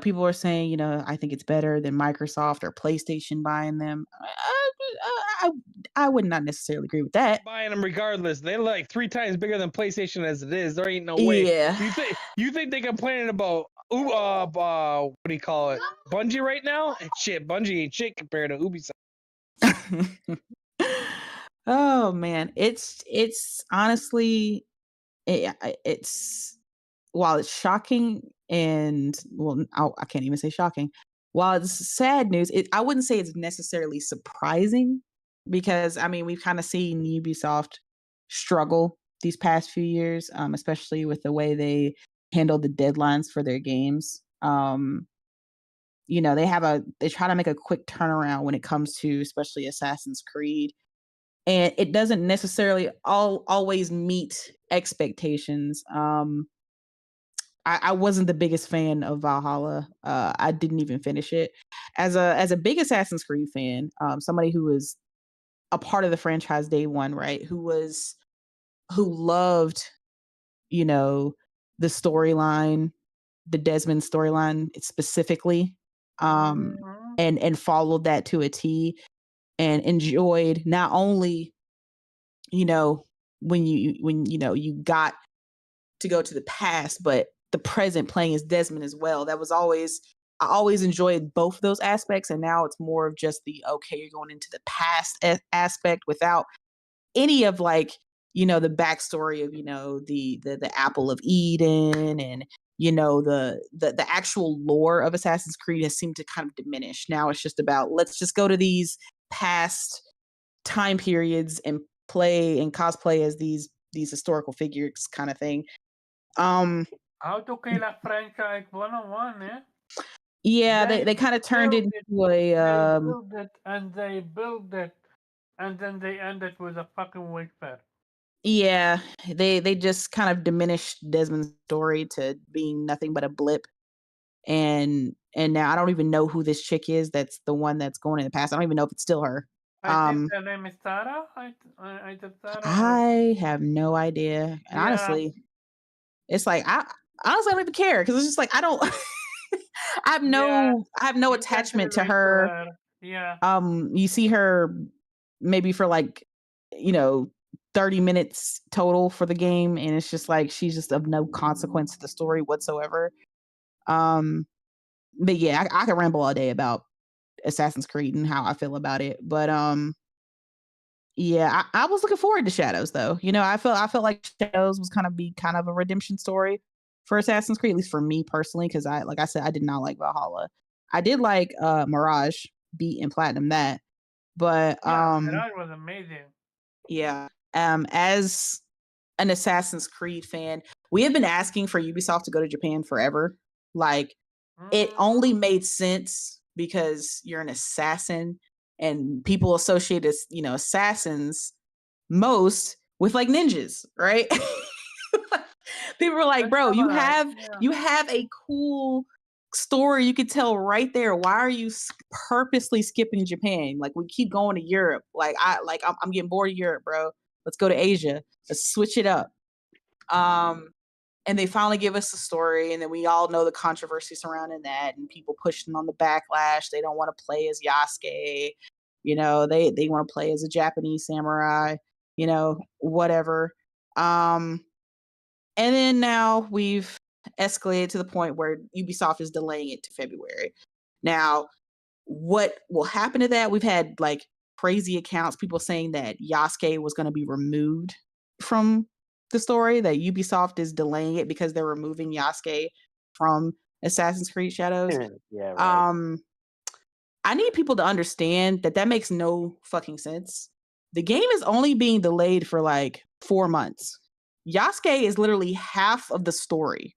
People are saying, I think it's better than Microsoft or PlayStation buying them. I would not necessarily agree with that. Buying them regardless. They're like 3 times bigger than PlayStation as it is. There ain't no way. Yeah. You think they complaining about what do you call it? Bungie right now? Shit, Bungie ain't shit compared to Ubisoft. Oh man, it's honestly it's while it's shocking and I can't even say shocking. While it's sad news, I wouldn't say it's necessarily surprising because I mean we've kind of seen Ubisoft struggle these past few years, especially with the way they handle the deadlines for their games. They try to make a quick turnaround when it comes to especially Assassin's Creed, and it doesn't necessarily always meet expectations. I wasn't the biggest fan of Valhalla. I didn't even finish it. As a big Assassin's Creed fan, somebody who was a part of the franchise day one, right? Who loved, the storyline, the Desmond storyline specifically, and followed that to a T, and enjoyed not only, when you got to go to the past, but the present playing as Desmond as well. I always enjoyed both of those aspects, and now it's more of just the okay, you're going into the past aspect without any of the backstory of the Apple of Eden, and the actual lore of Assassin's Creed has seemed to kind of diminish. Now it's just about let's just go to these past time periods and play and cosplay as these historical figures kind of thing. How to kill a franchise 101, eh? Yeah, they kind of turned it into a They build it and they build it, and then they end it with a fucking wig fair. yeah, they just kind of diminished Desmond's story to being nothing but a blip. And now I don't even know who this chick is. That's the one that's going in the past. I don't even know if it's still her. I think her name is Sarah. I think Sarah. I have no idea. And Yeah. honestly, it's like I honestly don't even care because it's just like I don't. I have no You can't attachment to relate her. Yeah. You see her maybe for 30 minutes total for the game, and it's just like she's just of no consequence to the story whatsoever. But yeah, I could ramble all day about Assassin's Creed and how I feel about it. But yeah, I was looking forward to Shadows though. I felt like Shadows was kind of a redemption story for Assassin's Creed, at least for me personally, because like I said, I did not like Valhalla. I did like Mirage, beat and platinum that. But Mirage was amazing. Yeah. As an Assassin's Creed fan, we have been asking for Ubisoft to go to Japan forever. Like, it only made sense because you're an assassin and people associate assassins most with like ninjas, right? People were like, bro, you have a cool story you could tell right there. Why are you purposely skipping Japan? Like, we keep going to Europe. I'm getting bored of Europe, bro. Let's go to Asia. Let's switch it up. And they finally give us the story, and then we all know the controversy surrounding that, and people pushing on the backlash. They don't want to play as Yasuke. They want to play as a Japanese samurai. Whatever. And then now we've escalated to the point where Ubisoft is delaying it to February. Now, what will happen to that? We've had crazy accounts, people saying that Yasuke was going to be removed from the story, that Ubisoft is delaying it because they're removing Yasuke from Assassin's Creed Shadows. Yeah, right. I need people to understand that makes no fucking sense. The game is only being delayed for 4 months. Yasuke is literally half of the story.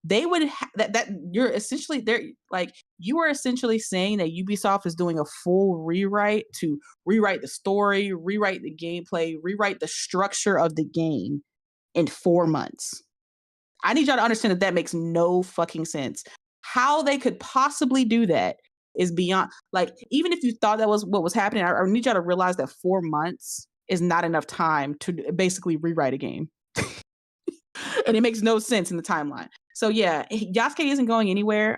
they would that you're essentially there, like you are essentially saying that Ubisoft is doing a full rewrite to rewrite the story, rewrite the gameplay, rewrite the structure of the game in 4 months. I need y'all to understand that makes no fucking sense. How they could possibly do that is beyond, like, even if you thought that was what was happening, I need y'all to realize that 4 months is not enough time to basically rewrite a game. And it makes no sense in the timeline. So yeah, Yasuke isn't going anywhere.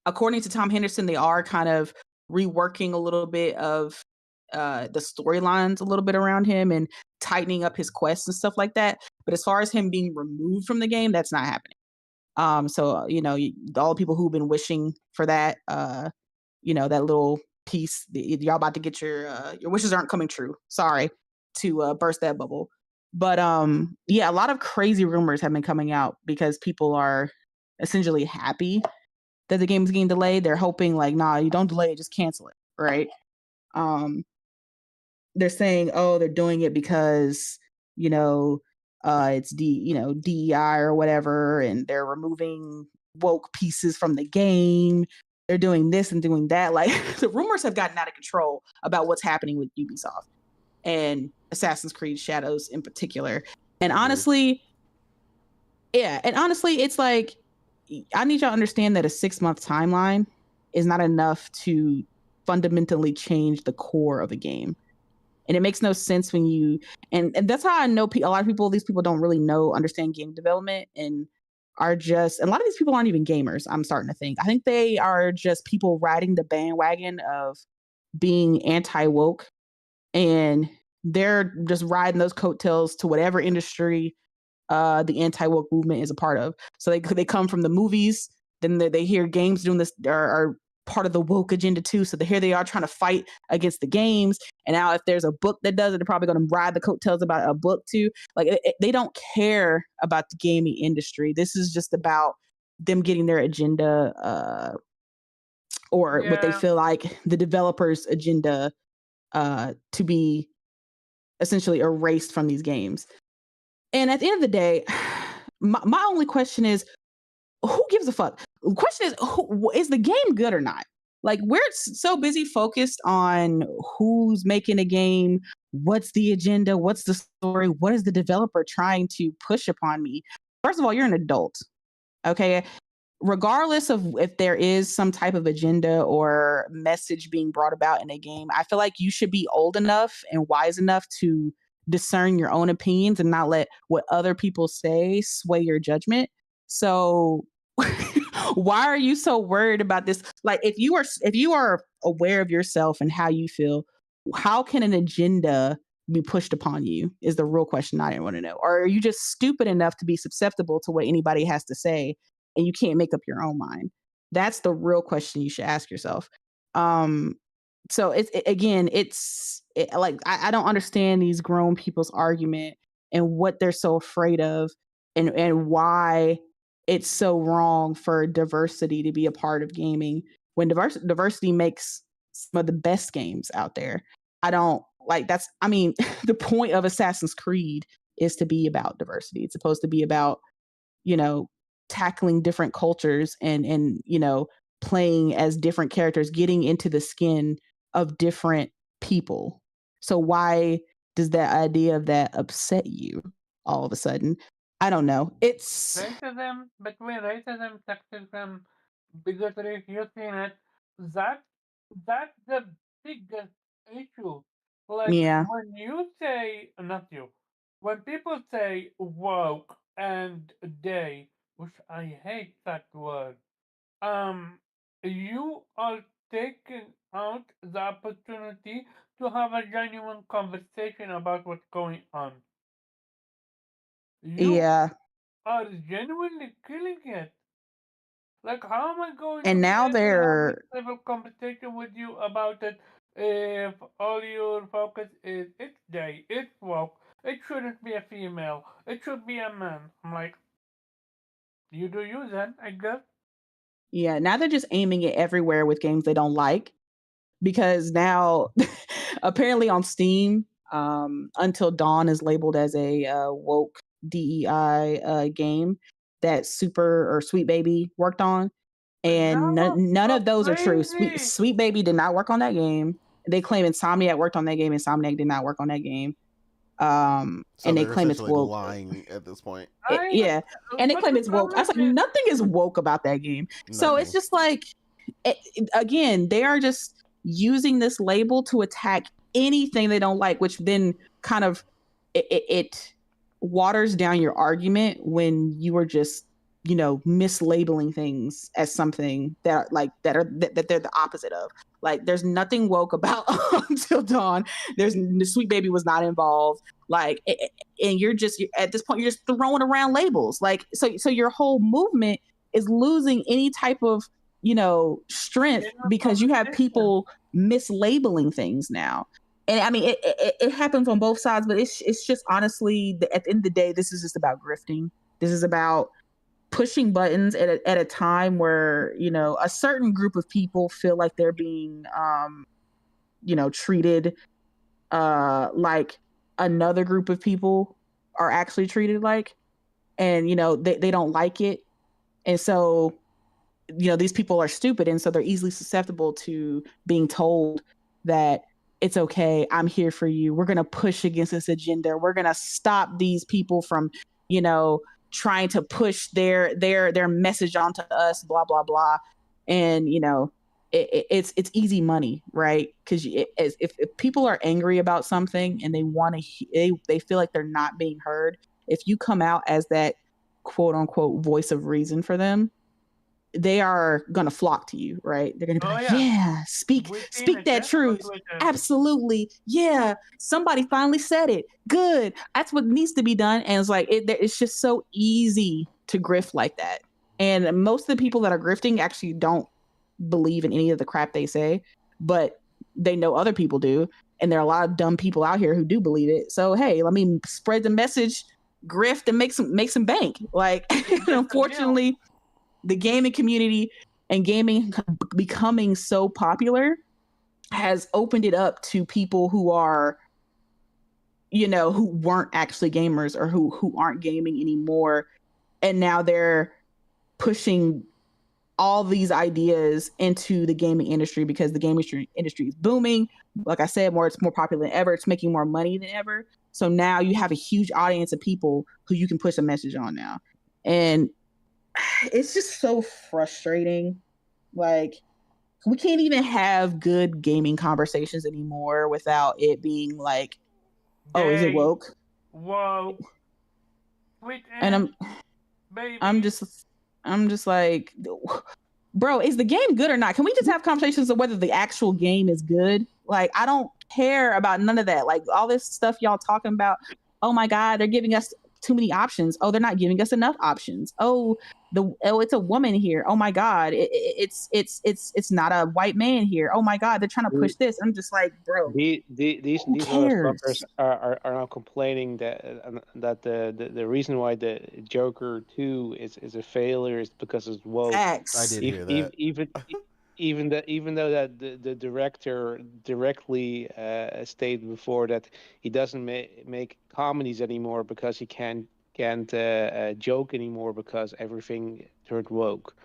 According to Tom Henderson, they are kind of reworking a little bit of the storylines a little bit around him and tightening up his quests and stuff like that. But as far as him being removed from the game, that's not happening. So all the people who've been wishing for that, that little piece, y'all about to get your wishes aren't coming true. Sorry to burst that bubble. But yeah, a lot of crazy rumors have been coming out because people are essentially happy that the game is getting delayed. They're hoping like, nah, you don't delay it, just cancel it, right? They're saying, oh, they're doing it because it's DEI or whatever, and they're removing woke pieces from the game. They're doing this and doing that. Like the rumors have gotten out of control about what's happening with Ubisoft and Assassin's Creed Shadows in particular. And honestly, it's like, I need y'all to understand that a 6-month timeline is not enough to fundamentally change the core of a game. And it makes no sense when you, and that's how I know a lot of people, these people don't really understand game development and are just, and a lot of these people aren't even gamers, I'm starting to think. I think they are just people riding the bandwagon of being anti-woke, and they're just riding those coattails to whatever industry the anti-woke movement is a part of. So they come from the movies, then they hear games doing this are part of the woke agenda too. So here they are trying to fight against the games. And now if there's a book that does it, they're probably going to ride the coattails about a book too. Like they don't care about the gaming industry. This is just about them getting their agenda or what they feel like the developers' agenda to be essentially erased from these games. And at the end of the day, my only question is, who gives a fuck? The question is the game good or not? Like, we're so busy focused on who's making a game, what's the agenda, what's the story, what is the developer trying to push upon me? First of all, you're an adult, okay? Regardless of if there is some type of agenda or message being brought about in a game, I feel like you should be old enough and wise enough to discern your own opinions and not let what other people say sway your judgment. So why are you so worried about this? Like, if you are aware of yourself and how you feel, how can an agenda be pushed upon you is the real question I want to know. Or are you just stupid enough to be susceptible to what anybody has to say and you can't make up your own mind? That's the real question you should ask yourself. So it's like, I don't understand these grown people's argument and what they're so afraid of and why it's so wrong for diversity to be a part of gaming when diversity makes some of the best games out there. I don't like the point of Assassin's Creed is to be about diversity. It's supposed to be about, tackling different cultures and playing as different characters, getting into the skin of different people. So why does that idea of that upset you all of a sudden? I don't know. It's racism, between racism, sexism, bigotry, you've seen it. That's the biggest issue. Like yeah. when you say, not you, when people say woke and they, which I hate that word, you are taking out the opportunity to have a genuine conversation about what's going on. You Yeah. are genuinely killing it. Like, how am I going to And be now able to have this they're level of conversation with you about it if all your focus is it's gay, it's woke, it shouldn't be a female, it should be a man? I'm like, you do you then, I guess. now they're just aiming it everywhere with games they don't like, because now apparently on Steam, Until Dawn is labeled as a woke DEI game. that Super or Sweet Baby worked on, and none of those are true. Sweet Baby did not work on that game. They claim Insomniac worked on that game. Insomniac did not work on that game. So and they they're claim it's essentially woke. lying at this point. Yeah, and they claim it's woke. I was like, nothing is woke about that game. So it's just like, again, they are just using this label to attack anything they don't like, which then kind of it waters down your argument when you are just, you know, mislabeling things as something that they're the opposite of. Like, there's nothing woke about Until Dawn. There's Sweet Baby was not involved. Like, and you're at this point, you're just throwing around labels. Like, so your whole movement is losing any type of, you know, strength because you have people mislabeling things now. And I mean, it happens on both sides, but it's just honestly, at the end of the day, this is just about grifting. This is about pushing buttons at a time where, you know, a certain group of people feel like they're being, you know, treated like another group of people are actually treated like, and, you know, they don't like it. And so, you know, these people are stupid, and so they're easily susceptible to being told that it's okay, I'm here for you, we're going to push against this agenda, we're going to stop these people from, you know, trying to push their message onto us, blah blah blah. And, you know, it's easy money, right? Because if people are angry about something and they want to, they feel like they're not being heard, if you come out as that quote unquote voice of reason for them, they are going to flock to you, right? They're going to be yeah, speak that truth. Absolutely. Yeah. Somebody finally said it. Good. That's what needs to be done. And it's like, it's just so easy to grift like that. And most of the people that are grifting actually don't believe in any of the crap they say, but they know other people do. And there are a lot of dumb people out here who do believe it. So, hey, let me spread the message, grift, and make some bank. Like, unfortunately, the gaming community and gaming becoming so popular has opened it up to people who are, you know, who weren't actually gamers or who aren't gaming anymore. And now they're pushing all these ideas into the gaming industry because the gaming industry is booming. Like I said, it's more popular than ever. It's making more money than ever. So now you have a huge audience of people who you can push a message on now. And it's just so frustrating. Like, we can't even have good gaming conversations anymore without it being like, oh, is it woke? Whoa. And I'm just like, bro, is the game good or not? Can we just have conversations of whether the actual game is good? Like, I don't care about none of that. Like, all this stuff y'all talking about, oh my God, they're giving us too many options. Oh, they're not giving us enough options. Oh, it's a woman here. Oh my God, it's not a white man here. Oh my God, they're trying to push this. I'm just like, bro, These cares? motherfuckers are now complaining that the reason why the Joker 2 is a failure is because it's woke. Facts. I did hear that. Even though that the director directly stated before that he doesn't make comedies anymore because he can't joke anymore because everything turned woke.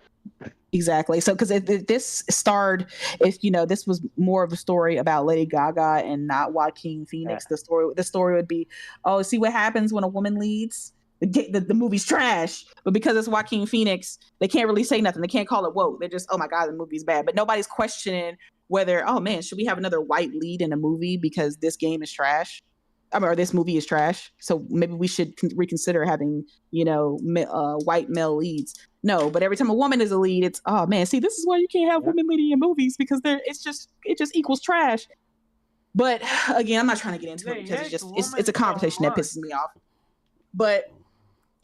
Exactly. So, because if this this was more of a story about Lady Gaga and not Joaquin Phoenix, the story would be, oh, see what happens when a woman leads. The movie's trash, but because it's Joaquin Phoenix, they can't really say nothing. They can't call it woke. They're just, oh my God, the movie's bad. But nobody's questioning whether, oh man, should we have another white lead in a movie because this game is trash? Or this movie is trash. So maybe we should reconsider having, white male leads. No, but every time a woman is a lead, it's, oh man, see, this is why you can't have women leading in movies because it just equals trash. But again, I'm not trying to get into it because it's a conversation that pisses me off. But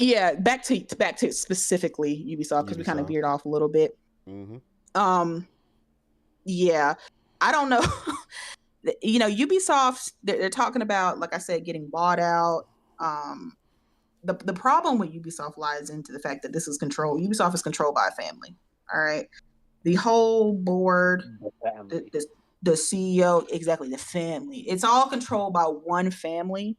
yeah, back to specifically Ubisoft, because we kind of veered off a little bit. Mm-hmm. Yeah, I don't know. Ubisoft, they're talking about, like I said, getting bought out. The problem with Ubisoft lies into the fact that this is controlled. Ubisoft is controlled by a family. All right, the whole board, the CEO, exactly, the family. It's all controlled by one family.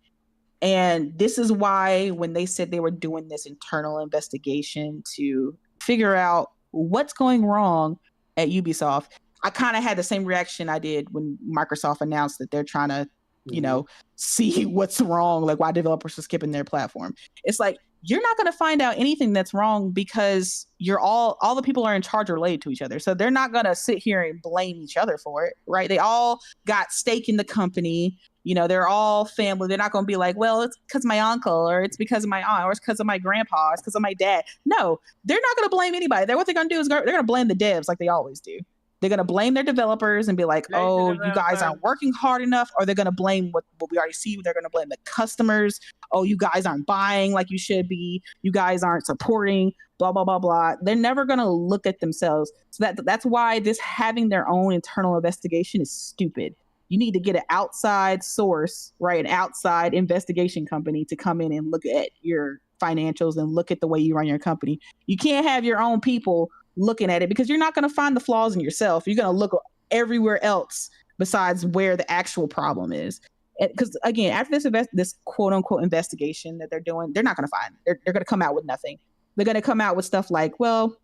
And this is why when they said they were doing this internal investigation to figure out what's going wrong at Ubisoft, I kind of had the same reaction I did when Microsoft announced that they're trying to, you know, see what's wrong, like why developers are skipping their platform. It's like, you're not going to find out anything that's wrong because you're all the people are in charge are related to each other. So they're not going to sit here and blame each other for it, right? They all got stake in the company. You know, they're all family. They're not going to be like, well, it's because of my uncle, or it's because of my aunt, or it's because of my grandpa, or it's because of my dad. No, they're not going to blame anybody. What they're going to do is they're going to blame the devs like they always do. They're going to blame their developers and be like, oh, you guys aren't working hard enough. Or they're going to blame what we already see. They're going to blame the customers. Oh, you guys aren't buying like you should be. You guys aren't supporting, blah, blah, blah, blah. They're never going to look at themselves. So that's why this having their own internal investigation is stupid. You need to get an outside source, right? An outside investigation company to come in and look at your financials and look at the way you run your company. You can't have your own people looking at it because you're not going to find the flaws in yourself. You're going to look everywhere else besides where the actual problem is. Because again, after this quote unquote investigation that they're doing, they're not going to find. They're going to come out with nothing. They're going to come out with stuff like, well,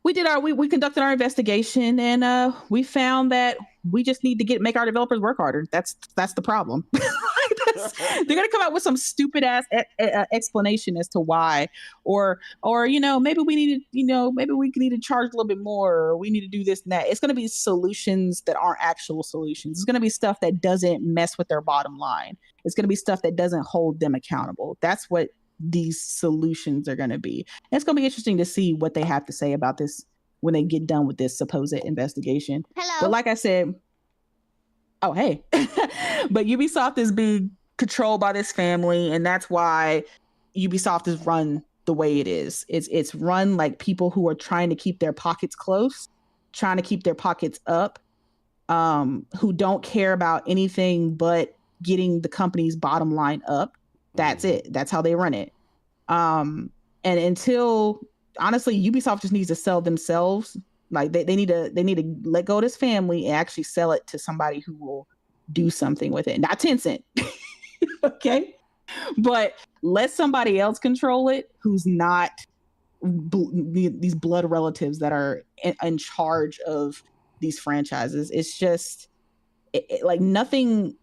we conducted our investigation and we found that we just need to make our developers work harder. That's the problem. They're gonna come out with some stupid ass explanation as to why, or maybe we need to charge a little bit more, or we need to do this and that. It's gonna be solutions that aren't actual solutions. It's gonna be stuff that doesn't mess with their bottom line. It's gonna be stuff that doesn't hold them accountable. That's what these solutions are going to be. And it's going to be interesting to see what they have to say about this when they get done with this supposed investigation. Hello. But like I said, oh, hey, but Ubisoft is being controlled by this family. And that's why Ubisoft is run the way it is. It's run like people who are trying to keep their pockets close, trying to keep their pockets up, who don't care about anything but getting the company's bottom line up. That's it. That's how they run it. And until, honestly, Ubisoft just needs to sell themselves. Like they need to let go of this family and actually sell it to somebody who will do something with it. Not Tencent, okay? But let somebody else control it who's not these blood relatives that are in charge of these franchises. It's just like nothing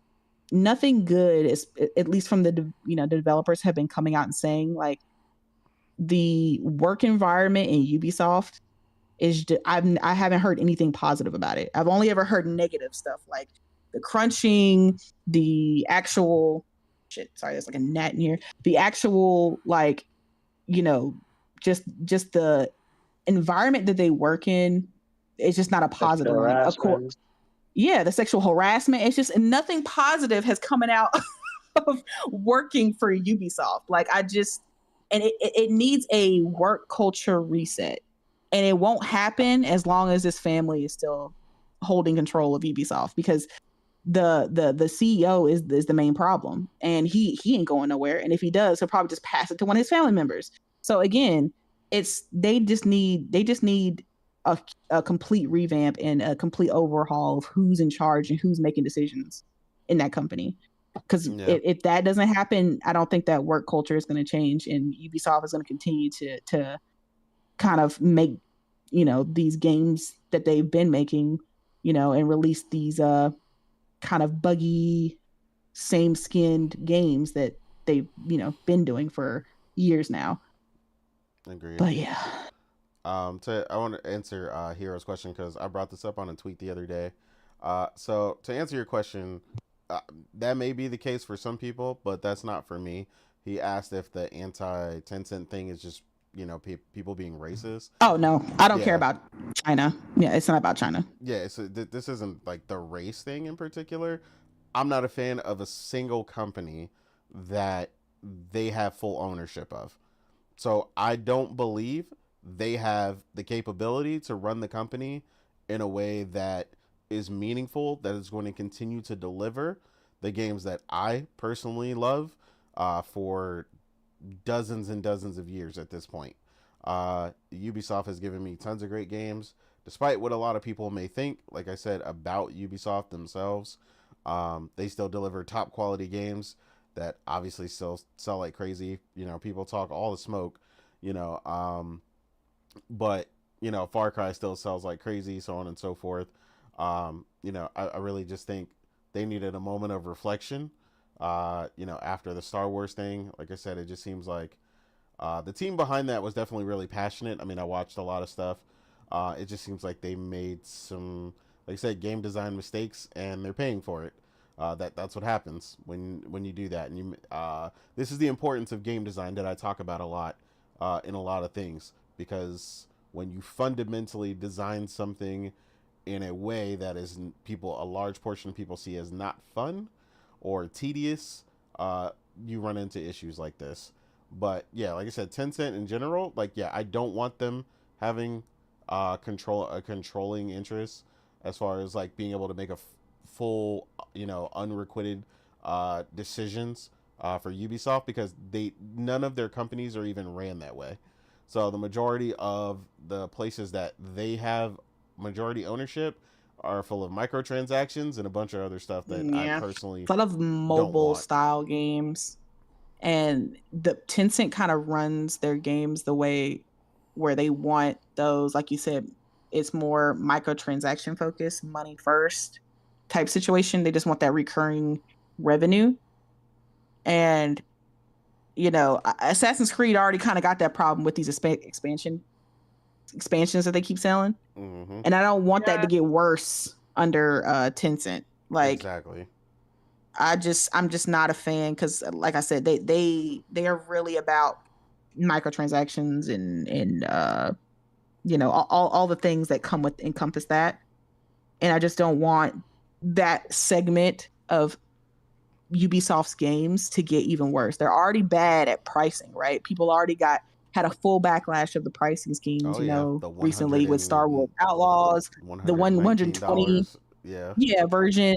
good is, at least from the developers have been coming out and saying, like, the work environment in Ubisoft is I haven't heard anything positive about it. I've only ever heard negative stuff, like the crunching, the actual there's like a gnat in here, the actual, like, just the environment that they work in is just not a positive one. Of course. Yeah, the sexual harassment. It's just nothing positive has coming out of working for Ubisoft. Like, it needs a work culture reset. And it won't happen as long as this family is still holding control of Ubisoft, because the CEO is the main problem. And he ain't going nowhere. And if he does, he'll probably just pass it to one of his family members. So again, they just need a complete revamp and a complete overhaul of who's in charge and who's making decisions in that company. Because if that doesn't happen, I don't think that work culture is going to change, and Ubisoft is going to continue to kind of make, these games that they've been making, and release these kind of buggy, same-skinned games that they've, been doing for years now. Agreed. But yeah. I want to answer Hero's question because I brought this up on a tweet the other day. So to answer your question, that may be the case for some people, but that's not for me. He asked if the anti-Tencent thing is just, people being racist. Oh, no. I don't care about China. Yeah, it's not about China. Yeah, so this isn't like the race thing in particular. I'm not a fan of a single company that they have full ownership of. So I don't believe they have the capability to run the company in a way that is meaningful, that is going to continue to deliver the games that I personally love for dozens and dozens of years at this point. Ubisoft has given me tons of great games, despite what a lot of people may think, like I said, about Ubisoft themselves. They still deliver top quality games. that obviously still sell like crazy. You know, people talk all the smoke. You know, but you know, Far Cry still sells like crazy, so on and so forth. You know, I really just think they needed a moment of reflection. You know, after the Star Wars thing, like I said, it just seems like the team behind that was definitely really passionate. I mean, I watched a lot of stuff. It just seems like they made some, like I said, game design mistakes, and they're paying for it. That's what happens when you do that. And this is the importance of game design that I talk about a lot in a lot of things, because when you fundamentally design something in a way that is a large portion of people see as not fun or tedious, uh, you run into issues like this. But yeah, like I said, Tencent in general, like yeah, I don't want them having a controlling interest as far as like being able to make a full, you know, unrequited decisions for Ubisoft, because they none of their companies are even ran that way. So the majority of the places that they have majority ownership are full of microtransactions and a bunch of other stuff that I Yeah, personally a lot of don't mobile want. style games, and the Tencent kind of runs their games the way where they want those. Like you said, it's more microtransaction focused, money first type situation. They just want that recurring revenue, and you know, Assassin's Creed already kind of got that problem with these expansions that they keep selling, Mm-hmm. and I don't want that Yeah, to get worse under Tencent. Like, Exactly. I'm just not a fan because, like I said, they are really about microtransactions and you know, all the things that come with encompass that, and I just don't want that segment of Ubisoft's games to get even worse. They're already bad at pricing, right? People already had a full backlash of the pricing schemes, Oh you yeah, know, the one recently hundred with Star and Wars Outlaws, the $120, $119. Yeah. yeah, version.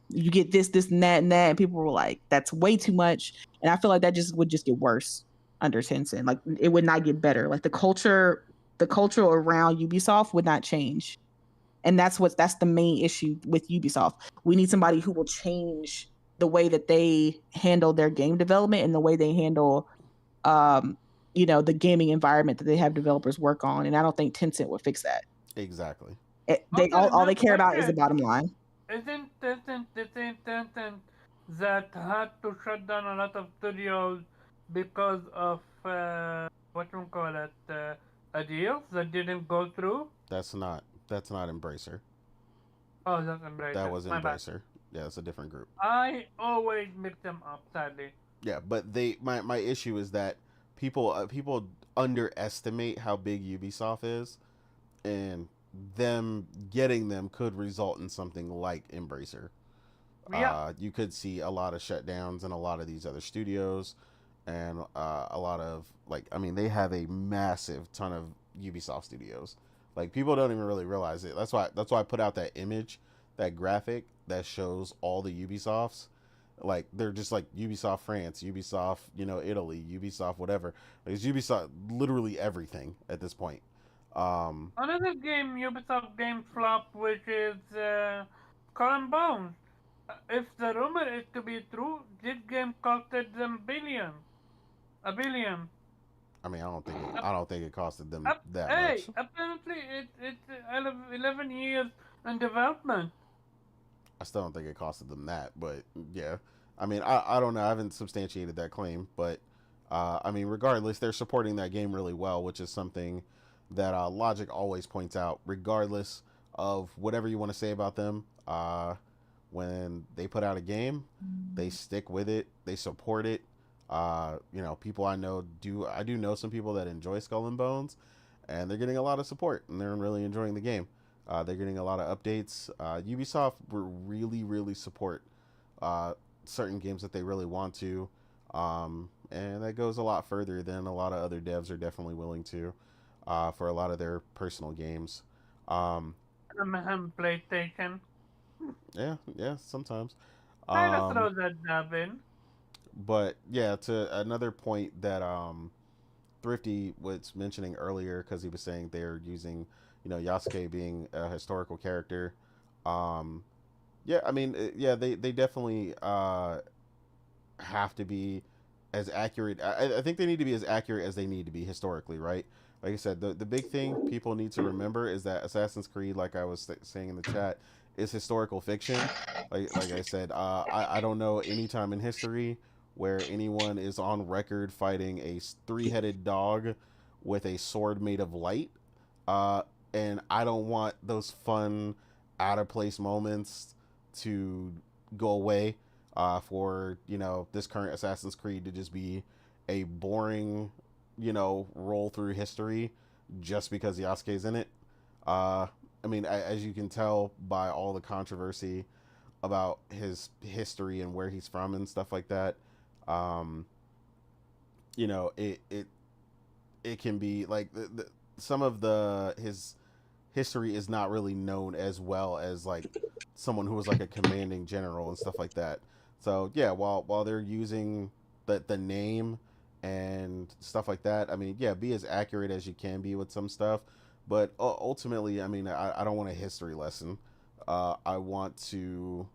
You get this, and that, and people were like, "That's way too much." And I feel like that just would just get worse under Tencent. Like it would not get better. Like the culture around Ubisoft would not change, and that's the main issue with Ubisoft. We need somebody who will change the way that they handle their game development and the way they handle, um, you know, the gaming environment that they have developers work on. And I don't think Tencent would fix that. Exactly. They okay, all they now care about is the question. bottom line. Isn't Tencent the same Tencent that had to shut down a lot of studios because of what you call it, a deal that didn't go through? That's not Embracer. Oh, that's That Embracer. was My bad. Embracer. Yeah, it's a different group. I always mix them up, sadly. Yeah, but my issue is that people underestimate how big Ubisoft is, and them getting them could result in something like Embracer. Yeah, You could see a lot of shutdowns in a lot of these other studios, and a lot of like, I mean, they have a massive ton of Ubisoft studios. Like people don't even really realize it. That's why I put out that image, that graphic that shows all the Ubisofts. Like they're just like Ubisoft France, Ubisoft, you know, Italy, Ubisoft, whatever. Like, it's Ubisoft, literally everything at this point. Um, another game Ubisoft game flop, which is Skull and Bones. If the rumor is to be true, this game costed them a billion. I mean, I don't think it costed them that Hey, much. apparently it's 11 years in development. I still don't think it costed them that, but yeah. I mean, I don't know. I haven't substantiated that claim, but I mean, regardless, they're supporting that game really well, which is something that Logic always points out. Regardless of whatever you want to say about them, when they put out a game, they stick with it. They support it. You know, people I do know some people that enjoy Skull and Bones, and they're getting a lot of support, and they're really enjoying the game. They're getting a lot of updates. Ubisoft will really, really support uh, certain games that they really want to, and that goes a lot further than a lot of other devs are definitely willing to for a lot of their personal games. Um, PlayStation. yeah, yeah, sometimes. Kind of Um, throw that dub in. but yeah, to another point that Thrifty was mentioning earlier, because he was saying they're using, you know, Yasuke being a historical character. Um, yeah, I mean, yeah, they definitely have to be as accurate. I think they need to be as accurate as they need to be historically, right? Like I said, the big thing people need to remember is that Assassin's Creed, like I was saying in the chat, is historical fiction. Like I said, I don't know any time in history where anyone is on record fighting a three-headed dog with a sword made of light. Uh, and I don't want those fun, out of place moments to go away. For this current Assassin's Creed to just be a boring, roll through history just because Yasuke's in it. I mean, as you can tell by all the controversy about his history and where he's from and stuff like that, um, it can be like some of his history is not really known as well as like someone who was like a commanding general and stuff like that. So yeah, while they're using the name and stuff like that, I mean, yeah, be as accurate as you can be with some stuff. But ultimately, I mean, I don't want a history lesson. I want to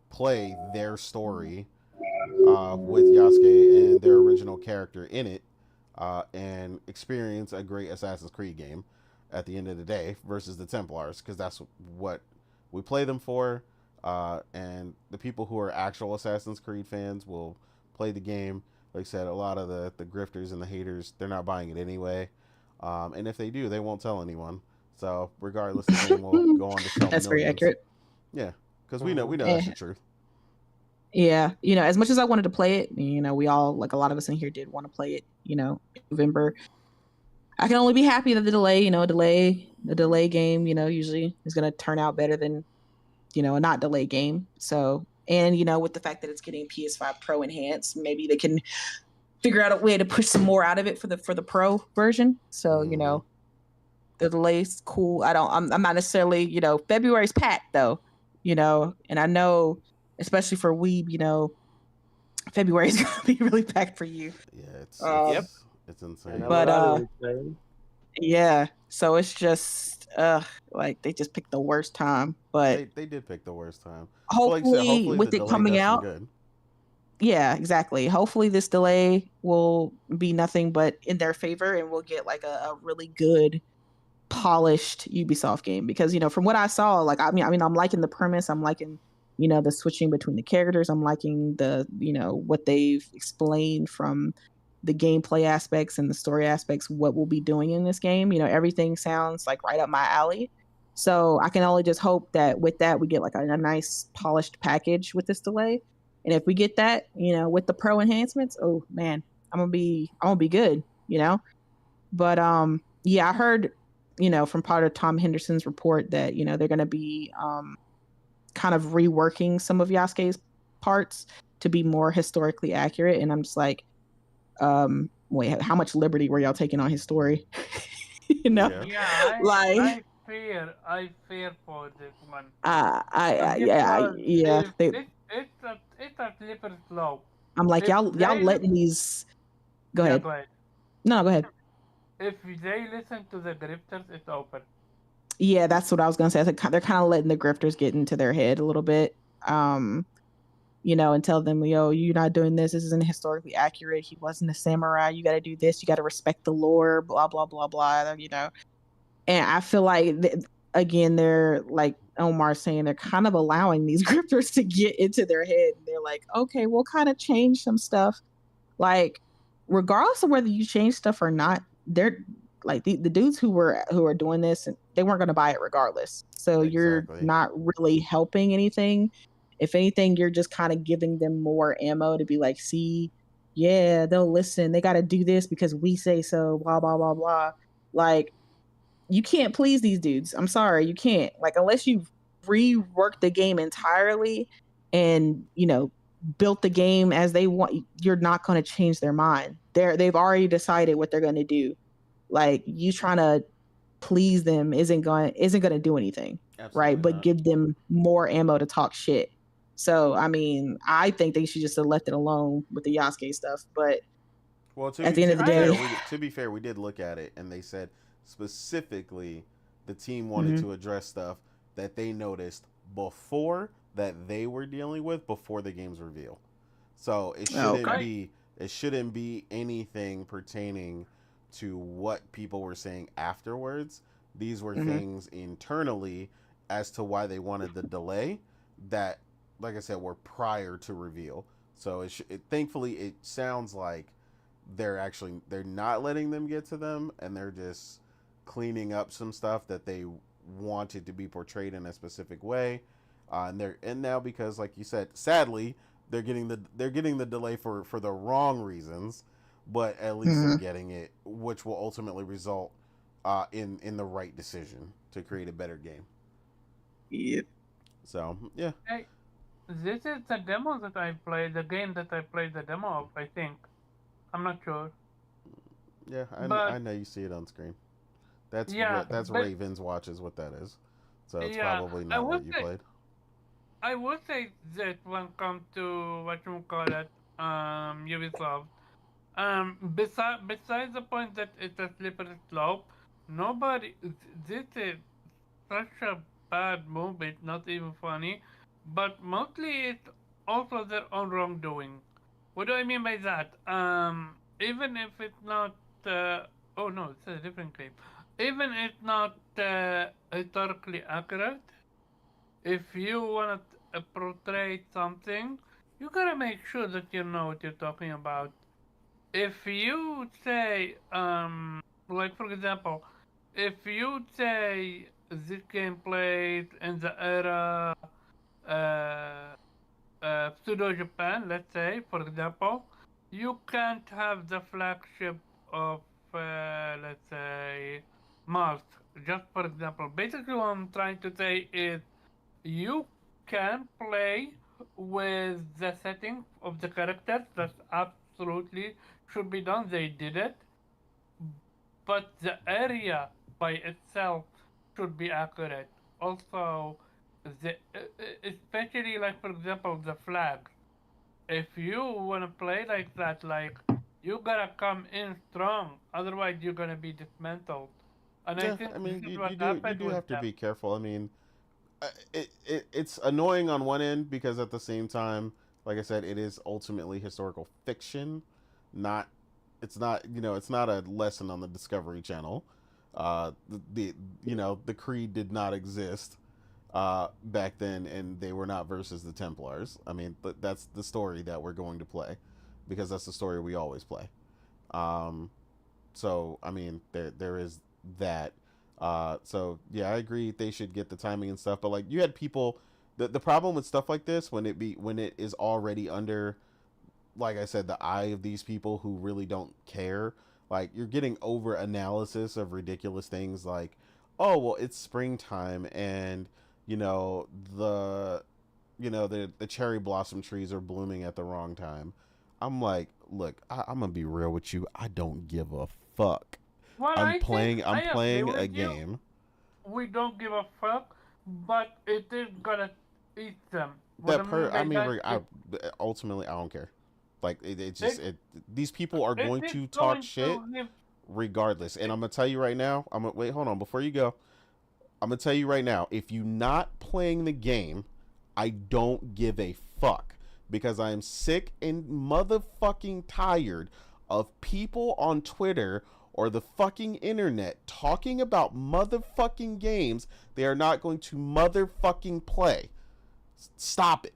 play their story with Yasuke and their original character in it, and experience a great Assassin's Creed game at the end of the day versus the Templars, because that's what we play them for. And the people who are actual Assassin's Creed fans will play the game. Like I said, a lot of the grifters and the haters, they're not buying it anyway. And if they do, they won't tell anyone. So regardless, the game will go on to sell That's very millions. accurate. Yeah, because we know Eh, that's the truth. Yeah, as much as I wanted to play it, we all, like a lot of us in here did want to play it, in November. I can only be happy that the delay, a delay game, usually is going to turn out better than, a not delay game. So, and, with the fact that it's getting PS5 Pro enhanced, maybe they can figure out a way to push some more out of it for the Pro version. So, the delay's cool. I'm not necessarily, February's packed though, and I know, especially for Weeb, February is going to be really packed for you. Yeah, it's Yep. it's And insane. a But, lot of replay. Yeah, so it's just like they just picked the worst time. But They did pick the worst time. Well, like I said, hopefully hopefully the with it delay coming does some out, good. yeah, exactly. Hopefully this delay will be nothing but in their favor and we'll get like a really good polished Ubisoft game, because from what I saw, like I mean I'm liking the premise, I'm liking the switching between the characters, I'm liking the what they've explained from the gameplay aspects and the story aspects, what we'll be doing in this game. Everything sounds like right up my alley. So I can only just hope that with that we get like a nice polished package with this delay. And if we get that, with the pro enhancements, oh man, I'm gonna be good. But yeah, I heard, from part of Tom Henderson's report that, they're gonna be kind of reworking some of Yasuke's parts to be more historically accurate. And I'm just like, wait, how much liberty were y'all taking on his story? Yeah. Yeah, Like I fear for this one yeah, because yeah. if it's a slippery slope. I'm like, If y'all they letting these. Go yeah, ahead. go ahead. No, go ahead. If they listen to the grifters, it's open. Yeah, that's what I was gonna say. They're kind of letting the grifters get into their head a little bit. And tell them, yo, you're not doing this. This isn't historically accurate. He wasn't a samurai. You got to do this. You got to respect the lore. Blah blah blah blah. And I feel like again, they're like Omar saying, they're kind of allowing these grifters to get into their head. And they're like, okay, we'll kind of change some stuff. Like, regardless of whether you change stuff or not, they're like the dudes who are doing this, they weren't going to buy it regardless. So you're Exactly. not really helping anything. If anything, you're just kind of giving them more ammo to be like, see, yeah, they'll listen. They got to do this because we say so. Blah blah blah blah. Like, you can't please these dudes. I'm sorry, you can't. Like, unless you've reworked the game entirely and built the game as they want, you're not going to change their mind. They've already decided what they're going to do. Like, you trying to please them isn't going to do anything. Absolutely Right? But not. give them more ammo to talk shit. So I mean, I think they should just have left it alone with the Yasuke stuff. But Well, at the end of the day, to be fair, we did look at it, and they said specifically the team wanted Mhm. to address stuff that they noticed before that they were dealing with before the game's reveal. So it Oh, shouldn't okay. be anything pertaining to what people were saying afterwards. These were Mhm. things internally as to why they wanted the delay that, like I said, were prior to reveal. So thankfully it sounds like they're not letting them get to them, and they're just cleaning up some stuff that they wanted to be portrayed in a specific way. And now, because like you said, sadly, they're getting the delay for the wrong reasons, but at least they're Mhm. getting it, which will ultimately result in the right decision to create a better game. Yep. So yeah, Hey, this is the demo that I played, the game that I played the demo of, I think. I'm not sure. yeah, I But know you see it on screen. That's yeah, that's but Ravens Watch is what that is. So it's yeah, probably I not would what you say played. I would say that when come to what you call it, Ubisoft, besides the point that it's a slippery slope, nobody, this is such a bad movie, it's not even funny, but mostly it's also their own wrongdoing. What do I mean by that? Even if it's not, oh no, it's a different game. Even if it's not historically accurate, if you want to portray something, you gotta make sure that you know what you're talking about. If you say, like for example, if you say this game plays in the era uh, pseudo Japan, let's say, for example, you can't have the flagship of, let's say, Mars. Just for example, basically what I'm trying to say is you can play with the setting of the characters. That absolutely should be done. They did it, but the area by itself should be accurate. Also, especially like for example the flags. If you wanna play like that, like you gotta come in strong. Otherwise, you're gonna be dismantled. And I Yeah, think I this mean is you what you happened do with have to them. be careful. I mean, it's annoying on one end because at the same time, like I said, it is ultimately historical fiction. Not it's not it's not a lesson on the Discovery Channel. The Creed did not exist back then, and they were not versus the Templars. I mean, but that's the story that we're going to play because that's the story we always play. Um, so I mean, there is that. So yeah, I agree they should get the timing and stuff. But like you had people, the problem with stuff like this when it is already under, like I said, the eye of these people who really don't care. Like you're getting over analysis of ridiculous things like, oh well, it's springtime and you know the the cherry blossom trees are blooming at the wrong time. I'm like, look, I'm gonna be real with you. I don't give a fuck. Well, I'm I think playing. I'm I agree playing a with you. game. We don't give a fuck, but it is gonna eat them. What I mean I by mean, that, ultimately, I don't care. Like it just it, it. These people are it going is to talk going shit to give. regardless. And It, I'm gonna tell you right now. I'm gonna wait. Hold on, before you go. I'm gonna tell you right now. If you're not playing the game, I don't give a fuck because I am sick and motherfucking tired of people on Twitter or the fucking internet talking about motherfucking games they are not going to motherfucking play. Stop it.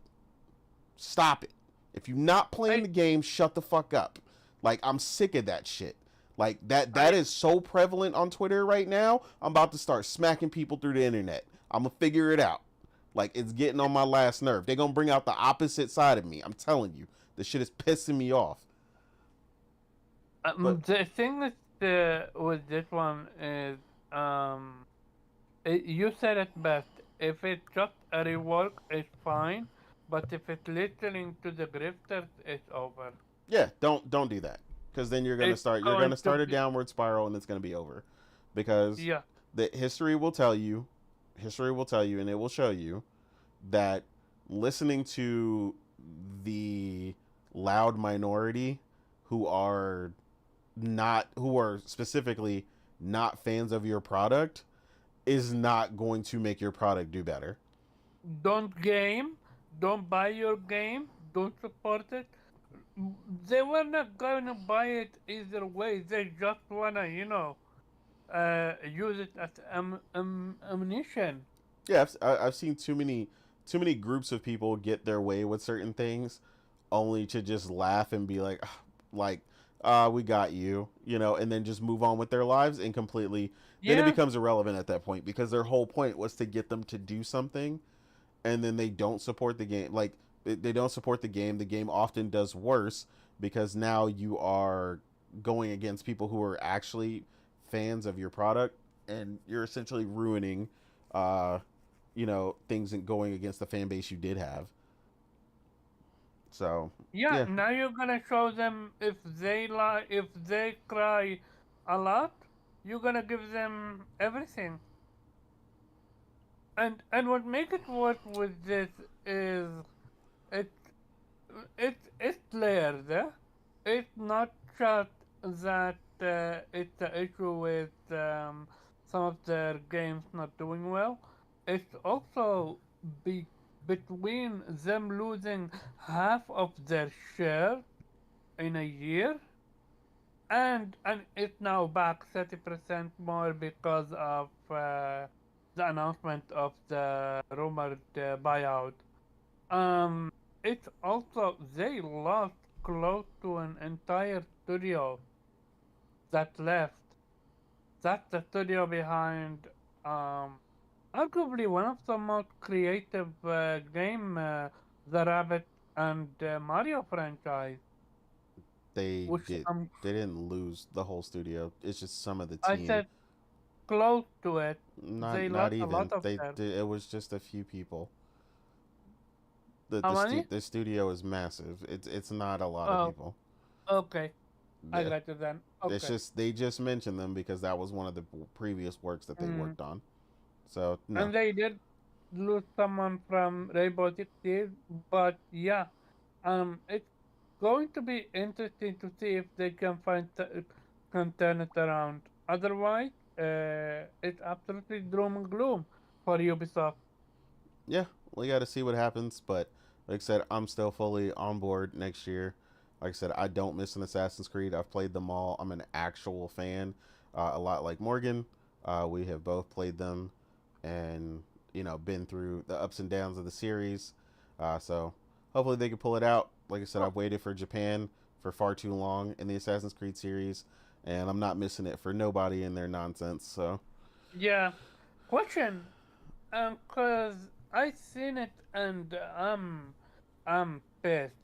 Stop it. If you're not playing I, the game, shut the fuck up. Like I'm sick of that shit. Like that I, is so prevalent on Twitter right now. I'm about to start smacking people through the internet. I'm gonna figure it out. Like it's getting on my last nerve. They're gonna bring out the opposite side of me. I'm telling you. This shit is pissing me off. But the thing with this one is, um, you said it best. If it's just a rework, it's fine. But if it's listening to the grifters, it's over. yeah, don't do that. Because then It's you're gonna going to start a be, downward spiral and it's gonna be over. Because yeah. the history will tell you and it will show you that listening to the loud minority who are who are specifically not fans of your product is not going to make your product do better. Don't game, don't buy your game, don't support it, they were not going to buy it either way. They just wanna, use it as ammunition. Yeah, I've seen too many groups of people get their way with certain things, only to just laugh and be like, "Ah," like, we got you, and then just move on with their lives and completely. Then it Yeah, becomes irrelevant at that point because their whole point was to get them to do something, and then they don't support the game. Like they don't support the game. The game often does worse because now you are going against people who are actually fans of your product, and you're essentially ruining, uh, things and going against the fan base you did have. So yeah. yeah, Now you're gonna show them if they lie, if they cry a lot, you're gonna give them everything. And what make it worse with this is it it's layered. It's not just that it's an issue with some of their games not doing well. It's also be between them losing half of their share in a year, and it's now back 30% more because of the announcement of the rumored buyout. Um, it's also they lost close to an entire studio that left. That's the studio behind um, arguably one of the most creative game, the Rabbit and Mario franchise. they Which did. They didn't lose the whole studio. It's just some of the I team. said close to it. Not They not lost a lot even. of them. It was just a few people. The How the many? the studio is massive. It's not a lot of Oh, people. okay. I Yeah. got you then. It's Okay. just they just mentioned them because that was one of the previous works that they Mm. worked on. So no. And they did lose someone from Rainbow Six Siege, but yeah, it's going to be interesting to see if they can can turn it around. Otherwise, it's absolutely doom and gloom for Ubisoft. Yeah, we got to see what happens. But like I said, I'm still fully on board next year. Like I said, I don't miss an Assassin's Creed. I've played them all. I'm an actual fan. A lot like Morgan, we have both played them, and been through the ups and downs of the series. So hopefully they can pull it out. Like I said, Oh, I've waited for Japan for far too long in the Assassin's Creed series, and I'm not missing it for nobody in their nonsense. So yeah. Question. Cause I seen it and I'm pissed.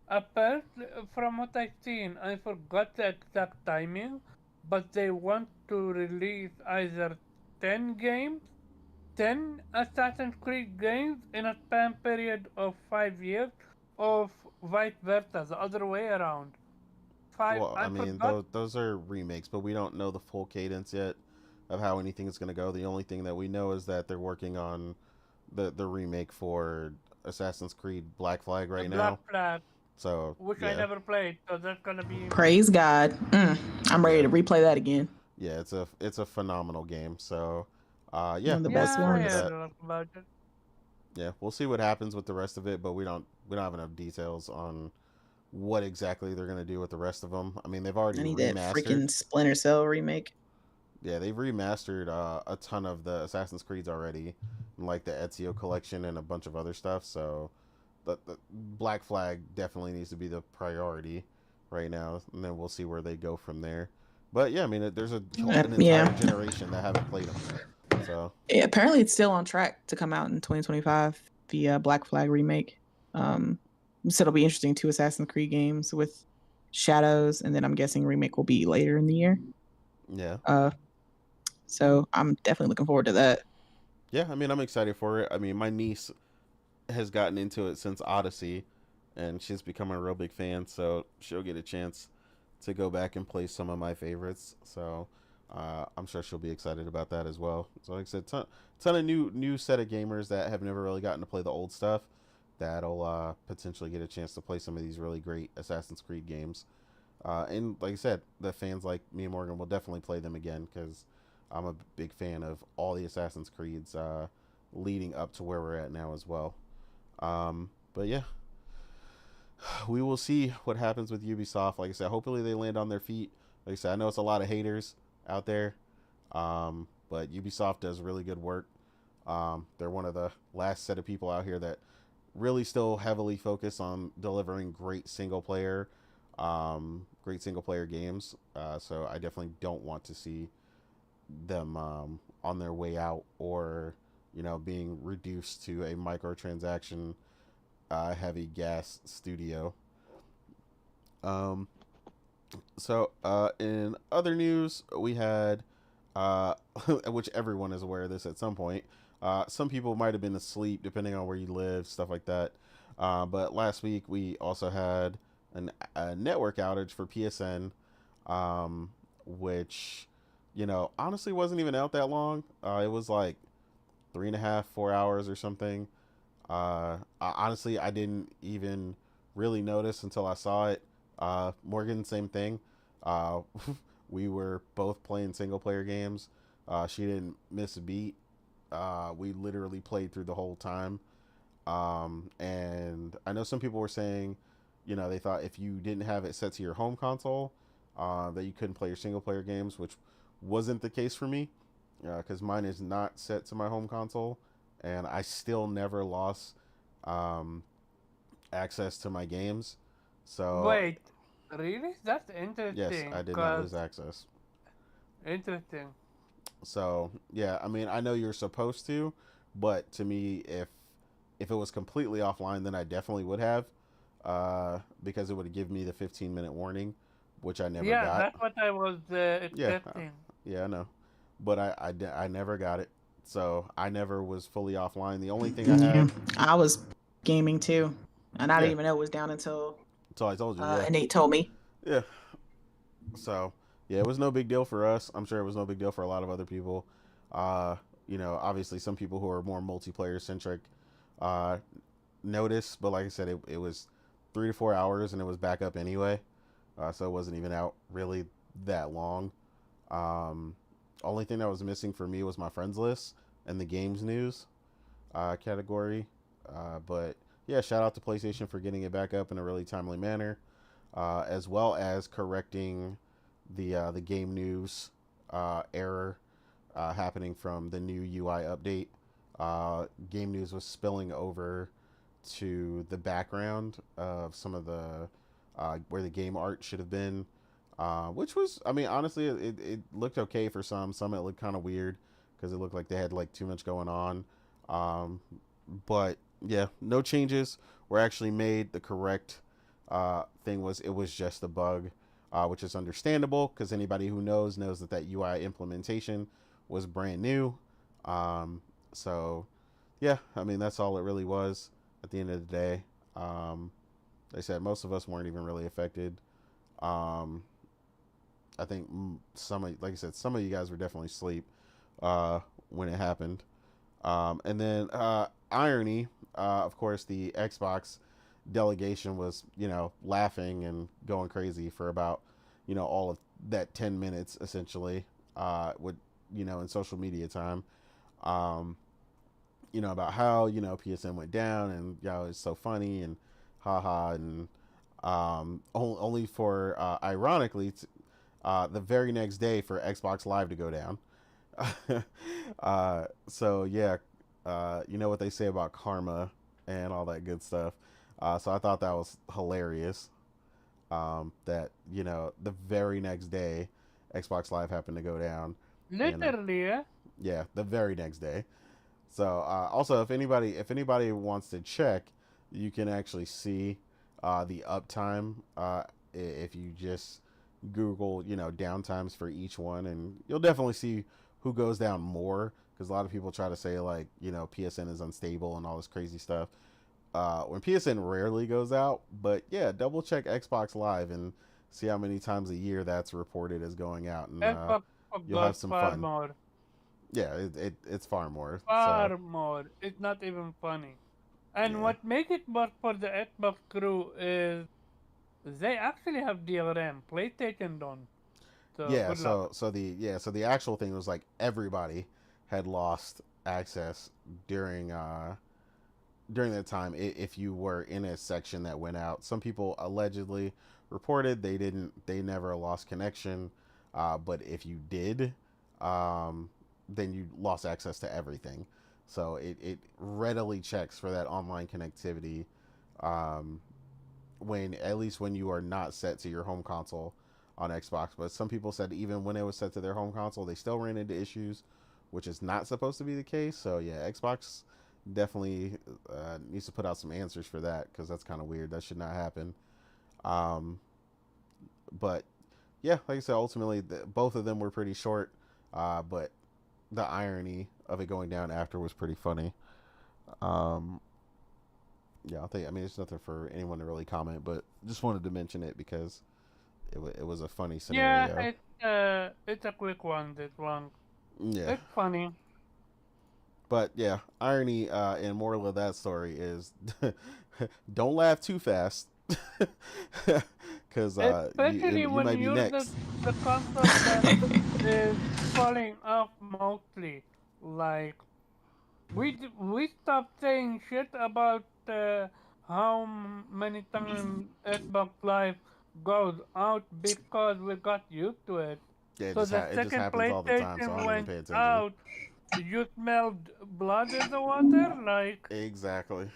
Apparently, from what I've seen, I forgot the exact timing, but they want to release either 10 games, 10 Assassin's Creed games in a span period of 5 years, or vice versa, the other way around. Five, well, I I mean, forgot. those are remakes, but we don't know the full cadence yet of how anything is going to go. The only thing that we know is that they're working on the remake for Assassin's Creed Black Flag The right Black now. Flag, So which I yeah, never played, so that's gonna be. Praise God. I'm ready yeah, to replay that again. yeah. It's a phenomenal game. So, One yeah, of the I'm Yeah, best looking forward I to ones. heard that. a lot about it. Yeah, we'll see what happens with the rest of it, but we don't have enough details on what exactly they're going to do with the rest of them. I mean, they've I already need that remastered. freaking Splinter Cell remake. Yeah, they've remastered a ton of the Assassin's Creeds already, like the Ezio collection and a bunch of other stuff. So, the Black Flag definitely needs to be the priority right now, and then we'll see where they go from there. But yeah, I mean, there's an entire Yeah. generation that haven't played them. So Yeah, apparently it's still on track to come out in 2025, the Black Flag remake. So it'll be interesting. Two Assassin's Creed games with Shadows, and then I'm guessing remake will be later in the year. yeah, Uh, so I'm definitely looking forward to that. yeah. I mean, I'm excited for it. I mean, my niece has gotten into it since Odyssey, and she's become a real big fan. So she'll get a chance to go back and play some of my favorites. So I'm sure she'll be excited about that as well. So like I said, ton of new set of gamers that have never really gotten to play the old stuff. That'll potentially get a chance to play some of these really great Assassin's Creed games. And like I said, the fans like me and Morgan will definitely play them again because I'm a big fan of all the Assassin's Creeds leading up to where we're at now as well. But yeah, we will see what happens with Ubisoft. Like I said, hopefully they land on their feet. Like I said, I know it's a lot of haters out there, but Ubisoft does really good work. They're one of the last set of people out here that really still heavily focus on delivering great single player games. So I definitely don't want to see them on their way out, or being reduced to a microtransaction heavy gas studio. Um, in other news, we had, which everyone is aware of this at some point. Some people might have been asleep, depending on where you live, stuff like that. But last week we also had a network outage for PSN, which, honestly wasn't even out that long. It was like 3.5, 4 hours or something. Honestly, I didn't even really notice until I saw it. Morgan, same thing. Uh, we were both playing single player games. She didn't miss a beat. We literally played through the whole time. And I know some people were saying, they thought if you didn't have it set to your home console, that you couldn't play your single player games, which wasn't the case for me, because mine is not set to my home console, and I still never lost access to my games. So Wait, really? That's yes, interesting. I did not lose access. Interesting. So yeah, I mean, I know you're supposed to, but to me, if it was completely offline, then I definitely would have, because it would give me the 15-minute warning, which I never Yeah, got. that's what I was Yeah, expecting. yeah, I know, but I never got it, so I never was fully offline. The only thing I Yeah, had, I was gaming too, and I yeah, didn't even know it was down until so I told you, yeah, Nate told me. yeah. So yeah, it was no big deal for us. I'm sure it was no big deal for a lot of other people. Uh, obviously some people who are more multiplayer centric uh, notice, but like I said, it was 3 to 4 hours and it was back up anyway. So it wasn't even out really that long. Um, Only thing that was missing for me was my friends list and the games news category. But yeah, shout out to PlayStation for getting it back up in a really timely manner, as well as correcting the game news error happening from the new UI update. Game news was spilling over to the background of some of the where the game art should have been, which was, I mean, honestly, it looked okay for some. Some it looked kind of weird because it looked like they had like too much going on. Um, but yeah, no changes were actually made. The correct thing was, it was just a bug, which is understandable because anybody who knows that UI implementation was brand new. So yeah, I mean, that's all it really was at the end of the day. They said most of us weren't even really affected. Um, I think like I said, some of you guys were definitely asleep when it happened. And then irony, of course, the Xbox delegation was, laughing and going crazy for about, all of that 10 minutes essentially, with, in social media time. Um, about how, PSN went down and, it's so funny and haha, and only for ironically the very next day for Xbox Live to go down. So yeah, you know what they say about karma and all that good stuff. So I thought that was hilarious. That the very next day, Xbox Live happened to go down. Literally, yeah. Yeah, the very next day. So also, if anybody wants to check, you can actually see the uptime if you just Google downtimes for each one, and you'll definitely see who goes down more, because a lot of people try to say like PSN is unstable and all this crazy stuff. When PSN rarely goes out, but yeah, double check Xbox Live and see how many times a year that's reported as going out, and Xbox you'll have got some far fun. more. Yeah, it's far more. So Far more. It's not even funny. And yeah. what make it worse for the Xbox crew is they actually have DRM. PlayStation don't. So Yeah, good luck. so the actual thing was like everybody had lost access during during that time, if you were in a section that went out, some people allegedly reported they never lost connection, but if you did, um, then you lost access to everything. So it readily checks for that online connectivity, um, when at least when you are not set to your home console on Xbox. But some people said even when it was set to their home console, they still ran into issues, which is not supposed to be the case. So yeah, Xbox definitely needs to put out some answers for that, because that's kind of weird. That should not happen. Um, but yeah, like I said, ultimately both of them were pretty short, but the irony of it going down after was pretty funny. Um, yeah, I think, I mean, it's nothing for anyone to really comment, but just wanted to mention it because it was a funny Yeah, scenario. it's a quick one. This one, Yeah, it's funny. but yeah, irony and moral of that story is don't laugh too fast, because Especially you when might be you're next. the console that is falling off mostly. Like we stopped saying shit about how many times Xbox Live goes out because we got used to it. Yeah, So the it just second happens all the time, so I PlayStation don't even went pay attention. out, you smelled blood in the water. Like Exactly.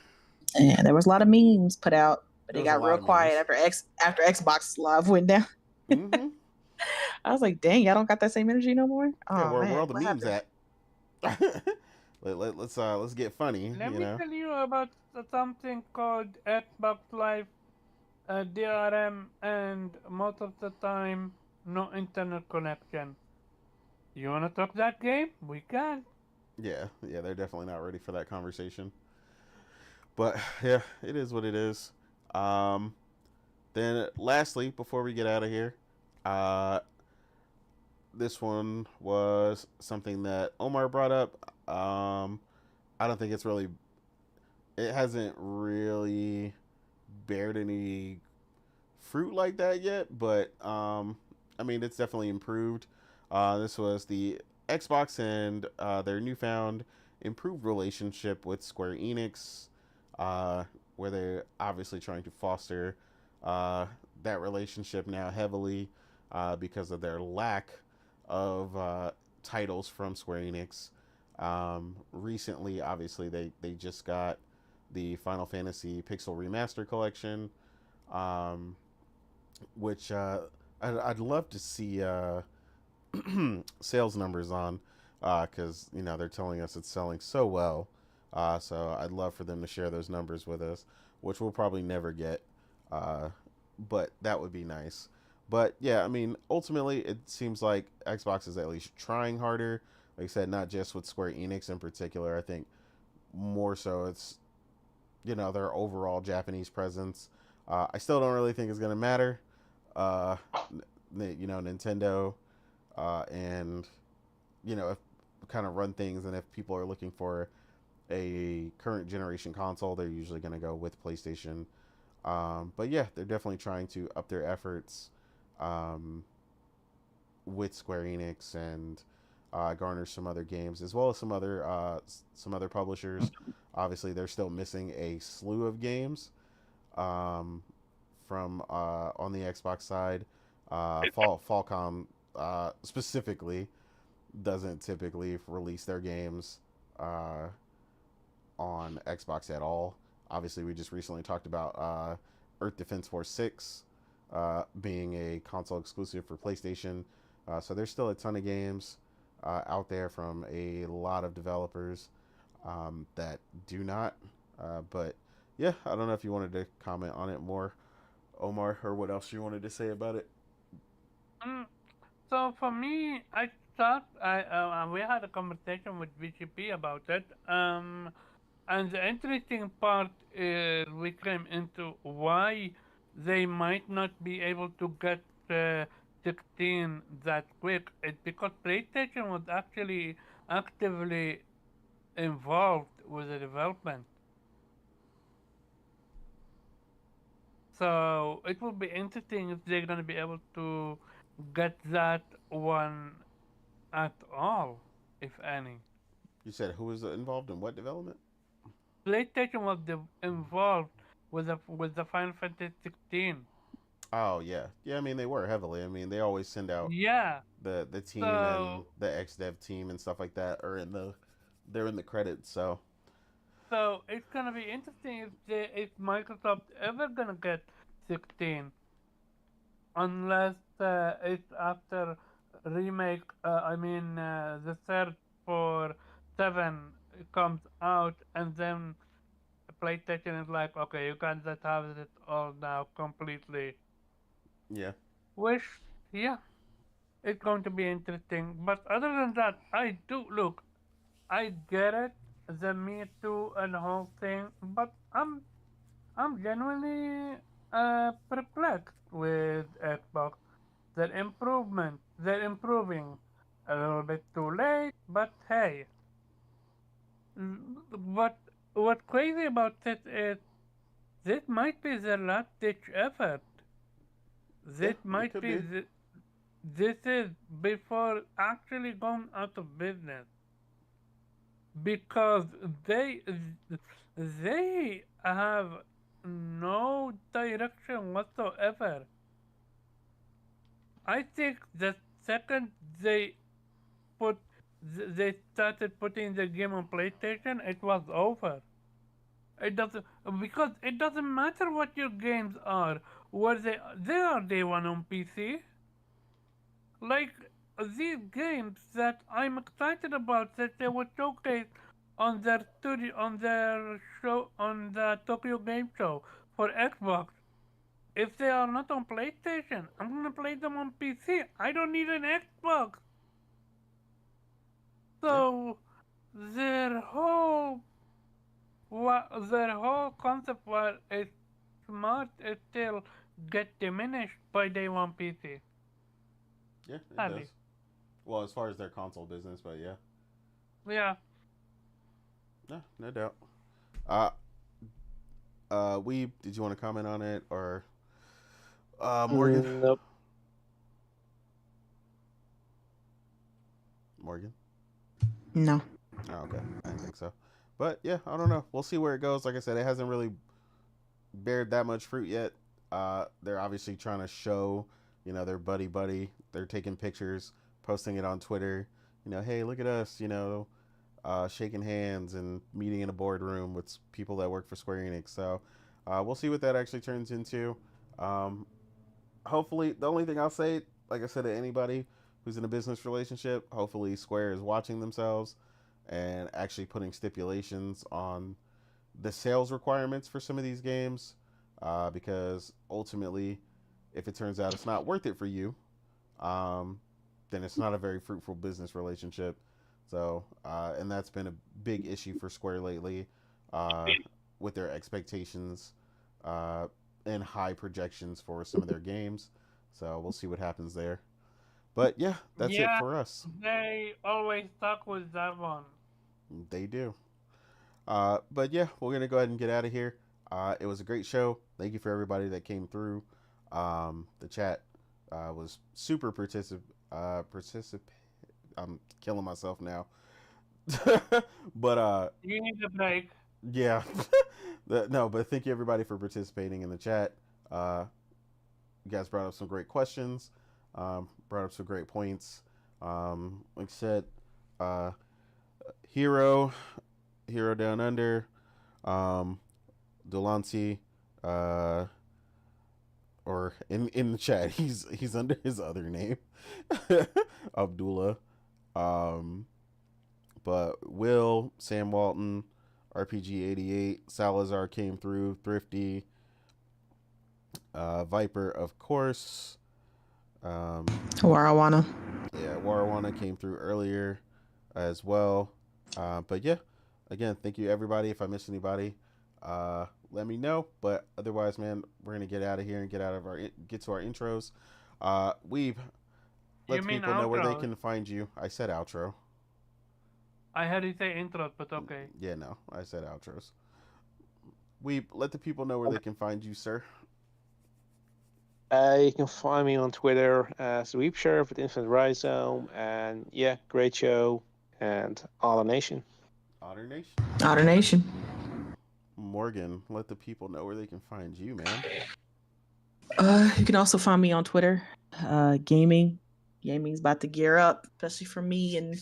Yeah, there was a lot of memes put out, but There they was a got lot real of quiet memes. after Xbox Live went down. Mm-hmm. I was like, dang, y'all don't got that same energy no more. Yeah, Oh where man, all the what memes happened? at? Let's get funny, let you me know. tell you about something called Xbox Live DRM, and most of the time no internet connection. You wanna talk that game? We can. Yeah, yeah, they're definitely not ready for that conversation. But yeah, it is what it is. Um, then lastly, before we get out of here, uh, this one was something that Omar brought up. I don't think it's really, it hasn't really bared any fruit like that yet, but I mean, it's definitely improved. This was the Xbox and their newfound improved relationship with Square Enix, uh, where they're obviously trying to foster uh, that relationship now heavily because of their lack of titles from Square Enix. Recently, obviously, they just got the Final Fantasy Pixel Remaster Collection, um, which I'd love to see sales numbers on, because you know they're telling us it's selling so well. So I'd love for them to share those numbers with us, which we'll probably never get, uh, but that would be nice. But yeah, I mean, ultimately, it seems like Xbox is at least trying harder. Like I said, not just with Square Enix in particular. I think more so it's, you know, their overall Japanese presence. I still don't really think it's gonna matter. Uh, you know, Nintendo, and you know, if kind of run things, and if people are looking for a current generation console, they're usually gonna go with PlayStation. But yeah, they're definitely trying to up their efforts um, with Square Enix and garner some other games as well as some other publishers. Obviously, they're still missing a slew of games um, from on the Xbox side. Falcom specifically doesn't typically release their games uh, on Xbox at all. Obviously, we just recently talked about Earth Defense Force 6 being a console exclusive for PlayStation. So there's still a ton of games out there from a lot of developers that do not. But yeah, I don't know if you wanted to comment on it more, Omar, or what else you wanted to say about it. Mm, so for me, I thought we had a conversation with VCP about it. And the interesting part is we came into why they might not be able to get uh, 16 that quick. It's because PlayStation was actually actively involved with the development. So it will be interesting if they're gonna be able to get that one at all, if any. You said who was involved in what development? PlayStation was involved with the Final Fantasy 16. Oh yeah, yeah. I mean, they were heavily. I mean, they always send out Yeah. the team and So the ex dev team and stuff like that are in the they're in the credits. So so it's gonna be interesting if Microsoft ever gonna get 16, unless it's after remake. I mean, the third for 7 comes out, and then PlayStation is like, okay, you can just have it all now completely. yeah, Which, yeah, it's going to be interesting. But other than that, I do look. I get it, the Me Too and the whole thing, but I'm genuinely perplexed with Xbox. They're improving a little bit too late, but hey, what what's crazy about this is this might be their last ditch effort. yeah. This It might could be be. this is before actually going out of business because they they have no direction whatsoever. I think the second they put they started putting the game on PlayStation, it was over. It doesn't because it doesn't matter what your games are. Where they are day one on PC. Like these games that I'm excited about that they were showcased on their studio on their show on the Tokyo Game Show for Xbox. If they are not on PlayStation, I'm gonna play them on PC. I don't need an Xbox. Yeah, So their whole their whole concept was is smart is still get diminished by day one PC. yeah. It does. Sadly. Well, as far as their console business, but yeah, Yeah. no, no doubt. We did you want to comment on it or Morgan? Nope. Morgan. No. Oh, okay, I didn't think so. But yeah, I don't know. We'll see where it goes. Like I said, it hasn't really bared that much fruit yet. They're obviously trying to show, their buddy. They're taking pictures, posting it on Twitter. Hey, look at us. Shaking hands and meeting in a boardroom with people that work for Square Enix. So we'll see what that actually turns into. Um, Hopefully, the only thing I'll say, like I said, to anybody who's in a business relationship, hopefully Square is watching themselves and actually putting stipulations on the sales requirements for some of these games, because ultimately, if it turns out it's not worth it for you, um, then it's not a very fruitful business relationship. So, and that's been a big issue for Square lately, uh, with their expectations uh, and high projections for some of their games. So we'll see what happens there. But yeah, that's it Yeah, for us. they always stuck with that one. They do. But yeah, we're gonna go ahead and get out of here. It was a great show. Thank you for everybody that came through. The chat was super particip. I'm killing myself now. But You need a break. yeah, no. But thank you everybody for participating in the chat. Uh, you guys brought up some great questions. Brought up some great points. Like I said, uh, hero, hero down under. Delancey, uh, or in the chat, he's under his other name, Abdullah. Um, but Will, Sam Walton, RPG88, Salazar came through, Thrifty, Viper, of course. Warawana. Yeah, Warawana came through earlier as well. But yeah, again, thank you everybody. If I missed anybody, let me know. But otherwise, man, we're gonna get out of here and get to our intros. Weeb, let You the mean people know where they outro? can find you. I said outro. I heard you say intro, but okay. Yeah, no, I said outros. Weeb, let the people know where they can find you, sir. You can find me on Twitter as Weep Sheriff with Infinite Rhizome, and yeah, great show, and All Nation. Otter Nation. Otter Nation. Morgan, let the people know where they can find you, man. You can also find me on Twitter. Gaming. Gaming's about to gear up, especially for me and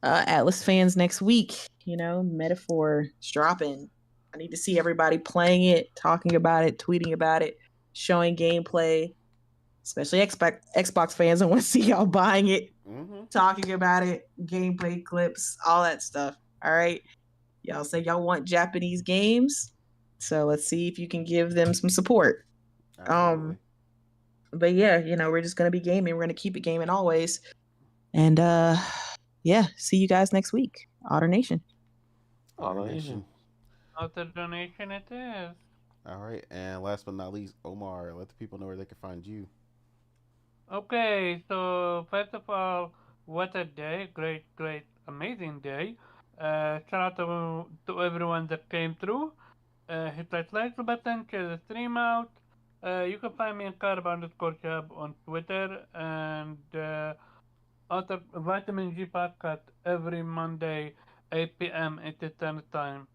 Atlas fans next week. You know, Metaphor is dropping. I need to see everybody playing it, talking about it, tweeting about it, showing gameplay. Especially Xbox fans, I want to see y'all buying it, talking about it, gameplay clips, all that stuff. All right. Y'all say y'all want Japanese games, so let's see if you can give them some support. Absolutely. But yeah, you know, we're just gonna be gaming. We're gonna keep it gaming always. And yeah, see you guys next week. Otter Nation. Otter Nation. Otter donation it is. All right, and last but not least, Omar, let the people know where they can find you. Okay, so first of all, what a day! Great, amazing day. Shout out to everyone that came through. Hit that like button, share the stream out. You can find me on Carb_Chub on Twitter and Otter Vitamin G podcast every Monday, 8 p.m. Eastern time.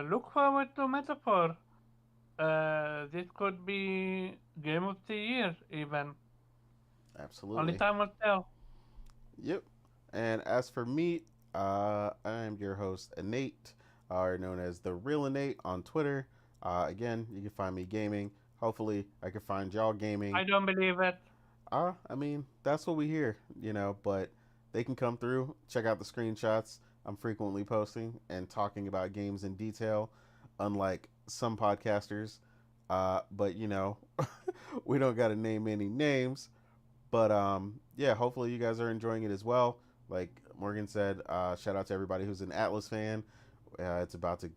Look forward to Metaphor. This could be game of the year even. Absolutely. Only time will tell. Yep. And as for me, I am your host, Innate, or known as the Real Innate on Twitter. Again, you can find me gaming. Hopefully, I can find y'all gaming. I don't believe it. I mean, that's what we hear, you know, but they can come through, check out the screenshots I'm frequently posting and talking about games in detail, unlike some podcasters. But, you know, we don't got to name any names. But yeah, hopefully you guys are enjoying it as well. Like Morgan said, shout out to everybody who's an Atlas fan. It's about to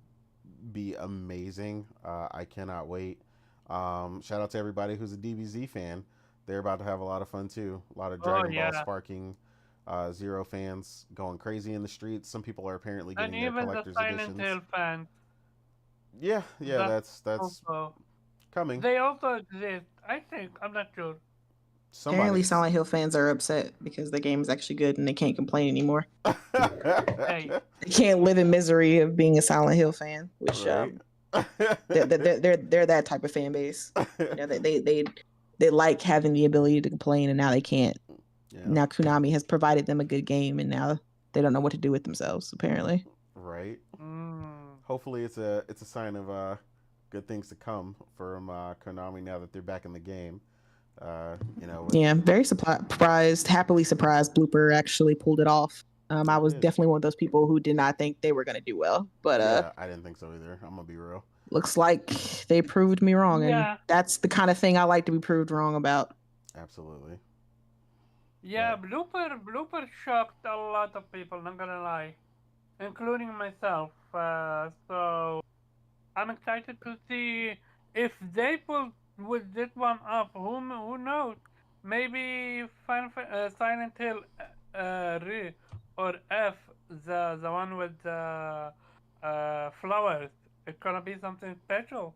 be amazing. I cannot wait. Shout out to everybody who's a DBZ fan. They're about to have a lot of fun too. A lot of Dragon Ball sparking Zero fans going crazy in the streets. Some people are apparently And getting their even the collector's Silent editions. Hill fans. Yeah, that's also, coming. they also exist. I think. I'm not sure. Apparently, Silent Hill fans are upset because the game is actually good and they can't complain anymore. Hey. They can't live in misery of being a Silent Hill fan, which Right. they're that type of fan base. You know, they like having the ability to complain, and now they can't. Yeah. Now Konami has provided them a good game, and now they don't know what to do with themselves. Apparently, right. Hopefully, it's a sign of good things to come from Konami now that they're back in the game. You know. Yeah, very surprised, happily surprised. Blooper actually pulled it off. I was definitely one of those people who did not think they were going to do well, but yeah, I didn't think so either. I'm gonna be real. Looks like they proved me wrong, Yeah. and that's the kind of thing I like to be proved wrong about. Absolutely. Yeah, Blooper shocked a lot of people, not gonna lie, including myself. So I'm excited to see if they pull with this one off. Who knows? Maybe Silent Hill Re or F, the one with the flowers. It's gonna be something special.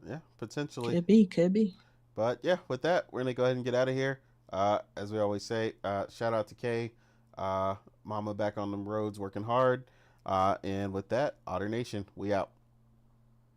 Yeah, potentially. Could be. But yeah, with that, we're gonna go ahead and get out of here. As we always say, shout out to Kay, Mama back on them roads working hard. And with that, Otter Nation, we out.